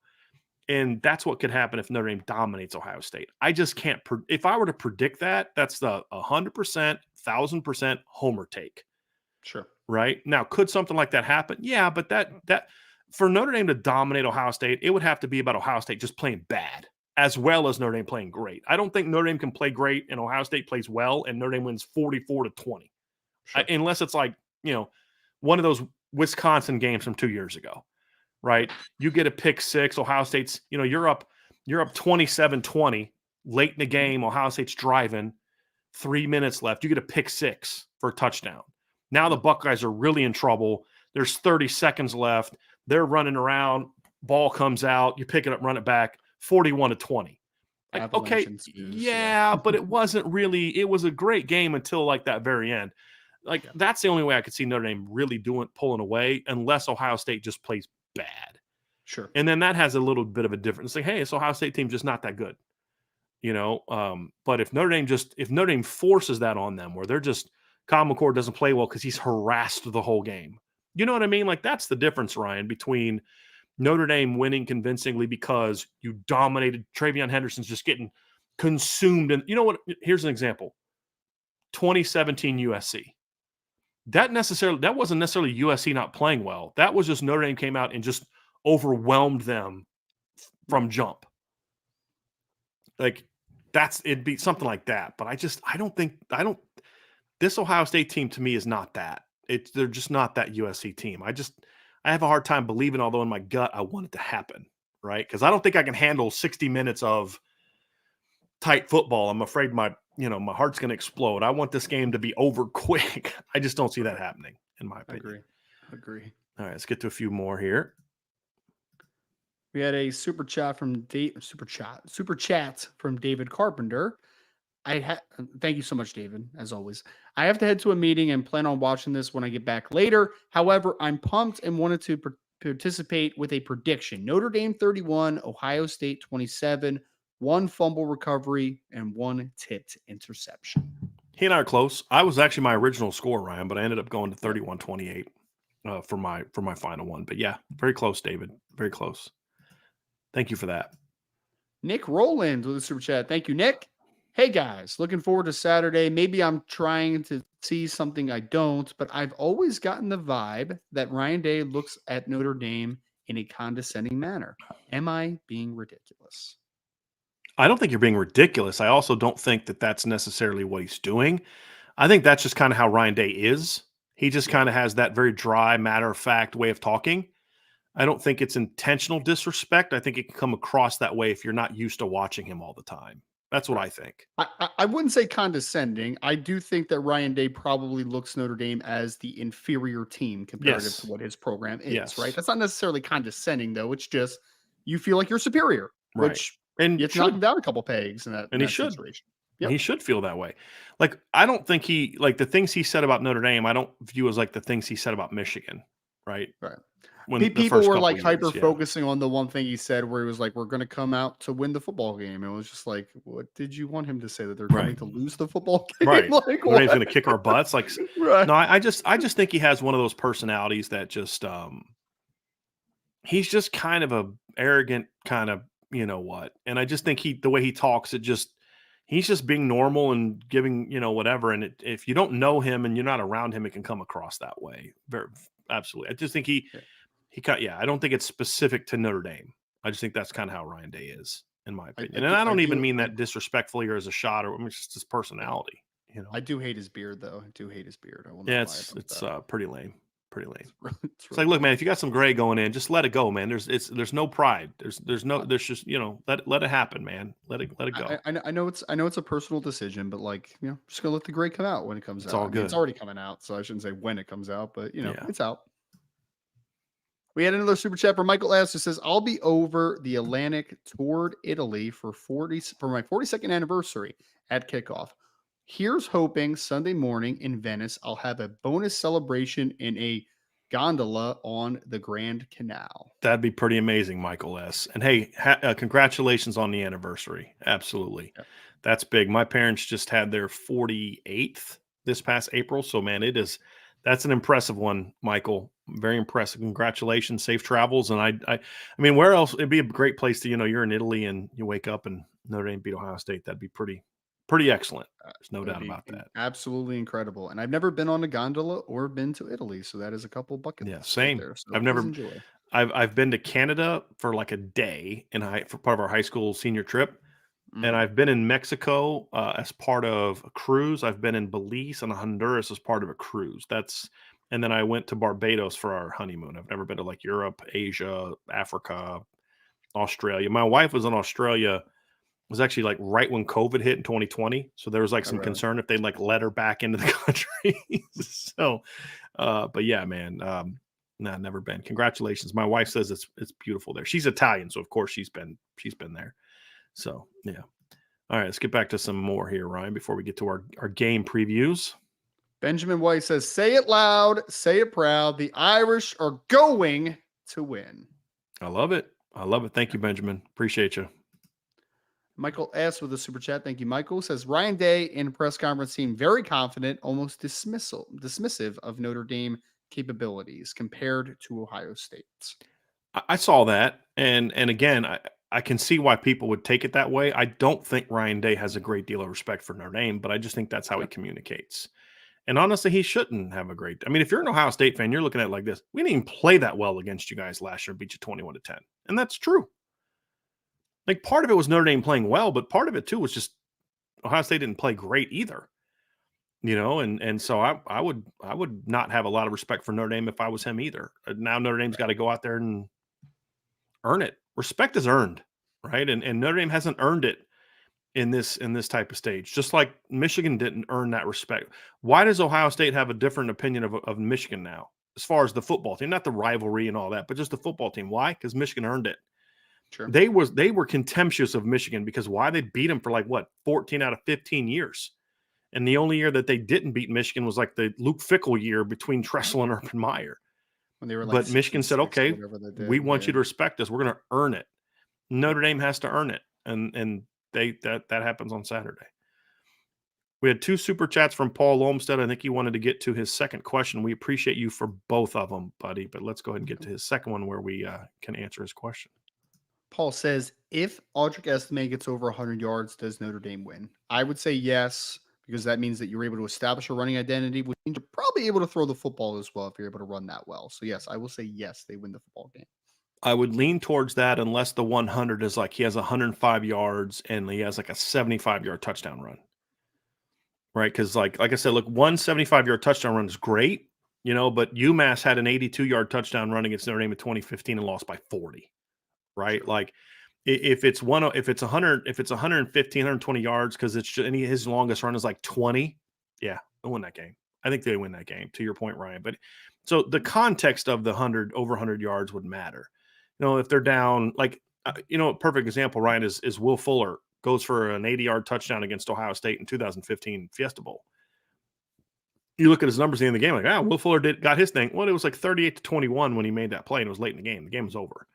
And that's what could happen if Notre Dame dominates Ohio State. I just can't – if I were to predict that, that's the 100%, 1,000% homer take. Sure. Right? Now, could something like that happen? Yeah, but that for Notre Dame to dominate Ohio State, it would have to be about Ohio State just playing bad as well as Notre Dame playing great. I don't think Notre Dame can play great and Ohio State plays well and Notre Dame wins 44-20. Sure. Unless it's like, you know, one of those Wisconsin games from 2 years ago, right? You get a pick six, Ohio State's, you know, you're up 27-20 late in the game. Ohio State's driving, 3 minutes left. You get a pick six for a touchdown. Now the Buckeyes are really in trouble. There's 30 seconds left. They're running around. Ball comes out. You pick it up, run it back. 41-20. Like, okay, yeah, but it wasn't really. It was a great game until like that very end. Like that's the only way I could see Notre Dame really pulling away, unless Ohio State just plays bad. Sure. And then that has a little bit of a difference. Like, hey, this Ohio State team just not that good, you know. But if Notre Dame forces that on them, where they're just Kyle McCord doesn't play well because he's harassed the whole game. You know what I mean? Like that's the difference, Ryan, between Notre Dame winning convincingly because you dominated. Travion Henderson's just getting consumed. And you know what? Here's an example. 2017 USC. That wasn't necessarily USC not playing well. That was just Notre Dame came out and just overwhelmed them from jump. Like it'd be something like that. But this Ohio State team to me is not that. They're just not that USC team. I have a hard time believing, although in my gut, I want it to happen, right? Because I don't think I can handle 60 minutes of tight football. I'm afraid my heart's going to explode. I want this game to be over quick. I just don't see that happening, in my opinion. Agree. All right, let's get to a few more here. We had a super chat from David Carpenter. Thank you so much, David, as always. I have to head to a meeting and plan on watching this when I get back later. However, I'm pumped and wanted to participate with a prediction. Notre Dame 31, Ohio State 27, 1 fumble recovery and 1 tipped interception. He and I are close. I was actually my original score, Ryan, but I ended up going to 31-28 for my final one. But yeah, very close, David. Very close. Thank you for that. Nick Rowland with the super chat. Thank you, Nick. Hey guys, looking forward to Saturday. Maybe I'm trying to see something I don't, but I've always gotten the vibe that Ryan Day looks at Notre Dame in a condescending manner. Am I being ridiculous? I don't think you're being ridiculous. I also don't think that that's necessarily what he's doing. I think that's just kind of how Ryan Day is. He just kind of has that very dry, matter-of-fact way of talking. I don't think it's intentional disrespect. I think it can come across that way if you're not used to watching him all the time. That's what I think. I wouldn't say condescending. I do think that Ryan Day probably looks Notre Dame as the inferior team comparative to what his program is, right? That's not necessarily condescending, though. It's just you feel like you're superior, which and you have to knock him down a couple pegs in that, situation. Yep. He should feel that way. Like, I don't think the things he said about Notre Dame, I don't view as like the things he said about Michigan, right? Right. When people were like hyper focusing on the one thing he said where he was like, we're going to come out to win the football game. And it was just like, what did you want him to say, that they're coming to lose the football game? Right. Like, Notre Dame's going to kick our butts. Like, no, I just think he has one of those personalities that just, he's just kind of a arrogant kind of, you know what? And I just think the way he talks, he's just being normal and giving, whatever. And if you don't know him and you're not around him, it can come across that way. Very, absolutely. I just think I don't think it's specific to Notre Dame. I just think that's kind of how Ryan Day is, in my opinion. And I don't even mean that disrespectfully or as a shot, or it's just his personality. I do hate his beard, though. I do hate his beard. I will not it's pretty lame. Pretty lame. It's really like, look, man, if you got some gray going in, just let it go, man. There's no pride. There's just let it happen, man. Let it go. I know it's a personal decision, but just gonna let the gray come out when it comes out. It's all good. It's already coming out, so I shouldn't say when it comes out, but it's out. We had another super chat from Michael S. who says, I'll be over the Atlantic toward Italy for my 42nd anniversary at kickoff. Here's hoping Sunday morning in Venice, I'll have a bonus celebration in a gondola on the Grand Canal. That'd be pretty amazing, Michael S. And hey, congratulations on the anniversary. Absolutely. Yeah. That's big. My parents just had their 48th this past April. So, man, that's an impressive one, Michael. Very impressive. Congratulations. Safe travels. And I mean, where else? It'd be a great place to, you're in Italy and you wake up and Notre Dame beat Ohio State. That'd be pretty excellent. There's no doubt about that. Absolutely incredible. And I've never been on a gondola or been to Italy. So that is a couple bucket lists. Yeah, same. Right there. So I've been to Canada for like a day for part of our high school senior trip. And I've been in Mexico as part of a cruise. I've been in Belize and Honduras as part of a cruise. And then I went to Barbados for our honeymoon. I've never been to like Europe, Asia, Africa, Australia. My wife was in Australia. It was actually like right when COVID hit in 2020. So there was like some concern if they'd like let her back into the country. So, but yeah, man, never been. Congratulations. My wife says it's beautiful there. She's Italian. So of course she's been there. So, yeah. All right, let's get back to some more here, Ryan, before we get to our game previews. Benjamin White says, say it loud, say it proud. The Irish are going to win. I love it. Thank you, Benjamin. Appreciate you. Michael S. with a super chat. Thank you, Michael. Says, Ryan Day in a press conference seemed very confident, almost dismissive of Notre Dame capabilities compared to Ohio State. I saw that. And again, I can see why people would take it that way. I don't think Ryan Day has a great deal of respect for Notre Dame, but I just think that's how he communicates. And honestly, he shouldn't have if you're an Ohio State fan, you're looking at it like this. We didn't even play that well against you guys last year and beat you 21-10. And that's true. Like, part of it was Notre Dame playing well, but part of it too was just Ohio State didn't play great either. And so I would not have a lot of respect for Notre Dame if I was him either. Now Notre Dame's got to go out there and earn it. Respect is earned, right? And Notre Dame hasn't earned it in this type of stage, just like Michigan didn't earn that respect. Why does Ohio State have a different opinion of Michigan now, as far as the football team? Not the rivalry and all that, but just the football team. Why? Because Michigan earned it. Sure. They were contemptuous of Michigan because why? They beat them for like what 14 out of 15 years. And the only year that they didn't beat Michigan was like the Luke Fickell year between Tressel and Urban Meyer. When they were like But Michigan said, okay, whatever they did, we want you to respect us. We're going to earn it. Notre Dame has to earn it. And that happens on Saturday. We had 2 super chats from Paul Olmstead. I think he wanted to get to his second question. We appreciate you for both of them, buddy. But let's go ahead and get to his second one where we can answer his question. Paul says, if Audric Estime gets over 100 yards, does Notre Dame win? I would say yes, because that means that you're able to establish a running identity, which means you're probably able to throw the football as well if you're able to run that well. So yes, I will say yes, they win the football game. I would lean towards that unless the 100 is like he has 105 yards and he has like a 75-yard touchdown run. Right? Because like I said, look, 175-yard touchdown run is great, but UMass had an 82-yard touchdown run against Notre Dame in 2015 and lost by 40. Right? Sure. Like if it's 100, if it's 115, 120 yards, because it's just, his longest run is like 20. Yeah, they'll win that game. I think they win that game, to your point, Ryan. But so the context of the over 100 yards would matter. If they're down, like, a perfect example, Ryan, is Will Fuller goes for an 80-yard touchdown against Ohio State in 2015 Fiesta Bowl. You look at his numbers at the end of the game, like, Will Fuller got his thing. Well, it was like 38-21 when he made that play, and it was late in the game. The game was over.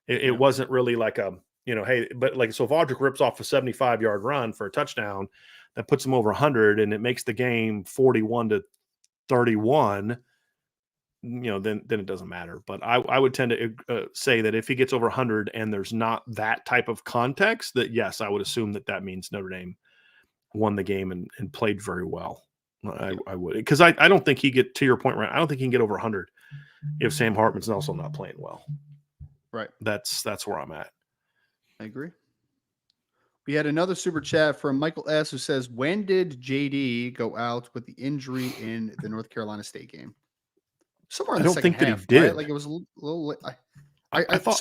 It wasn't really like hey, but like, so if Audric rips off a 75-yard run for a touchdown, that puts him over 100, and it makes the game 41-31, then it doesn't matter. But I would tend to say that if he gets over 100 and there's not that type of context, that yes, I would assume that means Notre Dame won the game and played very well. I would, because I don't think to your point, right? I don't think he can get over 100 if Sam Hartman's also not playing well. Right. That's where I'm at. I agree. We had another super chat from Michael S. who says, when did JD go out with the injury in the North Carolina State game? Somewhere in the second half, that he did. Right? Like it was a little I thought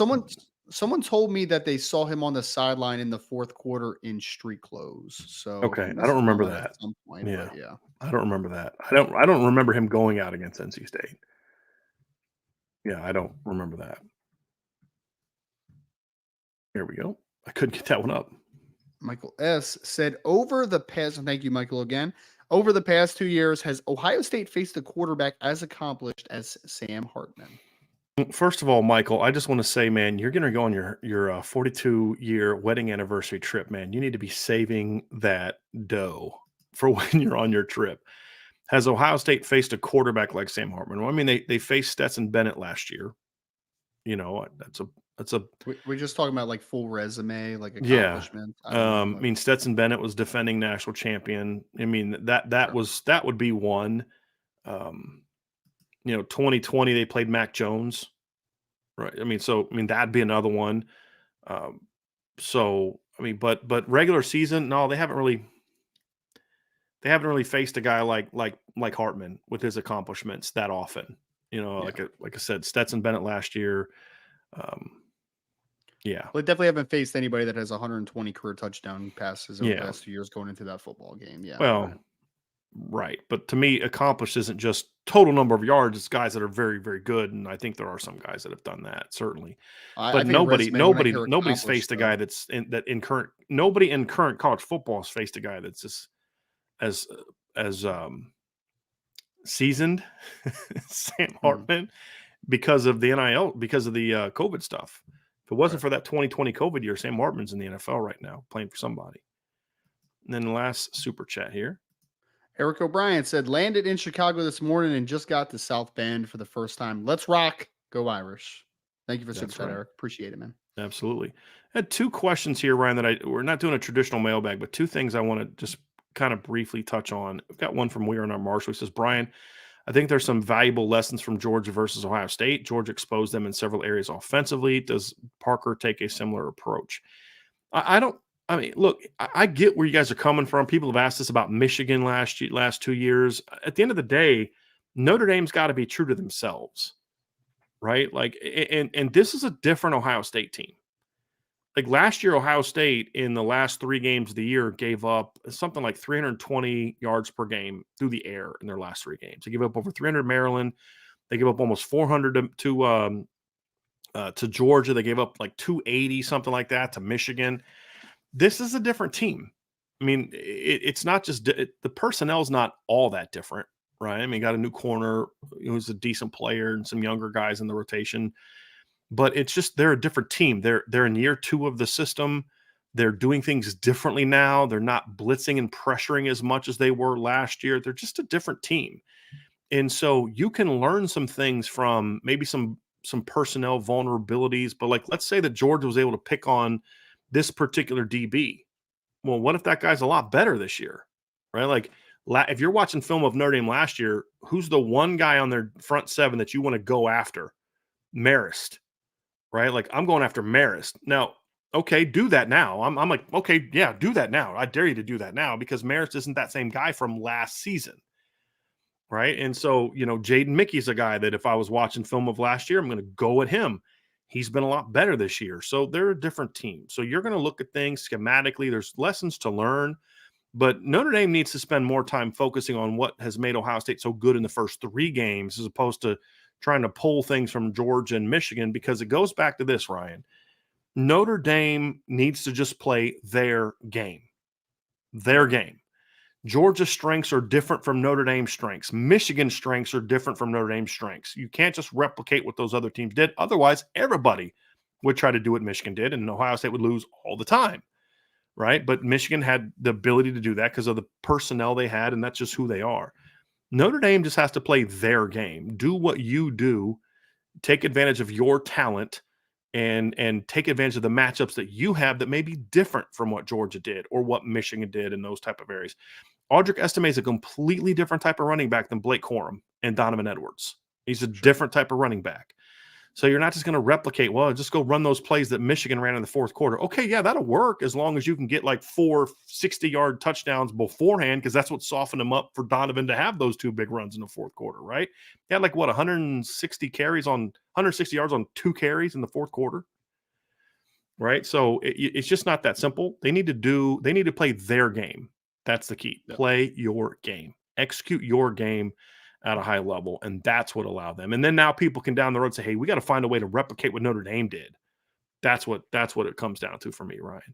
someone told me that they saw him on the sideline in the fourth quarter in street clothes. So okay, I don't remember that. At some point, yeah, but yeah, I don't remember that. I don't remember him going out against NC State. Yeah, I don't remember that. Here we go. I couldn't get that one up. Michael S. said, over the past, and thank you, Michael, again. Over the past 2 years, has Ohio State faced a quarterback as accomplished as Sam Hartman? First of all, Michael, I just want to say, man, you're going to go on your 42-year wedding anniversary trip, man. You need to be saving that dough for when you're on your trip. Has Ohio State faced a quarterback like Sam Hartman? Well, I mean, they faced Stetson Bennett last year. That's a. We're just talking about like full resume, like accomplishment. Yeah. I mean, Stetson Bennett was defending national champion. I mean, that would be one. 2020 they played Mac Jones, right? I mean, that'd be another one. But regular season, no, they haven't really faced a guy like Hartman with his accomplishments that often. Like I said, Stetson Bennett last year. Yeah. Well, they definitely haven't faced anybody that has 120 career touchdown passes over the past 2 years going into that football game. Yeah. Well, right. But to me, accomplished isn't just total number of yards. It's guys that are very, very good. And I think there are some guys that have done that, certainly. But nobody's faced a guy nobody in current college football has faced a guy that's just as seasoned Sam Hartman because of the NIL, because of the COVID stuff. If it wasn't for that 2020 COVID year, Sam Hartman's in the NFL right now playing for somebody. And then the last super chat here. Eric O'Brien said, landed in Chicago this morning and just got to South Bend for the first time. Let's rock. Go Irish. Thank you for super chat, Eric. Appreciate it, man. Absolutely. I had 2 questions here, Ryan, we're not doing a traditional mailbag, but 2 things I want to just kind of briefly touch on. We've got one from Weir and our Marshall. He says, Brian, I think there's some valuable lessons from Georgia versus Ohio State. Georgia exposed them in several areas offensively. Does Parker take a similar approach? Look, I get where you guys are coming from. People have asked us about Michigan last 2 years. At the end of the day, Notre Dame's got to be true to themselves, right? Like, and this is a different Ohio State team. Like last year, Ohio State in the last 3 games of the year gave up something like 320 yards per game through the air in their last 3 games. They gave up over 300 Maryland. They gave up almost 400 to To Georgia, they gave up like 280, something like that, to Michigan. This is a different team. I mean, it's not just the personnel's not all that different, right? I mean, got a new corner who's a decent player and some younger guys in the rotation, but it's just they're a different team. They're in year 2 of the system. They're doing things differently now. They're not blitzing and pressuring as much as they were last year. They're just a different team. And so you can learn some things from maybe some personnel vulnerabilities, but like let's say that Georgia was able to pick on this particular DB. Well, what if that guy's a lot better this year? Right? Like if you're watching film of Notre Dame last year, who's the one guy on their front 7 that you want to go after? Marist, right? Like I'm going after Marist. Now, okay, do that now. I'm like, okay, yeah, do that now. I dare you to do that now because Marist isn't that same guy from last season. Right. And so, Jaden Mickey's a guy that if I was watching film of last year, I'm going to go at him. He's been a lot better this year. So they're a different team. So you're going to look at things schematically. There's lessons to learn, but Notre Dame needs to spend more time focusing on what has made Ohio State so good in the first 3 games as opposed to trying to pull things from Georgia and Michigan, because it goes back to this, Ryan. Notre Dame needs to just play their game. Their game. Georgia's strengths are different from Notre Dame's strengths. Michigan's strengths are different from Notre Dame's strengths. You can't just replicate what those other teams did. Otherwise, everybody would try to do what Michigan did, and Ohio State would lose all the time, right? But Michigan had the ability to do that because of the personnel they had, and that's just who they are. Notre Dame just has to play their game. Do what you do. Take advantage of your talent and take advantage of the matchups that you have that may be different from what Georgia did or what Michigan did in those type of areas. Audric Estime is a completely different type of running back than Blake Corum and Donovan Edwards. He's a different type of running back. So you're not just going to replicate, well, just go run those plays that Michigan ran in the 4th quarter. Okay, yeah, that'll work as long as you can get like 4 60-yard touchdowns beforehand, because that's what softened them up for Donovan to have those 2 big runs in the 4th quarter, right? He had like, 160 yards on 2 carries in the 4th quarter, right? So it's just not that simple. They need to play their game. That's the key. Yep. Play your game. Execute your game at a high level, and that's what allowed them. And then now people can down the road say, hey, we got to find a way to replicate what Notre Dame did. That's what it comes down to for me, Ryan.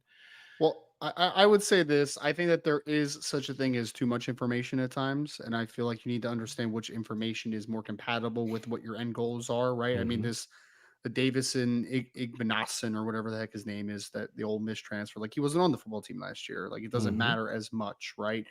Well, I would say this. I think that there is such a thing as too much information at times, and I feel like you need to understand which information is more compatible with what your end goals are, right? I mean, the Davison Igbenasson or whatever the heck his name is, that the Ole Miss transfer, like he wasn't on the football team last year. Like it doesn't matter as much, right?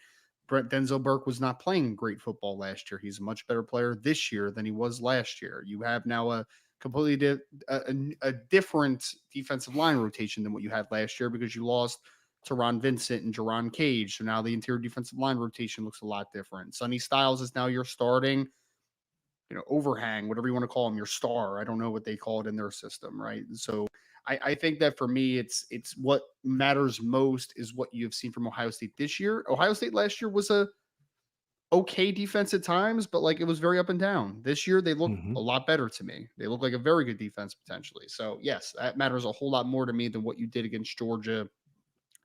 Brent Denzel Burke was not playing great football last year. He's a much better player this year than he was last year. You have now a completely a different defensive line rotation than what you had last year because you lost to Ron Vincent and Jerron Cage. So now the interior defensive line rotation looks a lot different. Sonny Styles is now your starting, overhang, whatever you want to call him, your star. I don't know what they call it in their system, right? So I think that for me, it's what matters most is what you have seen from Ohio State this year. Ohio State last year was a okay defense at times, but like it was very up and down. This year, they look a lot better to me. They look like a very good defense potentially. So yes, that matters a whole lot more to me than what you did against Georgia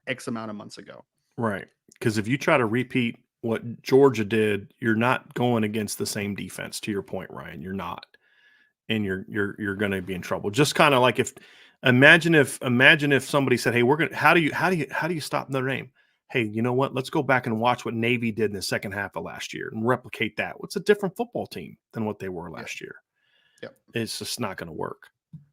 X amount of months ago. Right. Because if you try to repeat what Georgia did, you're not going against the same defense, to your point, Ryan. You're not. And you're going to be in trouble. Just kind of like imagine if somebody said, "Hey, how do you stop Notre Dame?" Hey, you know what? Let's go back and watch what Navy did in the second half of last year and replicate that. What's a different football team than what they were last year? Yep. It's just not going to work.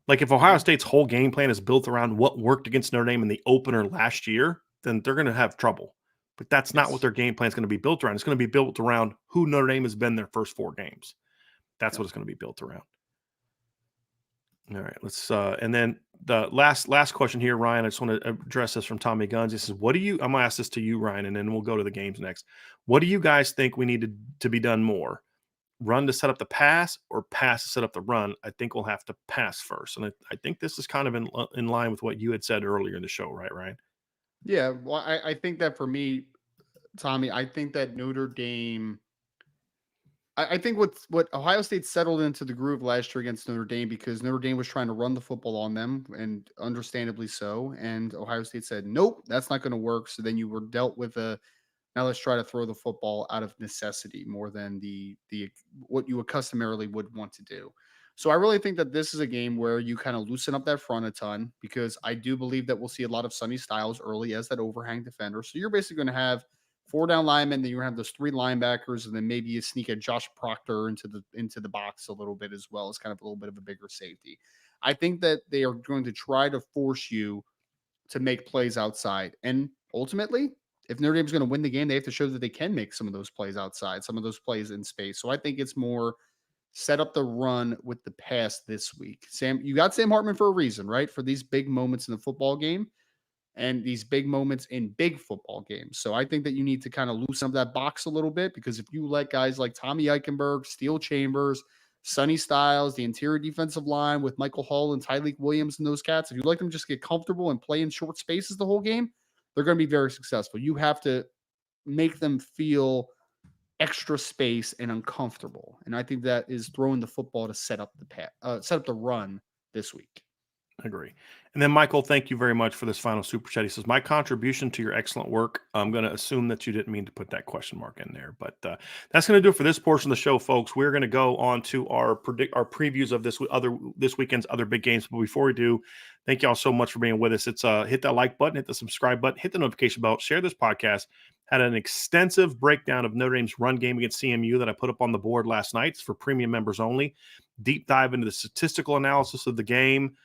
Like if Ohio State's whole game plan is built around what worked against Notre Dame in the opener last year, then they're going to have trouble. But that's not what their game plan is going to be built around. It's going to be built around who Notre Dame has been their first 4 games. That's what it's going to be built around. All right, let's and then the last question here, Ryan. I just want to address this from Tommy Guns. He says, I'm gonna ask this to you, Ryan, and then we'll go to the games next. What do you guys think we need to be done more? Run to set up the pass or pass to set up the run? I think we'll have to pass first. And I think this is kind of in line with what you had said earlier in the show, right, Ryan? Yeah, well, I think that for me, Tommy, I think that Notre Dame, I think what Ohio State settled into the groove last year against Notre Dame because Notre Dame was trying to run the football on them, and understandably so. And Ohio State said, nope, that's not going to work. So then you were dealt with now let's try to throw the football out of necessity more than the what you customarily would want to do. So I really think that this is a game where you kind of loosen up that front a ton, because I do believe that we'll see a lot of Sonny Styles early as that overhang defender. So you're basically going to have 4 down linemen, then you're going to have those 3 linebackers, and then maybe you sneak a Josh Proctor into the box a little bit as well, as kind of a little bit of a bigger safety. I think that they are going to try to force you to make plays outside. And ultimately, if Notre Dame's going to win the game, they have to show that they can make some of those plays outside, some of those plays in space. So I think it's more set up the run with the pass this week. Sam, you got Sam Hartman for a reason, right? For these big moments in the football game and these big moments in big football games. So I think that you need to kind of loosen up that box a little bit, because if you let guys like Tommy Eichenberg, Steele Chambers, Sonny Styles, the interior defensive line with Michael Hall and Tyleek Williams and those cats, if you let them just get comfortable and play in short spaces the whole game, they're going to be very successful. You have to make them feel extra space and uncomfortable. And I think that is throwing the football to set up the run this week. I agree. And then, Michael, thank you very much for this final super chat. He says, my contribution to your excellent work. I'm going to assume that you didn't mean to put that question mark in there, but that's going to do it for this portion of the show, folks. We're going to go on to our previews of this weekend's other big games. But before we do, thank you all so much for being with us. It's hit that like button, hit the subscribe button, hit the notification bell, share this podcast. Had an extensive breakdown of Notre Dame's run game against CMU that I put up on the board last night. It's for premium members only. Deep dive into the statistical analysis of the game.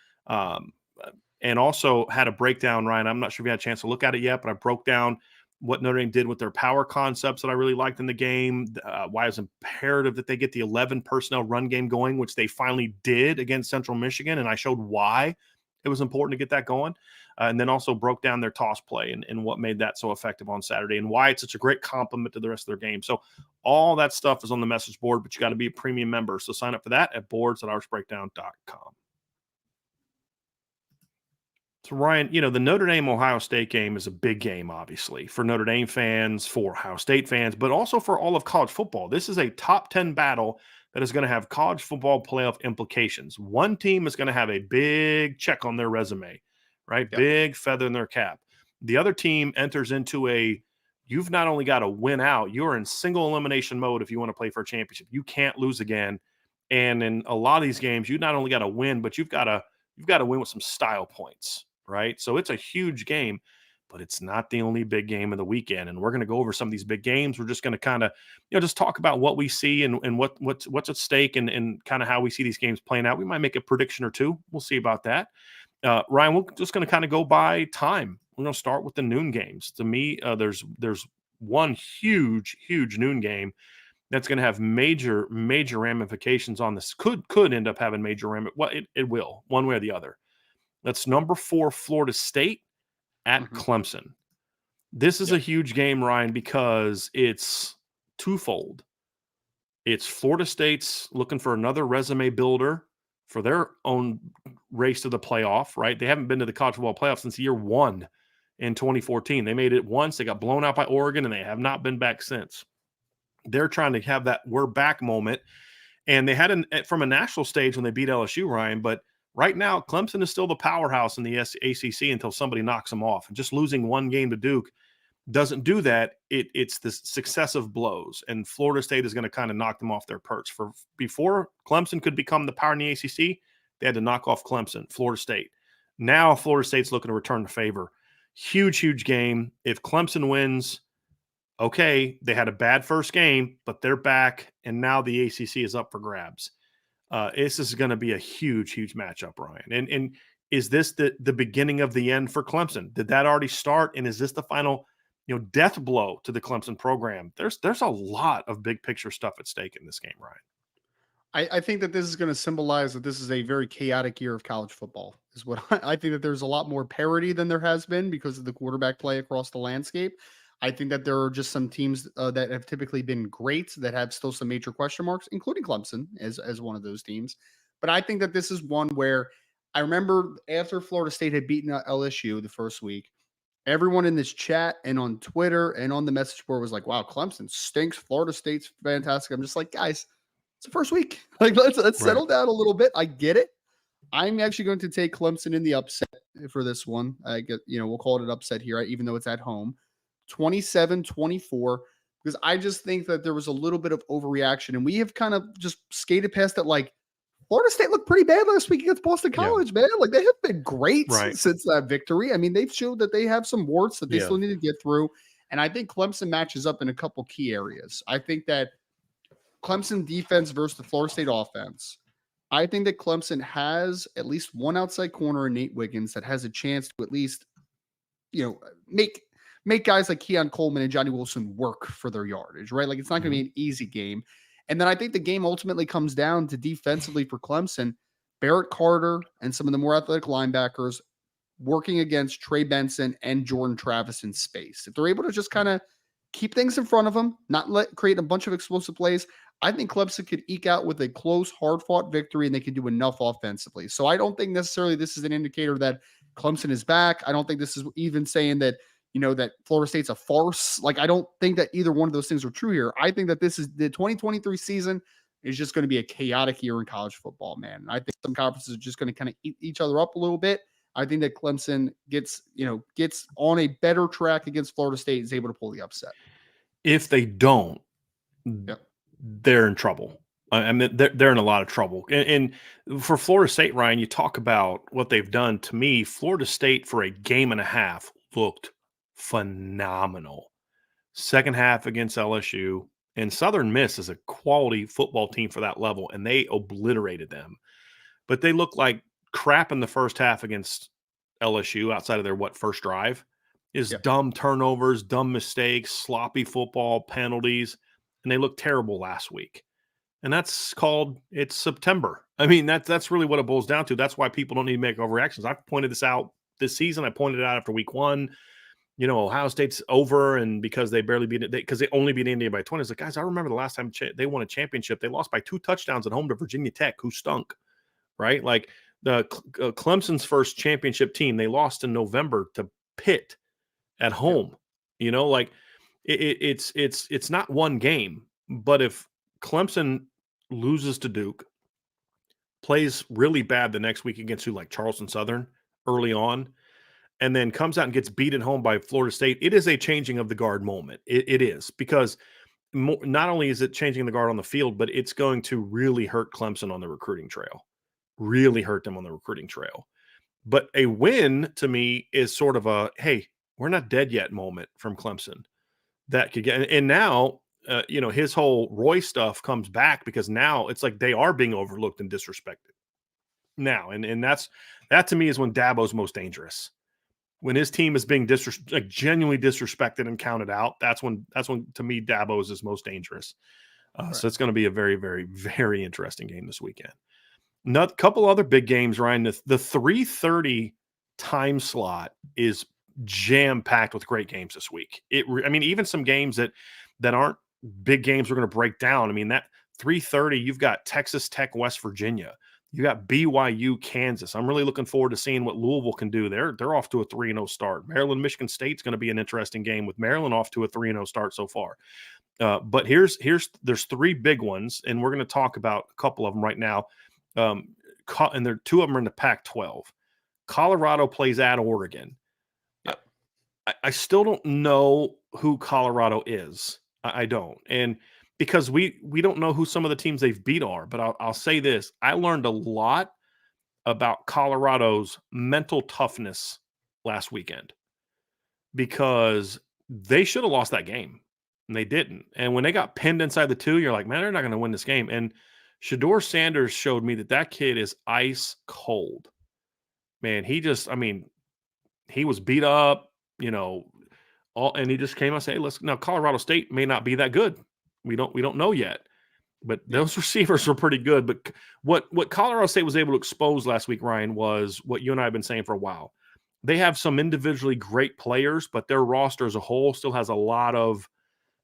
And also had a breakdown, Ryan. I'm not sure if you had a chance to look at it yet, but I broke down what Notre Dame did with their power concepts that I really liked in the game, why it was imperative that they get the 11 personnel run game going, which they finally did against Central Michigan. And I showed why it was important to get that going. And then also broke down their toss play and what made that so effective on Saturday and why it's such a great complement to the rest of their game. So all that stuff is on the message board, but you got to be a premium member. So sign up for that at boards.irishbreakdown.com. So, Ryan, the Notre Dame-Ohio State game is a big game, obviously, for Notre Dame fans, for Ohio State fans, but also for all of college football. This is a top 10 battle that is going to have college football playoff implications. One team is going to have a big check on their resume, right? Yep. Big feather in their cap. The other team enters into you've not only got to win out, you're in single elimination mode if you want to play for a championship. You can't lose again. And in a lot of these games, you not only got to win, but you've got to win with some style points. Right. So it's a huge game, but it's not the only big game of the weekend. And we're going to go over some of these big games. We're just going to kind of, just talk about what we see and what's at stake and kind of how we see these games playing out. We might make a prediction or two. We'll see about that. Ryan, we're just going to kind of go by time. We're going to start with the noon games. To me, there's one huge noon game that's going to have major ramifications on this. Could end up having major ramifications. Well, it will, one way or the other. That's number 4, Florida State at Clemson. This is a huge game, Ryan, because it's twofold. It's Florida State's looking for another resume builder for their own race to the playoff, right? They haven't been to the college football playoff since year 1 in 2014. They made it once. They got blown out by Oregon, and they have not been back since. They're trying to have that we're back moment. And they had from a national stage when they beat LSU, Ryan, but right now, Clemson is still the powerhouse in the ACC until somebody knocks them off. And just losing one game to Duke doesn't do that. It's the successive blows, and Florida State is going to kind of knock them off their perch. Before Clemson could become the power in the ACC, they had to knock off Florida State. Now Florida State's looking to return the favor. Huge game. If Clemson wins, okay, they had a bad first game, but they're back, and now the ACC is up for grabs. This is going to be a huge matchup, Ryan. And is this the beginning of the end for Clemson? Did that already start? And is this the final, death blow to the Clemson program? There's a lot of big picture stuff at stake in this game, Ryan. I think that this is going to symbolize that this is a very chaotic year of college football. Is what I think that there's a lot more parity than there has been because of the quarterback play across the landscape. I think that there are just some teams that have typically been great that have still some major question marks, including Clemson as one of those teams. But I think that this is one where I remember after Florida State had beaten LSU the first week, everyone in this chat and on Twitter and on the message board was like, wow, Clemson stinks. Florida State's fantastic. I'm just like, guys, it's the first week. Like, let's settle down a little bit. I get it. I'm actually going to take Clemson in the upset for this one. I get, we'll call it an upset here, even though it's at home. 27-24, because I just think that there was a little bit of overreaction, and we have kind of just skated past that like Florida State looked pretty bad last week against Boston College, man. Like they have been great since that victory. I mean, they've showed that they have some warts that they still need to get through. And I think Clemson matches up in a couple key areas. I think that Clemson defense versus the Florida State offense. I think that Clemson has at least one outside corner in Nate Wiggins that has a chance to at least, make guys like Keon Coleman and Johnny Wilson work for their yardage, right? Like it's not going to be an easy game. And then I think the game ultimately comes down to defensively for Clemson, Barrett Carter and some of the more athletic linebackers working against Trey Benson and Jordan Travis in space. If they're able to just kind of keep things in front of them, not create a bunch of explosive plays, I think Clemson could eke out with a close, hard-fought victory, and they can do enough offensively. So I don't think necessarily this is an indicator that Clemson is back. I don't think this is even saying that, that Florida State's a farce. Like, I don't think that either one of those things are true here. I think that this is the 2023 season is just going to be a chaotic year in college football, man. And I think some conferences are just going to kind of eat each other up a little bit. I think that Clemson gets on a better track against Florida State and is able to pull the upset. If they don't, they're in trouble. I mean, they're in a lot of trouble. And for Florida State, Ryan, you talk about what they've done. To me, Florida State for a game and a half looked phenomenal. Second half against LSU, and Southern Miss is a quality football team for that level, and they obliterated them. But they looked like crap in the first half against LSU outside of their first drive. Is dumb turnovers, dumb mistakes, sloppy football, penalties, and they looked terrible last week. And that's it's September. I mean, that's really what it boils down to. That's why people don't need to make overreactions. I've pointed this out this season. I pointed it out after week 1. Ohio State's over, and because they barely beat it, because they only beat India by 20. It's like, guys, I remember the last time they won a championship, they lost by 2 touchdowns at home to Virginia Tech, who stunk, right? Like the Clemson's first championship team, they lost in November to Pitt at home. Like it's not one game, but if Clemson loses to Duke, plays really bad the next week against like Charleston Southern early on, and then comes out and gets beat at home by Florida State, it is a changing of the guard moment. It is, because not only is it changing the guard on the field, but it's going to really hurt Clemson on the recruiting trail. Really hurt them on the recruiting trail. But a win to me is sort of a, hey, we're not dead yet moment from Clemson. That could get, and now, his whole Roy stuff comes back, because now it's like they are being overlooked and disrespected now. And that to me is when Dabo's most dangerous. When his team is being genuinely disrespected and counted out, that's when to me Dabo is his most dangerous. Right. So it's going to be a very, very, very interesting game this weekend. A couple other big games, Ryan. The 3:30 time slot is jam packed with great games this week. Even some games that aren't big games we're going to break down. I mean, that 3:30, you've got Texas Tech, West Virginia. You got BYU, Kansas. I'm really looking forward to seeing what Louisville can do. They're off to a 3-0 start. Maryland, Michigan State's going to be an interesting game, with Maryland off to a 3-0 start so far. But there's 3 big ones, and we're going to talk about a couple of them right now. And 2 of them are in the Pac-12. Colorado plays at Oregon. Yep. I still don't know who Colorado is. I don't. And because we don't know who some of the teams they've beat are. But I'll say this. I learned a lot about Colorado's mental toughness last weekend, because they should have lost that game, and they didn't. And when they got pinned inside the 2, you're like, man, they're not going to win this game. And Shedeur Sanders showed me that kid is ice cold. Man, he was beat up, and he just came out and said, hey, now Colorado State may not be that good. We don't know yet, but those receivers were pretty good. But what Colorado State was able to expose last week, Ryan, was what you and I have been saying for a while. They have some individually great players, but their roster as a whole still has a lot of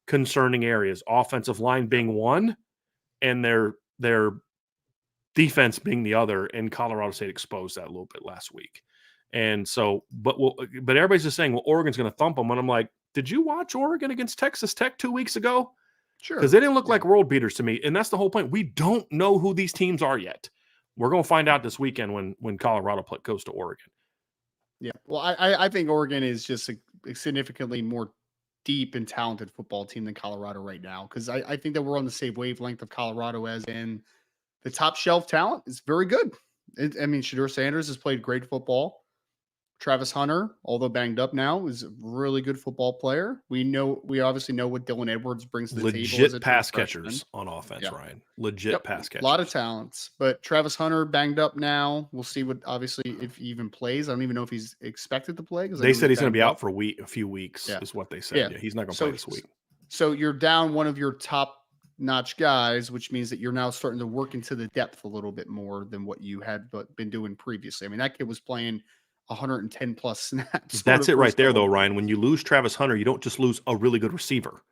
concerning areas. Offensive line being one, and their defense being the other. And Colorado State exposed that a little bit last week. And so, but everybody's just saying, well, Oregon's going to thump them. And I'm like, did you watch Oregon against Texas Tech 2 weeks ago? Sure. Because they didn't look like world beaters to me. And that's the whole point. We don't know who these teams are yet. We're going to find out this weekend when Colorado goes to Oregon. Yeah. Well, I think Oregon is just a significantly more deep and talented football team than Colorado right now. Because I think that we're on the same wavelength of Colorado, as in the top shelf talent is very good. I mean, Shedeur Sanders has played great football. Travis Hunter, although banged up now, is a really good football player. We obviously know what Dylan Edwards brings to the table as a Legit true pass freshman. catchers on offense, Yeah. Ryan. Legit pass A catchers. lot of talents, but Travis Hunter banged up now. We'll see what obviously if he even plays. I don't even know if he's expected to play because They said he's going to be banged out up. for a few weeks, Yeah. is what they said. Yeah. Yeah, he's not going to play this week. So you're down one of your top notch guys, which means that you're now starting to work into the depth a little bit more than what you had been doing previously. I mean, that kid was playing 110 plus snaps. That's it right there, though, Ryan. When you lose Travis Hunter, you don't just lose a really good receiver.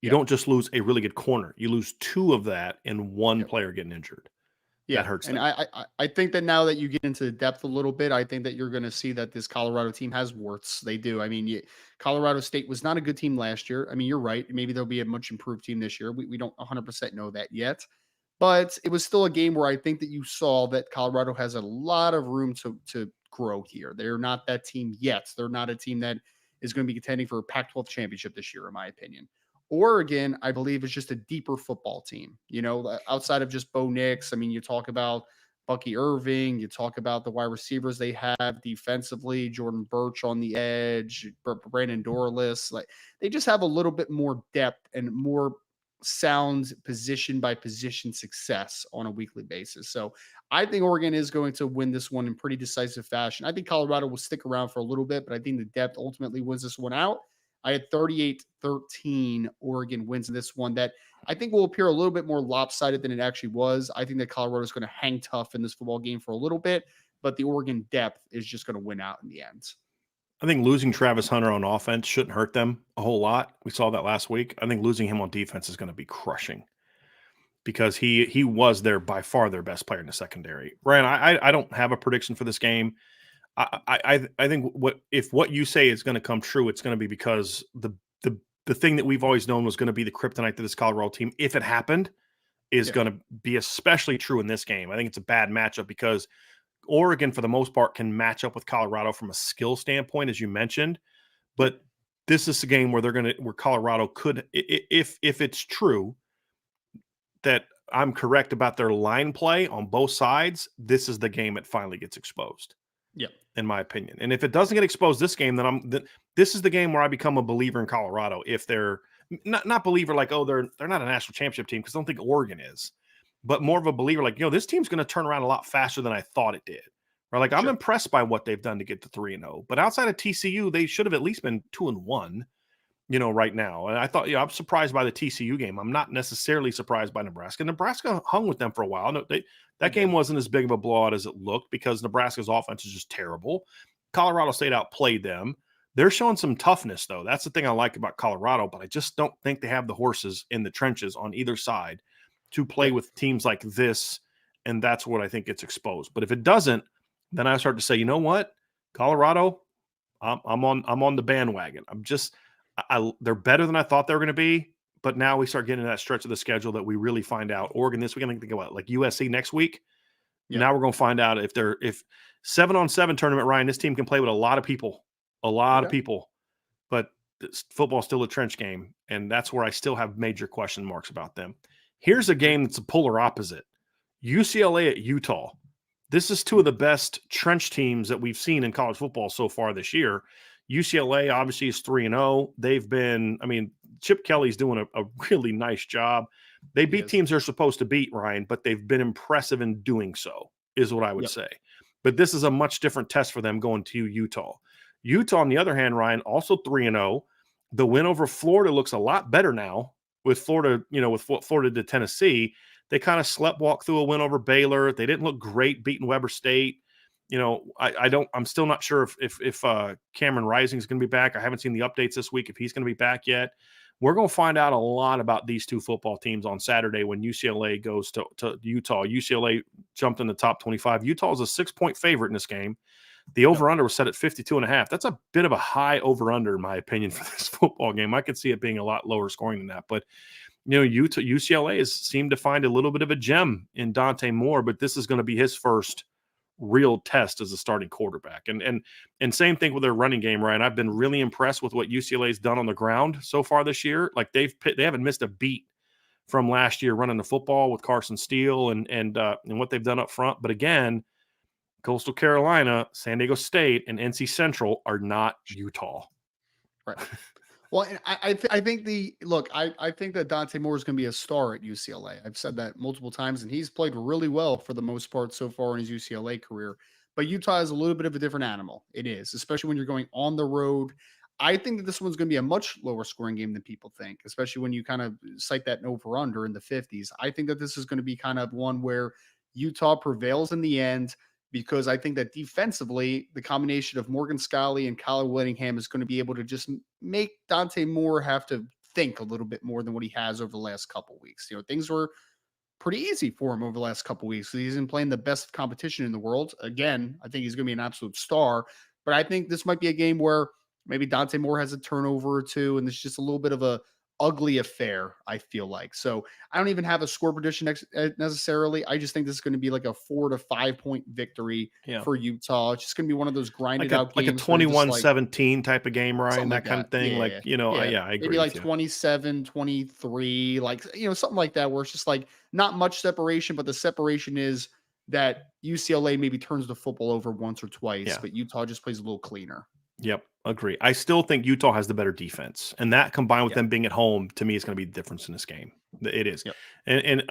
You don't just lose a really good corner. You lose two of that and one player getting injured. Yeah, that hurts. And I think that now that you get into the depth a little bit, I think that you're going to see that this Colorado team has warts. They do. I mean, Colorado State was not a good team last year. I mean, you're right. Maybe they'll be a much improved team this year. We don't 100% know that yet. But it was still a game where I think that you saw that Colorado has a lot of room to grow here. They're not that team yet. They're not a team that is going to be contending for a Pac-12 championship this year, in my opinion. Oregon, I believe, is just a deeper football team. You know, outside of just Bo Nix. I mean, you talk about Bucky Irving, you talk about the wide receivers they have defensively, Jordan Birch on the edge, Brandon Dorless. Like they just have a little bit more depth and more sound position by position success on a weekly basis. So I think Oregon is going to win this one in pretty decisive fashion. I think Colorado will stick around for a little bit, but I think the depth ultimately wins this one out. I had 38-13 Oregon wins in this one that I think will appear a little bit more lopsided than it actually was. I think that Colorado is going to hang tough in this football game for a little bit, but the Oregon depth is just going to win out in the end. I think losing Travis Hunter on offense shouldn't hurt them a whole lot. We saw that last week. I think losing him on defense is going to be crushing because he was by far their best player in the secondary. Ryan, I don't have a prediction for this game. I think what you say is going to come true, it's going to be because the thing that we've always known was going to be the kryptonite to this Colorado team, if it happened, is going to be especially true in this game. I think it's a bad matchup because Oregon, for the most part, can match up with Colorado from a skill standpoint, as you mentioned. But this is a game where where Colorado could, if it's true that I'm correct about their line play on both sides, this is the game it finally gets exposed. Yep. In my opinion. And if it doesn't get exposed this game, then this is the game where I become a believer in Colorado. If they're not believer like, oh, they're not a national championship team, because I don't think Oregon is, but more of a believer like, this team's going to turn around a lot faster than I thought it did. Or like, I'm impressed by what they've done to get to 3-0. But outside of TCU, they should have at least been 2-1, right now. And I thought, I'm surprised by the TCU game. I'm not necessarily surprised by Nebraska. Nebraska hung with them for a while. No, that game wasn't as big of a blowout as it looked because Nebraska's offense is just terrible. Colorado State outplayed them. They're showing some toughness, though. That's the thing I like about Colorado, but I just don't think they have the horses in the trenches on either side to play with teams like this, and that's what I think gets exposed. But if it doesn't, then I start to say, you know what, Colorado, I'm on the bandwagon. They're better than I thought they were going to be. But now we start getting to that stretch of the schedule that we really find out. Oregon this week, I think they go out like USC next week. Yeah. Now we're going to find out if 7-on-7 tournament, Ryan, this team can play with a lot of people, but football's still a trench game. And that's where I still have major question marks about them. Here's a game that's a polar opposite. UCLA at Utah. This is two of the best trench teams that we've seen in college football so far this year. UCLA obviously is 3-0. They've been, Chip Kelly's doing a really nice job. They beat teams they're supposed to beat, Ryan, but they've been impressive in doing so, is what I would say. But this is a much different test for them going to Utah. Utah, on the other hand, Ryan, also 3-0. The win over Florida looks a lot better now with Florida, with Florida to Tennessee. They kind of sleptwalk through a win over Baylor. They didn't look great beating Weber State. I'm still not sure if Cameron Rising is going to be back. I haven't seen the updates this week if he's going to be back yet. We're going to find out a lot about these two football teams on Saturday when UCLA goes to Utah. UCLA jumped in the top 25. Utah is a 6-point favorite in this game. The over-under was set at 52.5. That's a bit of a high over-under, in my opinion, for this football game. I could see it being a lot lower scoring than that. But, UCLA has seemed to find a little bit of a gem in Dante Moore, but this is going to be his first real test as a starting quarterback. And same thing with their running game, Ryan. I've been really impressed with what UCLA's done on the ground so far this year. Like they haven't missed a beat from last year running the football with Carson Steele and what they've done up front. But again, Coastal Carolina, San Diego State, and NC Central are not Utah. Right. Well, and I think I think that Dante Moore is going to be a star at UCLA. I've said that multiple times, and he's played really well for the most part so far in his UCLA career. But Utah is a little bit of a different animal. It is, especially when you're going on the road. I think that this one's going to be a much lower scoring game than people think, especially when you kind of cite that over under in the 50s. I think that this is going to be kind of one where Utah prevails in the end, because I think that defensively, the combination of Morgan Scalley and Kyle Whittingham is going to be able to just make Dante Moore have to think a little bit more than what he has over the last couple of weeks. Things were pretty easy for him over the last couple of weeks. He's been playing the best competition in the world. Again, I think he's going to be an absolute star, but I think this might be a game where maybe Dante Moore has a turnover or two, and it's just a little bit of a ugly affair, I feel like. So I don't even have a score prediction necessarily. I just think this is going to be like a 4 to 5 point victory for Utah. It's just going to be one of those grinded out games. Like a 21-17 type of game, Ryan, that kind of thing. Yeah, I agree. Maybe like 27-23, like, something like that, where it's just like not much separation, but the separation is that UCLA maybe turns the football over once or twice, but Utah just plays a little cleaner. Yep, agree. I still think Utah has the better defense, and that combined with them being at home, to me, is going to be the difference in this game. It is. Yep. And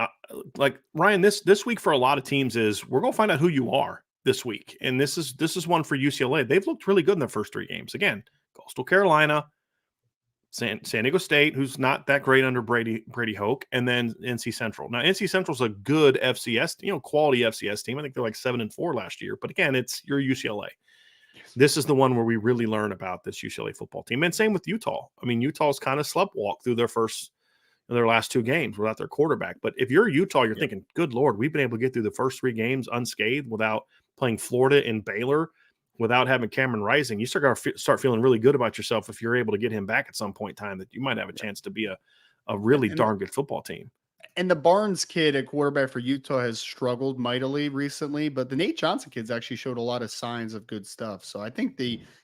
like Ryan, this week for a lot of teams is we're going to find out who you are this week, and this is one for UCLA. They've looked really good in their first 3 games. Again, Coastal Carolina, San Diego State, who's not that great under Brady Hoke, and then NC Central. Now, NC Central's a good FCS, quality FCS team. I think they're like 7-4 last year, but again, it's your UCLA. This is the one where we really learn about this UCLA football team. And same with Utah. I mean, Utah's kind of sleptwalk through their last 2 games without their quarterback. But if you're Utah, you're thinking, good Lord, we've been able to get through the first 3 games unscathed without playing Florida and Baylor, without having Cameron Rising. You start feeling really good about yourself if you're able to get him back at some point in time, that you might have a chance to be a really darn good football team. And the Barnes kid at quarterback for Utah has struggled mightily recently, but the Nate Johnson kids actually showed a lot of signs of good stuff. So I think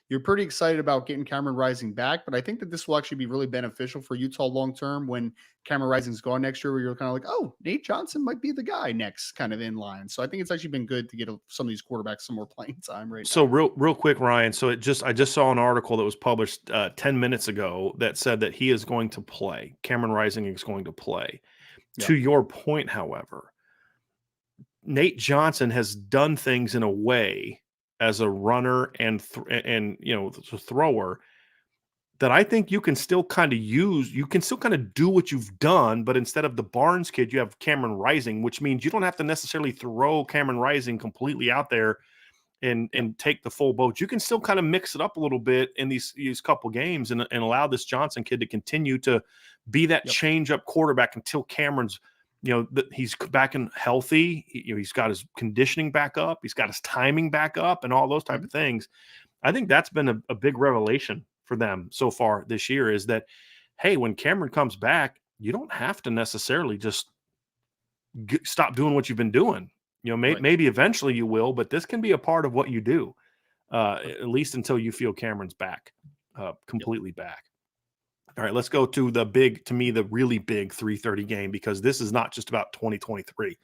you're pretty excited about getting Cameron Rising back, but I think that this will actually be really beneficial for Utah long-term when Cameron Rising's gone next year, where you're kind of like, oh, Nate Johnson might be the guy next kind of in line. So I think it's actually been good to get some of these quarterbacks some more playing time right now. So real quick, Ryan. So I just saw an article that was published 10 minutes ago that said that he is going to play. Cameron Rising is going to play. To your point, however, Nate Johnson has done things in a way as a runner and a thrower that I think you can still kind of use. You can still kind of do what you've done, but instead of the Barnes kid, you have Cameron Rising, which means you don't have to necessarily throw Cameron Rising completely out there and take the full boat. You can still kind of mix it up a little bit in these couple games and allow this Johnson kid to continue to be that change-up quarterback until Cameron's, he's back and healthy. He's got his conditioning back up. He's got his timing back up and all those type of things. I think that's been a big revelation for them so far this year, is that, hey, when Cameron comes back, you don't have to necessarily just stop doing what you've been doing. Maybe eventually you will, but this can be a part of what you do, at least until you feel Cameron's back, completely back. All right, let's go to the really big 3:30 game, because this is not just about 2023.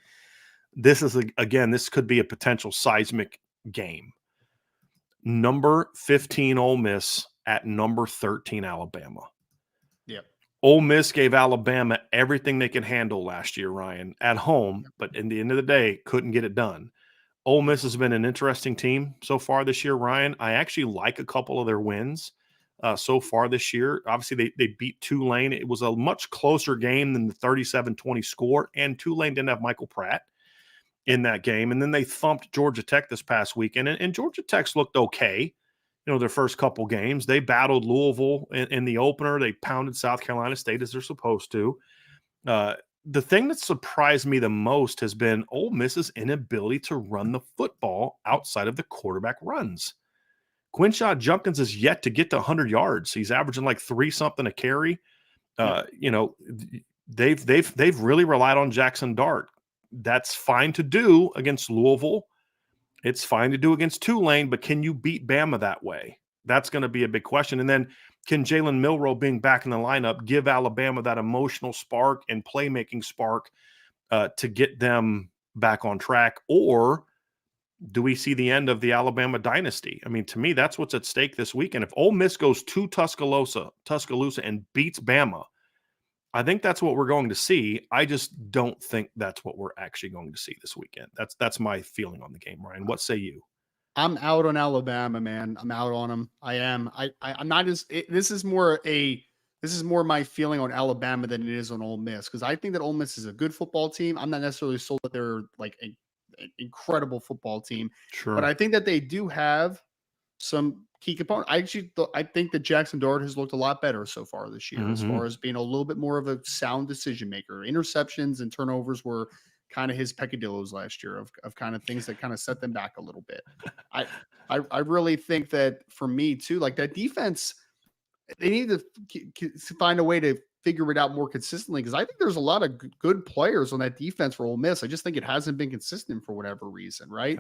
This is, this could be a potential seismic game. Number 15 Ole Miss at number 13 Alabama. Yep. Ole Miss gave Alabama everything they could handle last year, Ryan, at home, but in the end of the day, couldn't get it done. Ole Miss has been an interesting team so far this year, Ryan. I actually like a couple of their wins so far this year. Obviously, they beat Tulane. It was a much closer game than the 37-20 score, and Tulane didn't have Michael Pratt in that game. And then they thumped Georgia Tech this past weekend, and Georgia Tech's looked okay. Their first couple games. They battled Louisville in the opener. They pounded South Carolina State as they're supposed to. The thing that surprised me the most has been Ole Miss's inability to run the football outside of the quarterback runs. Quinshon Judkins is yet to get to 100 yards. He's averaging like 3-something a carry. They've really relied on Jackson Dart. That's fine to do against Louisville. It's fine to do against Tulane, but can you beat Bama that way? That's going to be a big question. And then can Jalen Milroe being back in the lineup give Alabama that emotional spark and playmaking spark to get them back on track? Or do we see the end of the Alabama dynasty? I mean, to me, that's what's at stake this weekend. If Ole Miss goes to Tuscaloosa and beats Bama, I think that's what we're going to see. I just don't think that's what we're actually going to see this weekend. That's my feeling on the game, Ryan. What say you? I'm out on Alabama, man. I'm out on them. I am. I'm not as. This is more my feeling on Alabama than it is on Ole Miss, because I think that Ole Miss is a good football team. I'm not necessarily sold that they're like an incredible football team, Sure. but I think that they do have some key components. I think that Jackson Dart has looked a lot better so far this year, as far as being a little bit more of a sound decision maker. Interceptions and turnovers were kind of his peccadillos last year of kind of things that kind of set them back a little bit. I really think that for me too, like that defense, they need to find a way to figure it out more consistently, because I think there's a lot of good players on that defense for Ole Miss. I just think it hasn't been consistent for whatever reason, right?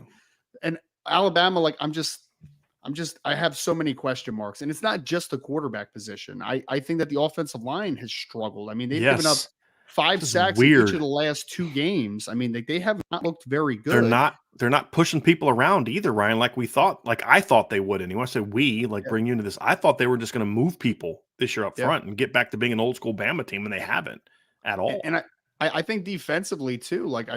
And Alabama, like I have so many question marks, and it's not just the quarterback position. I think that the offensive line has struggled. I mean, they've given up 5 sacks in each of the last 2 games. I mean, they have not looked very good. They're not pushing people around either, Ryan, like we thought. Like I thought they would. And when I say we, bring you into this, I thought they were just going to move people this year up front and get back to being an old school Bama team, and they haven't at all. And I think defensively too, like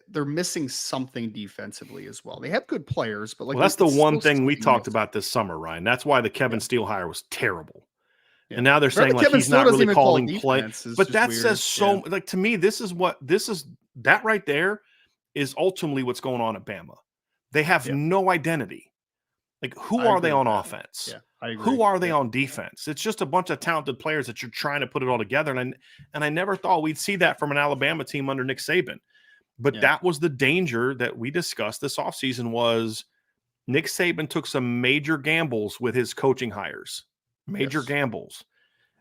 they're missing something defensively as well. They have good players, but that's the one thing we talked about this summer, Ryan. That's why the Kevin Steele hire was terrible. Yeah. And now they're saying like he's not really calling play, but that says so. Like to me, this is that right there is ultimately what's going on at Bama. They have no identity. Like who are they on offense? Yeah, I agree. Who are they on defense? It's just a bunch of talented players that you're trying to put it all together. And I never thought we'd see that from an Alabama team under Nick Saban. But that was the danger that we discussed this offseason, was Nick Saban took some major gambles with his coaching hires. Major gambles.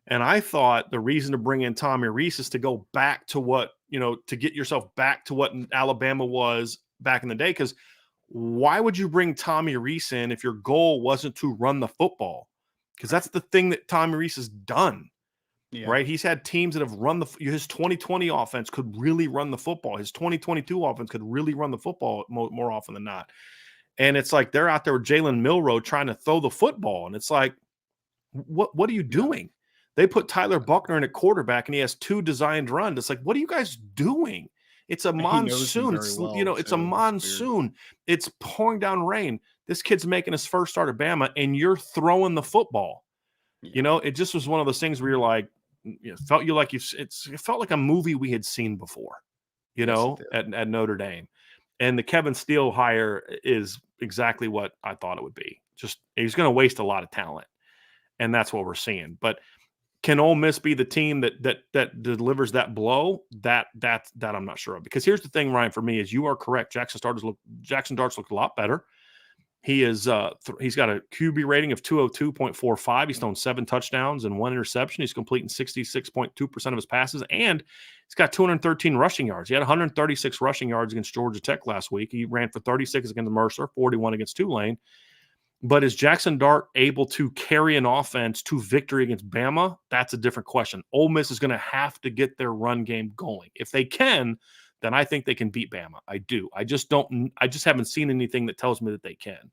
And I thought the reason to bring in Tommy Rees is to go back to what, to get yourself back to what Alabama was back in the day. Because why would you bring Tommy Rees in if your goal wasn't to run the football? Because that's the thing that Tommy Rees has done, right? He's had teams that have run his 2020 offense could really run the football. His 2022 offense could really run the football more often than not. And it's like they're out there with Jalen Milroe trying to throw the football. And it's like, what are you doing? They put Tyler Buckner in at quarterback and he has 2 designed runs. It's like, what are you guys doing? It's a monsoon. It's a monsoon. It's pouring down rain. This kid's making his first start at Bama and you're throwing the football. It just was one of those things where you're like, it felt like a movie we had seen before, at Notre Dame. And the Kevin Steele hire is exactly what I thought it would be. Just he's going to waste a lot of talent. And that's what we're seeing. But can Ole Miss be the team that delivers that blow? That I'm not sure of. Because here's the thing, Ryan, for me, is you are correct. Jackson Dart's looked a lot better. He is he's got a QB rating of 202.45. He's thrown 7 touchdowns and 1 interception. He's completing 66.2% of his passes, and he's got 213 rushing yards. He had 136 rushing yards against Georgia Tech last week. He ran for 36 against Mercer, 41 against Tulane. But is Jackson Dart able to carry an offense to victory against Bama? That's a different question. Ole Miss is going to have to get their run game going. If they can, then I think they can beat Bama. I do. I just haven't seen anything that tells me that they can.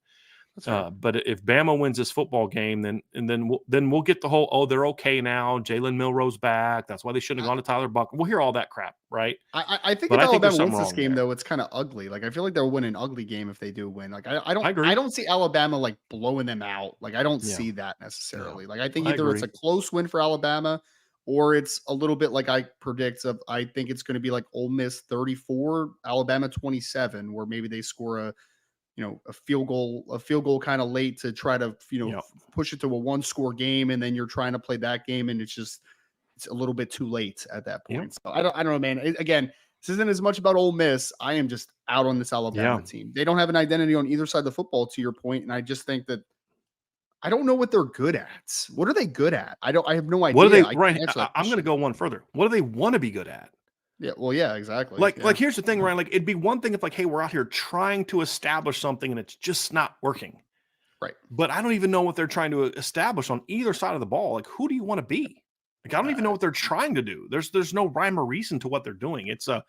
But if Bama wins this football game, then we'll get the whole, they're okay now. Jalen Milroe's back. That's why they shouldn't have gone to Tyler Buckner. We'll hear all that crap, right? I think if Alabama wins this game, though, it's kind of ugly. Like I feel like they'll win an ugly game if they do win. Like I don't see Alabama like blowing them out. Like I don't see that necessarily. Like I think either it's a close win for Alabama, or it's a little bit like I predict. I think it's going to be like Ole Miss 34, Alabama 27, where maybe they score a field goal kind of late to try to, push it to a 1-score game. And then you're trying to play that game. And it's a little bit too late at that point. So I don't know, man. Again, this isn't as much about Ole Miss. I am just out on this Alabama team. They don't have an identity on either side of the football, to your point. And I just think that I don't know what they're good at. What are they good at? I have no idea. What are they, Ryan? I'm going to go one further. What do they want to be good at? Yeah, well, yeah, exactly. Like here's the thing, Ryan. Like it'd be one thing if hey, we're out here trying to establish something and it's just not working. Right. But I don't even know what they're trying to establish on either side of the ball. Like, who do you want to be? Like, I don't even know what they're trying to do. There's no rhyme or reason to what they're doing. It's a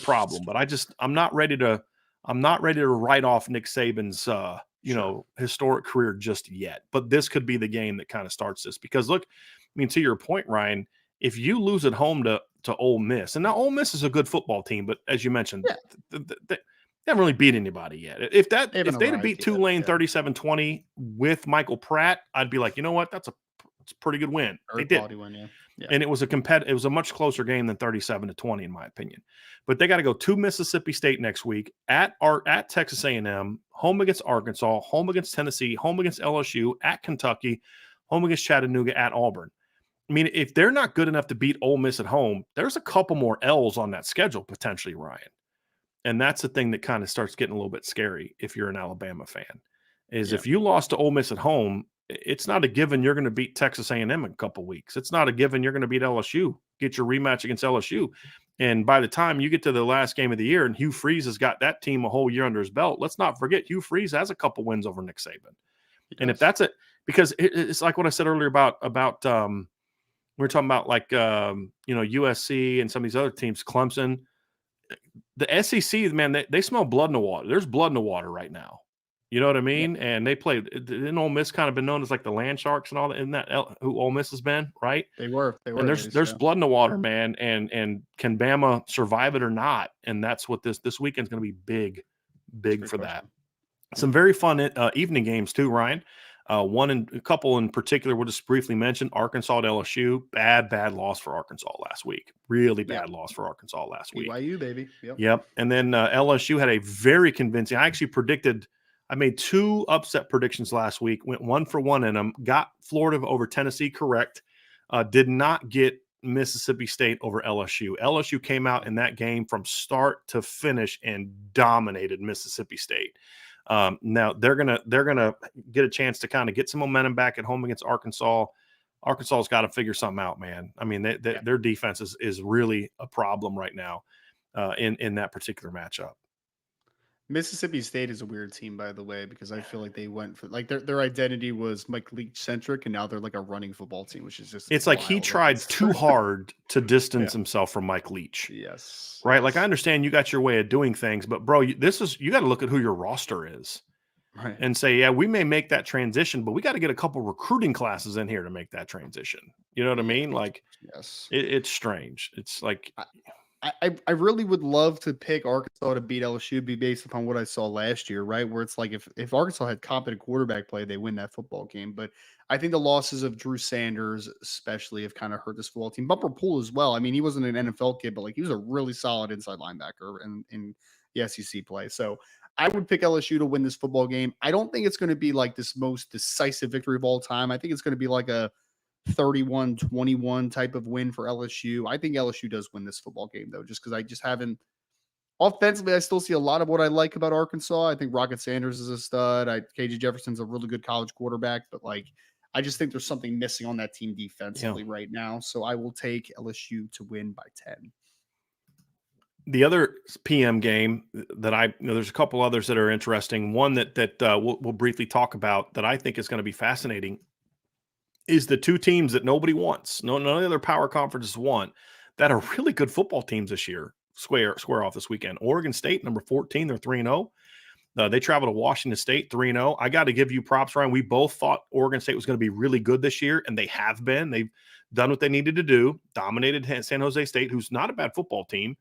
problem. But I'm not ready to write off Nick Saban's historic career just yet. But this could be the game that kind of starts this, because look, I mean, to your point, Ryan, if you lose at home to Ole Miss, and now Ole Miss is a good football team, but as you mentioned, they haven't really beat anybody yet. If they'd have beat Tulane 37-20 with Michael Pratt, I'd be like, you know what, it's a pretty good win. They did. Win, yeah. And it was a much closer game than 37-20, in my opinion. But they got to go to Mississippi State next week, at Texas A&M, home against Arkansas, home against Tennessee, home against LSU, at Kentucky, home against Chattanooga, at Auburn. I mean, if they're not good enough to beat Ole Miss at home, there's a couple more L's on that schedule potentially, Ryan. And that's the thing that kind of starts getting a little bit scary if you're an Alabama fan, is if you lost to Ole Miss at home, it's not a given you're going to beat Texas A&M in a couple weeks. It's not a given you're going to beat LSU, get your rematch against LSU. And by the time you get to the last game of the year and Hugh Freeze has got that team a whole year under his belt, let's not forget Hugh Freeze has a couple wins over Nick Saban. And if that's it, because it's like what I said earlier about we were talking about like USC and some of these other teams, Clemson. The SEC, man, they smell blood in the water. There's blood in the water right now. You know what I mean? Yeah. And they played. Didn't Ole Miss kind of been known as like the land sharks and all that? Isn't that who Ole Miss has been, right? They were. And there's blood in the water, man. And can Bama survive it or not? And that's what this weekend's going to be big for that. Some very fun evening games too, Ryan. A couple in particular, we'll just briefly mention Arkansas at LSU. Bad loss for Arkansas last week. Really bad loss for Arkansas last week. BYU, baby. Yep. And then LSU had a very convincing. I made 2 upset predictions last week. Went 1 for 1 in them. Got Florida over Tennessee correct. Did not get Mississippi State over LSU. LSU came out in that game from start to finish and dominated Mississippi State. Now they're gonna get a chance to kind of get some momentum back at home against Arkansas. Arkansas's got to figure something out, man. I mean, their defense is really a problem right now in that particular matchup. Mississippi State is a weird team, by the way, because I feel like they went for like their identity was Mike Leach centric, and now they're like a running football team, which is just like he tried too hard to distance himself from Mike Leach. Yes, right. Like I understand you got your way of doing things, but bro, you got to look at who your roster is, right, and say, yeah, we may make that transition, but we got to get a couple recruiting classes in here to make that transition. You know what I mean? Like, yes, it's strange. It's like. I really would love to pick Arkansas to beat LSU, be based upon what I saw last year, right? Where it's like if Arkansas had competent quarterback play, they win that football game. But I think the losses of Drew Sanders, especially, have kind of hurt this football team. Bumper Pool as well. I mean, he wasn't an NFL kid, but like he was a really solid inside linebacker in the SEC play. So I would pick LSU to win this football game. I don't think it's going to be like this most decisive victory of all time. I think it's going to be like a 31-21 type of win for LSU. I think LSU does win this football game, though, just because I just haven't offensively. I still see a lot of what I like about Arkansas. I think Rocket Sanders is a stud. KJ Jefferson's a really good college quarterback, but like I just think there's something missing on that team defensively right now. So I will take LSU to win by 10. The other PM game that there's a couple others that are interesting. One that we'll briefly talk about that I think is going to be fascinating is the 2 teams that nobody wants. None of the other power conferences want, that are really good football teams this year. Square off this weekend. Oregon State, number 14, they're 3-0. They travel to Washington State, 3-0. I got to give you props, Ryan. We both thought Oregon State was going to be really good this year, and they have been. They've done what they needed to do, dominated San Jose State, who's not a bad football team,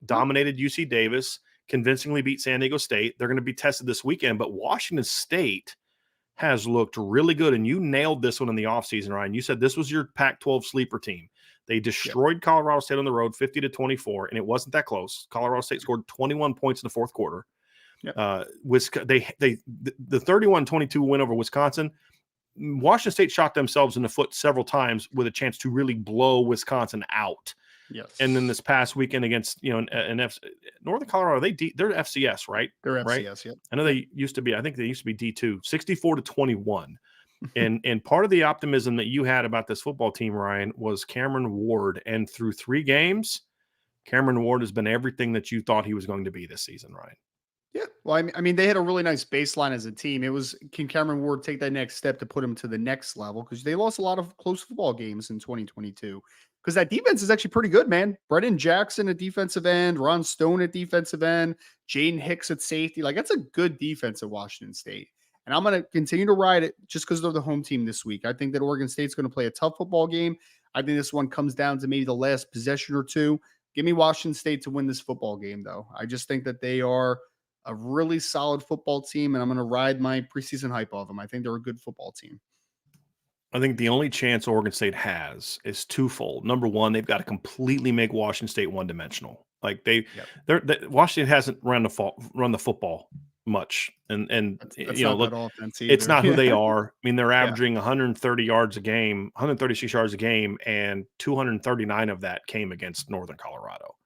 dominated UC Davis, convincingly beat San Diego State. They're going to be tested this weekend, but Washington State has looked really good, and you nailed this one in the offseason, Ryan. You said this was your Pac-12 sleeper team. They destroyed Colorado State on the road 50-24, and it wasn't that close. Colorado State scored 21 points in the fourth quarter. Yep. The 31-22 win over Wisconsin, Washington State shot themselves in the foot several times with a chance to really blow Wisconsin out. Yes. And then this past weekend against, Northern Colorado, they're FCS, right? They're FCS, right? Yep. I know they used to be D2, 64-21. And part of the optimism that you had about this football team, Ryan, was Cameron Ward. And through 3 games, Cameron Ward has been everything that you thought he was going to be this season, Ryan. Yeah. Well, I mean, they had a really nice baseline as a team. It was, can Cameron Ward take that next step to put him to the next level? Because they lost a lot of close football games in 2022. Because that defense is actually pretty good, man. Brendan Jackson at defensive end, Ron Stone at defensive end, Jaden Hicks at safety. Like, that's a good defense at Washington State. And I'm going to continue to ride it just because they're the home team this week. I think that Oregon State's going to play a tough football game. I think this one comes down to maybe the last possession or two. Give me Washington State to win this football game, though. I just think that they are a really solid football team, and I'm going to ride my preseason hype of them. I think they're a good football team. I think the only chance Oregon State has is twofold. Number one, they've got to completely make Washington State one-dimensional. Like Washington hasn't run the football much, and That's you know, not look, that offense it's either. not who they are. I mean, they're Yeah. averaging 130 yards a game, 136 yards a game, and 239 of that came against Northern Colorado.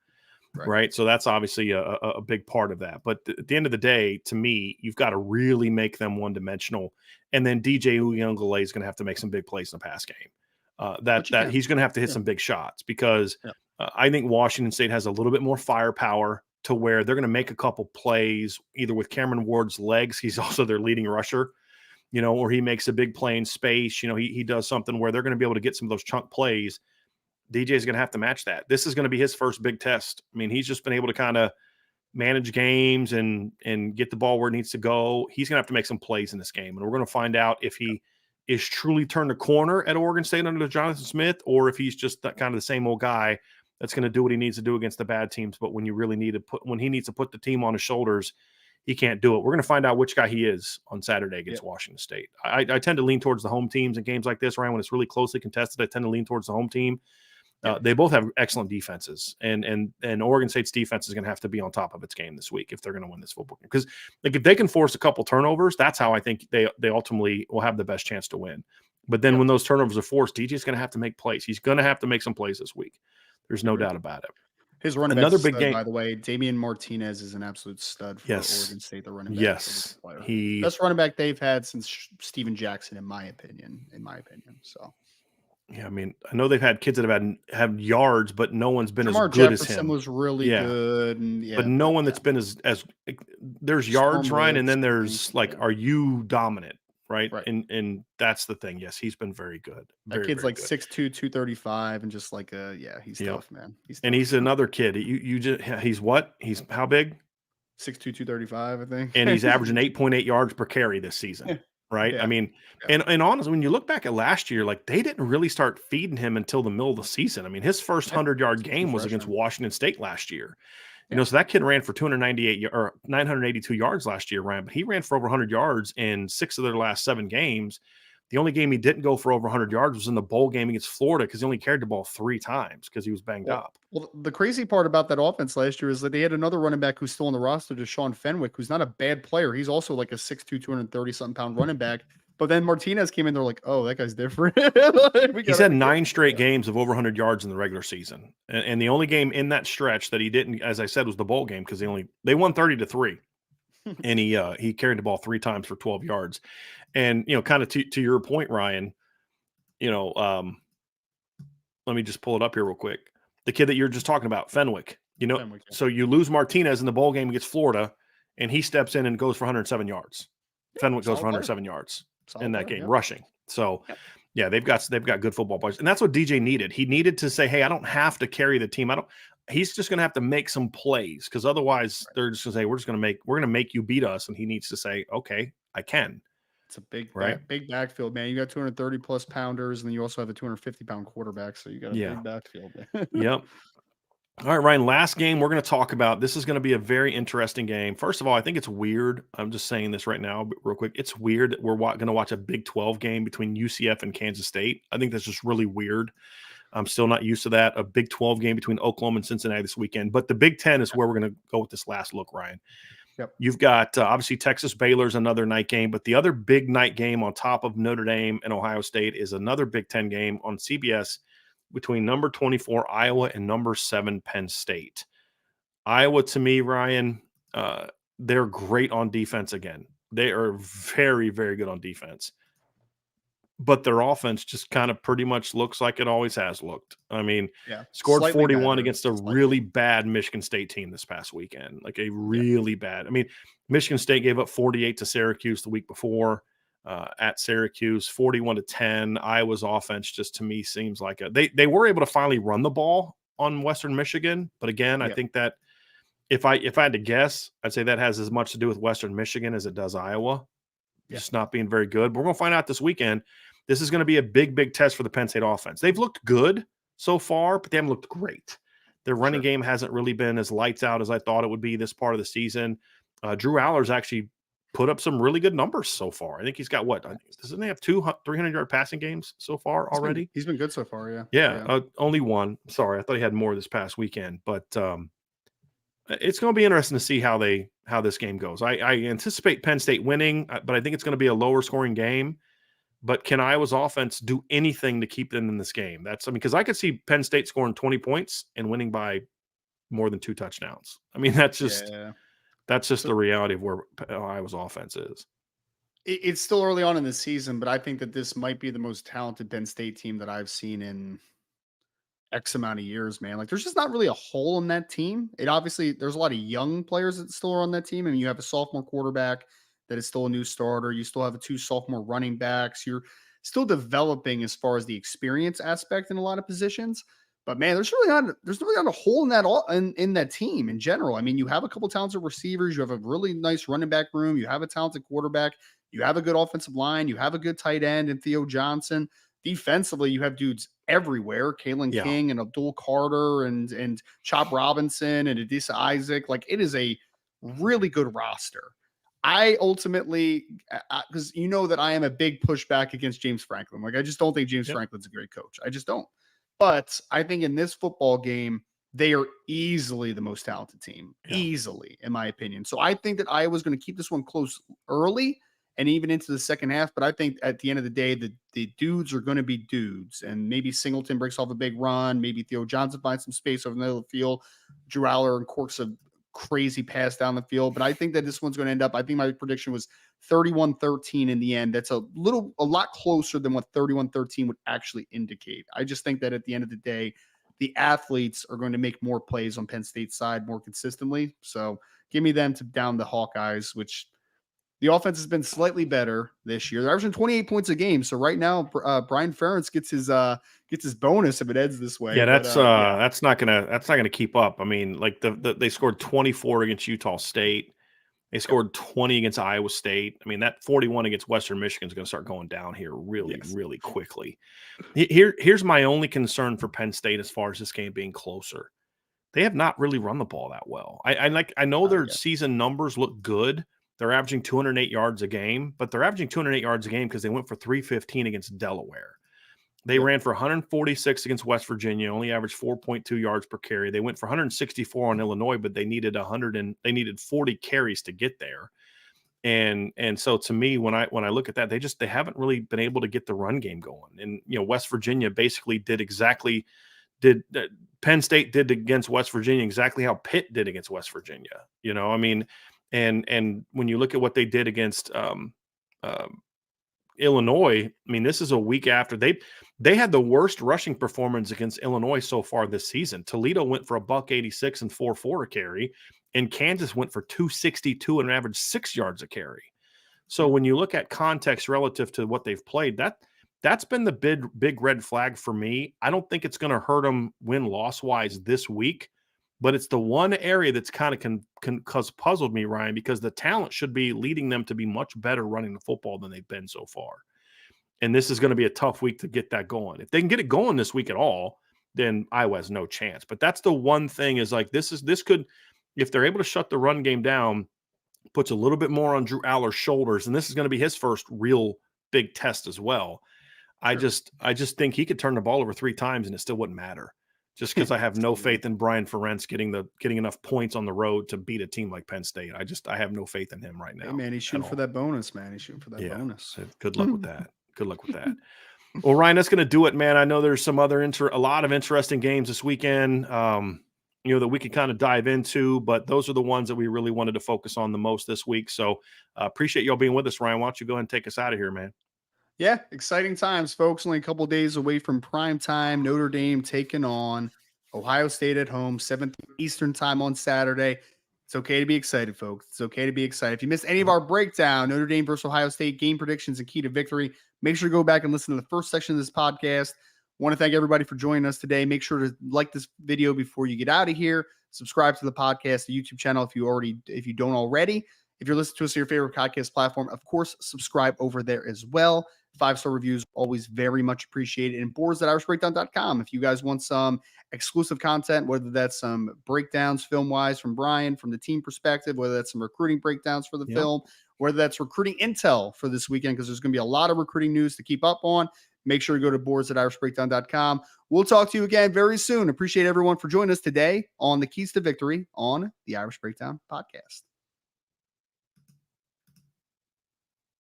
Right. So that's obviously a big part of that. But at the end of the day, to me, you've got to really make them one dimensional. And then DJ Uyunglele is going to have to make some big plays in the pass game. That he's going to have to hit some big shots because I think Washington State has a little bit more firepower to where they're going to make a couple plays either with Cameron Ward's legs. He's also their leading rusher, or he makes a big play in space. He does something where they're going to be able to get some of those chunk plays. DJ is going to have to match that. This is going to be his first big test. I mean, he's just been able to kind of manage games and get the ball where it needs to go. He's going to have to make some plays in this game, and we're going to find out if he is truly turned a corner at Oregon State under Jonathan Smith, or if he's just that kind of the same old guy that's going to do what he needs to do against the bad teams. But when you really need to when he needs to put the team on his shoulders, he can't do it. We're going to find out which guy he is on Saturday against Washington State. I tend to lean towards the home teams in games like this, Ryan, when it's really closely contested. I tend to lean towards the home team. They both have excellent defenses, and Oregon State's defense is going to have to be on top of its game this week if they're going to win this football game. Because if they can force a couple turnovers, that's how I think they ultimately will have the best chance to win. But then when those turnovers are forced, DJ's going to have to make plays. He's going to have to make some plays this week. There's no doubt about it. His running another back big game, by the way. Damian Martinez is an absolute stud for Oregon State. The running back, yes, best running back they've had since Steven Jackson, in my opinion. So. Yeah, I mean, I know they've had kids that have yards, but no one's been Jamar as good Jefferson as him. Was really good, but no one that's been as there's yards, Ryan, and then there's are you dominant, right? And that's the thing. Yes, he's been very good. That kid's like 6'2", 235, and just he's tough, man. And he's another kid. He's what? He's how big? 6'2", 235, I think. And he's averaging 8.8 yards per carry this season. Right. I mean, and honestly, when you look back at last year, they didn't really start feeding him until the middle of the season. I mean, his first 100-yard game was against Washington State last year. So that kid ran for 298 or 982 yards last year, Ryan, but he ran for over 100 yards in 6 of their last 7 games. The only game he didn't go for over 100 yards was in the bowl game against Florida because he only carried the ball 3 times because he was banged up. Well, the crazy part about that offense last year is that they had another running back who's still on the roster, Deshaun Fenwick, who's not a bad player. He's also like a 6'2", 230-something pound running back. But then Martinez came in, they're like, oh, that guy's different. He's had 9 straight games of over 100 yards in the regular season. And the only game in that stretch that he didn't, as I said, was the bowl game because they won 30-3. And he carried the ball 3 times for 12 yards. And, kind of to your point, Ryan, let me just pull it up here real quick. The kid that you're just talking about, Fenwick, so you lose Martinez in the bowl game against Florida, and he steps in and goes for 107 yards. Fenwick goes for 107 yards in that game, rushing. So, they've got good football players. And that's what DJ needed. He needed to say, hey, I don't have to carry the team. He's just going to have to make some plays because otherwise they're just going to say, we're going to make you beat us. And he needs to say, okay, I can. It's a big backfield, man. You got 230 plus pounders, and then you also have a 250-pound quarterback. So you got a big backfield. Yep. All right, Ryan, last game we're going to talk about. This is going to be a very interesting game. First of all, I think it's weird. I'm just saying this right now, but real quick. It's weird that we're going to watch a Big 12 game between UCF and Kansas State. I think that's just really weird. I'm still not used to that. A Big 12 game between Oklahoma and Cincinnati this weekend. But the Big 10 is where we're going to go with this last look, Ryan. Yep. You've got obviously Texas Baylor's another night game, but the other big night game on top of Notre Dame and Ohio State is another Big 10 game on CBS between number 24 Iowa and number 7 Penn State. Iowa, to me, Ryan, they're great on defense again. They are very, very good on defense. but their offense just kind of pretty much looks like it always has looked. I mean, Yeah, scored slightly 41 better, against a slightly. really bad Michigan State team this past weekend, like a really bad. I mean, Michigan State gave up 48 to Syracuse the week before at Syracuse, 41-10. Iowa's offense just to me seems like they were able to finally run the ball on Western Michigan, but again, I think that if I had to guess, I'd say that has as much to do with Western Michigan as it does Iowa. Just not being very good. But we're going to find out this weekend. This is going to be a big test for the Penn State offense. They've looked good so far, but they haven't looked great. Their running game hasn't really been as lights out as I thought it would be this part of the season. Drew Aller's actually put up some really good numbers so far. I think he's got doesn't he have 300-yard passing games so far already? He's been good so far, yeah. Yeah. Only one. Sorry, I thought he had more this past weekend, but it's going to be interesting to see how this game goes. I anticipate Penn State winning, but I think it's going to be a lower scoring game. But can Iowa's offense do anything to keep them in this game? Because I could see Penn State scoring 20 points and winning by more than 2 touchdowns. I mean, that's just the reality of where Iowa's offense is. It's still early on in the season, but I think that this might be the most talented Penn State team that I've seen in X amount of years, man. Like, there's just not really a hole in that team. There's a lot of young players that still are on that team. I mean, you have a sophomore quarterback that is still a new starter. You still have 2 sophomore running backs. You're still developing as far as the experience aspect in a lot of positions. But man, there's really not a hole in that in that team in general. I mean, you have a couple talented receivers. You have a really nice running back room. You have a talented quarterback. You have a good offensive line. You have a good tight end in Theo Johnson. Defensively, you have dudes everywhere. Kalen King and Abdul Carter and Chop Robinson and Adisa Isaac. Like, it is a really good roster. I ultimately, because you know that I am a big pushback against James Franklin. Like, I just don't think James Franklin's a great coach. I just don't. But I think in this football game, they are easily the most talented team. Easily, in my opinion. So I think that Iowa's going to keep this one close early and even into the second half. But I think at the end of the day, the dudes are going to be dudes. And maybe Singleton breaks off a big run. Maybe Theo Johnson finds some space over the middle of the field. Drew Aller and corks a crazy pass down the field. But I think that this one's going to end up, I think my prediction was 31-13 in the end. That's a lot closer than what 31-13 would actually indicate. I just think that at the end of the day, the athletes are going to make more plays on Penn State's side more consistently. So give me them to down the Hawkeyes, which the offense has been slightly better this year. They're averaging 28 points a game. So right now, Brian Ferentz gets his bonus if it ends this way. Yeah, that's not gonna keep up. I mean, like they scored 24 against Utah State. They scored 20 against Iowa State. I mean, that 41 against Western Michigan is going to start going down here really quickly. Here's my only concern for Penn State as far as this game being closer. They have not really run the ball that well. I know their season numbers look good. They're averaging 208 yards a game, but they're averaging 208 yards a game because they went for 315 against Delaware. They ran for 146 against West Virginia, only averaged 4.2 yards per carry. They went for 164 on Illinois, but they needed 40 carries to get there. And so to me, when I look at that, they haven't really been able to get the run game going. And West Virginia basically Penn State did against West Virginia exactly how Pitt did against West Virginia. I mean, and when you look at what they did against Illinois, I mean, this is a week after they had the worst rushing performance against Illinois so far this season. Toledo went for $186 and 4.4 a carry, and Kansas went for 262 and averaged 6 yards a carry. So when you look at context relative to what they've played, that's been the big red flag for me. I don't think it's going to hurt them win-loss wise this week, but it's the one area that's kind of puzzled me, Ryan, because the talent should be leading them to be much better running the football than they've been so far. And this is going to be a tough week to get that going. If they can get it going this week at all, then Iowa has no chance. But that's the one thing is like this could, if they're able to shut the run game down, puts a little bit more on Drew Aller's shoulders, and this is going to be his first real big test as well. I just think he could turn the ball over 3 times and it still wouldn't matter. Just because I have no faith in Brian Ferentz getting enough points on the road to beat a team like Penn State. I have no faith in him right now. Hey man, he's shooting for that bonus, man. He's shooting for that bonus. So good luck with that. Good luck with that. Well, Ryan, that's going to do it, man. I know there's some other a lot of interesting games this weekend, that we could kind of dive into, but those are the ones that we really wanted to focus on the most this week. So appreciate y'all being with us, Ryan. Why don't you go ahead and take us out of here, man? Yeah, exciting times, folks. Only a couple days away from prime time. Notre Dame taking on Ohio State at home, 7th Eastern time on Saturday. It's okay to be excited, folks. It's okay to be excited. If you missed any of our breakdown, Notre Dame versus Ohio State game predictions and key to victory, make sure to go back and listen to the first section of this podcast. Want to thank everybody for joining us today. Make sure to like this video before you get out of here. Subscribe to the podcast, the YouTube channel if you don't already. If you're listening to us on your favorite podcast platform, of course, subscribe over there as well. 5-star reviews, always very much appreciated. And boards@irishbreakdown.com. If you guys want some exclusive content, whether that's some breakdowns film-wise from Brian, from the team perspective, whether that's some recruiting breakdowns for the film, whether that's recruiting intel for this weekend, because there's going to be a lot of recruiting news to keep up on, make sure to go to boards@irishbreakdown.com. We'll talk to you again very soon. Appreciate everyone for joining us today on the Keys to Victory on the Irish Breakdown podcast.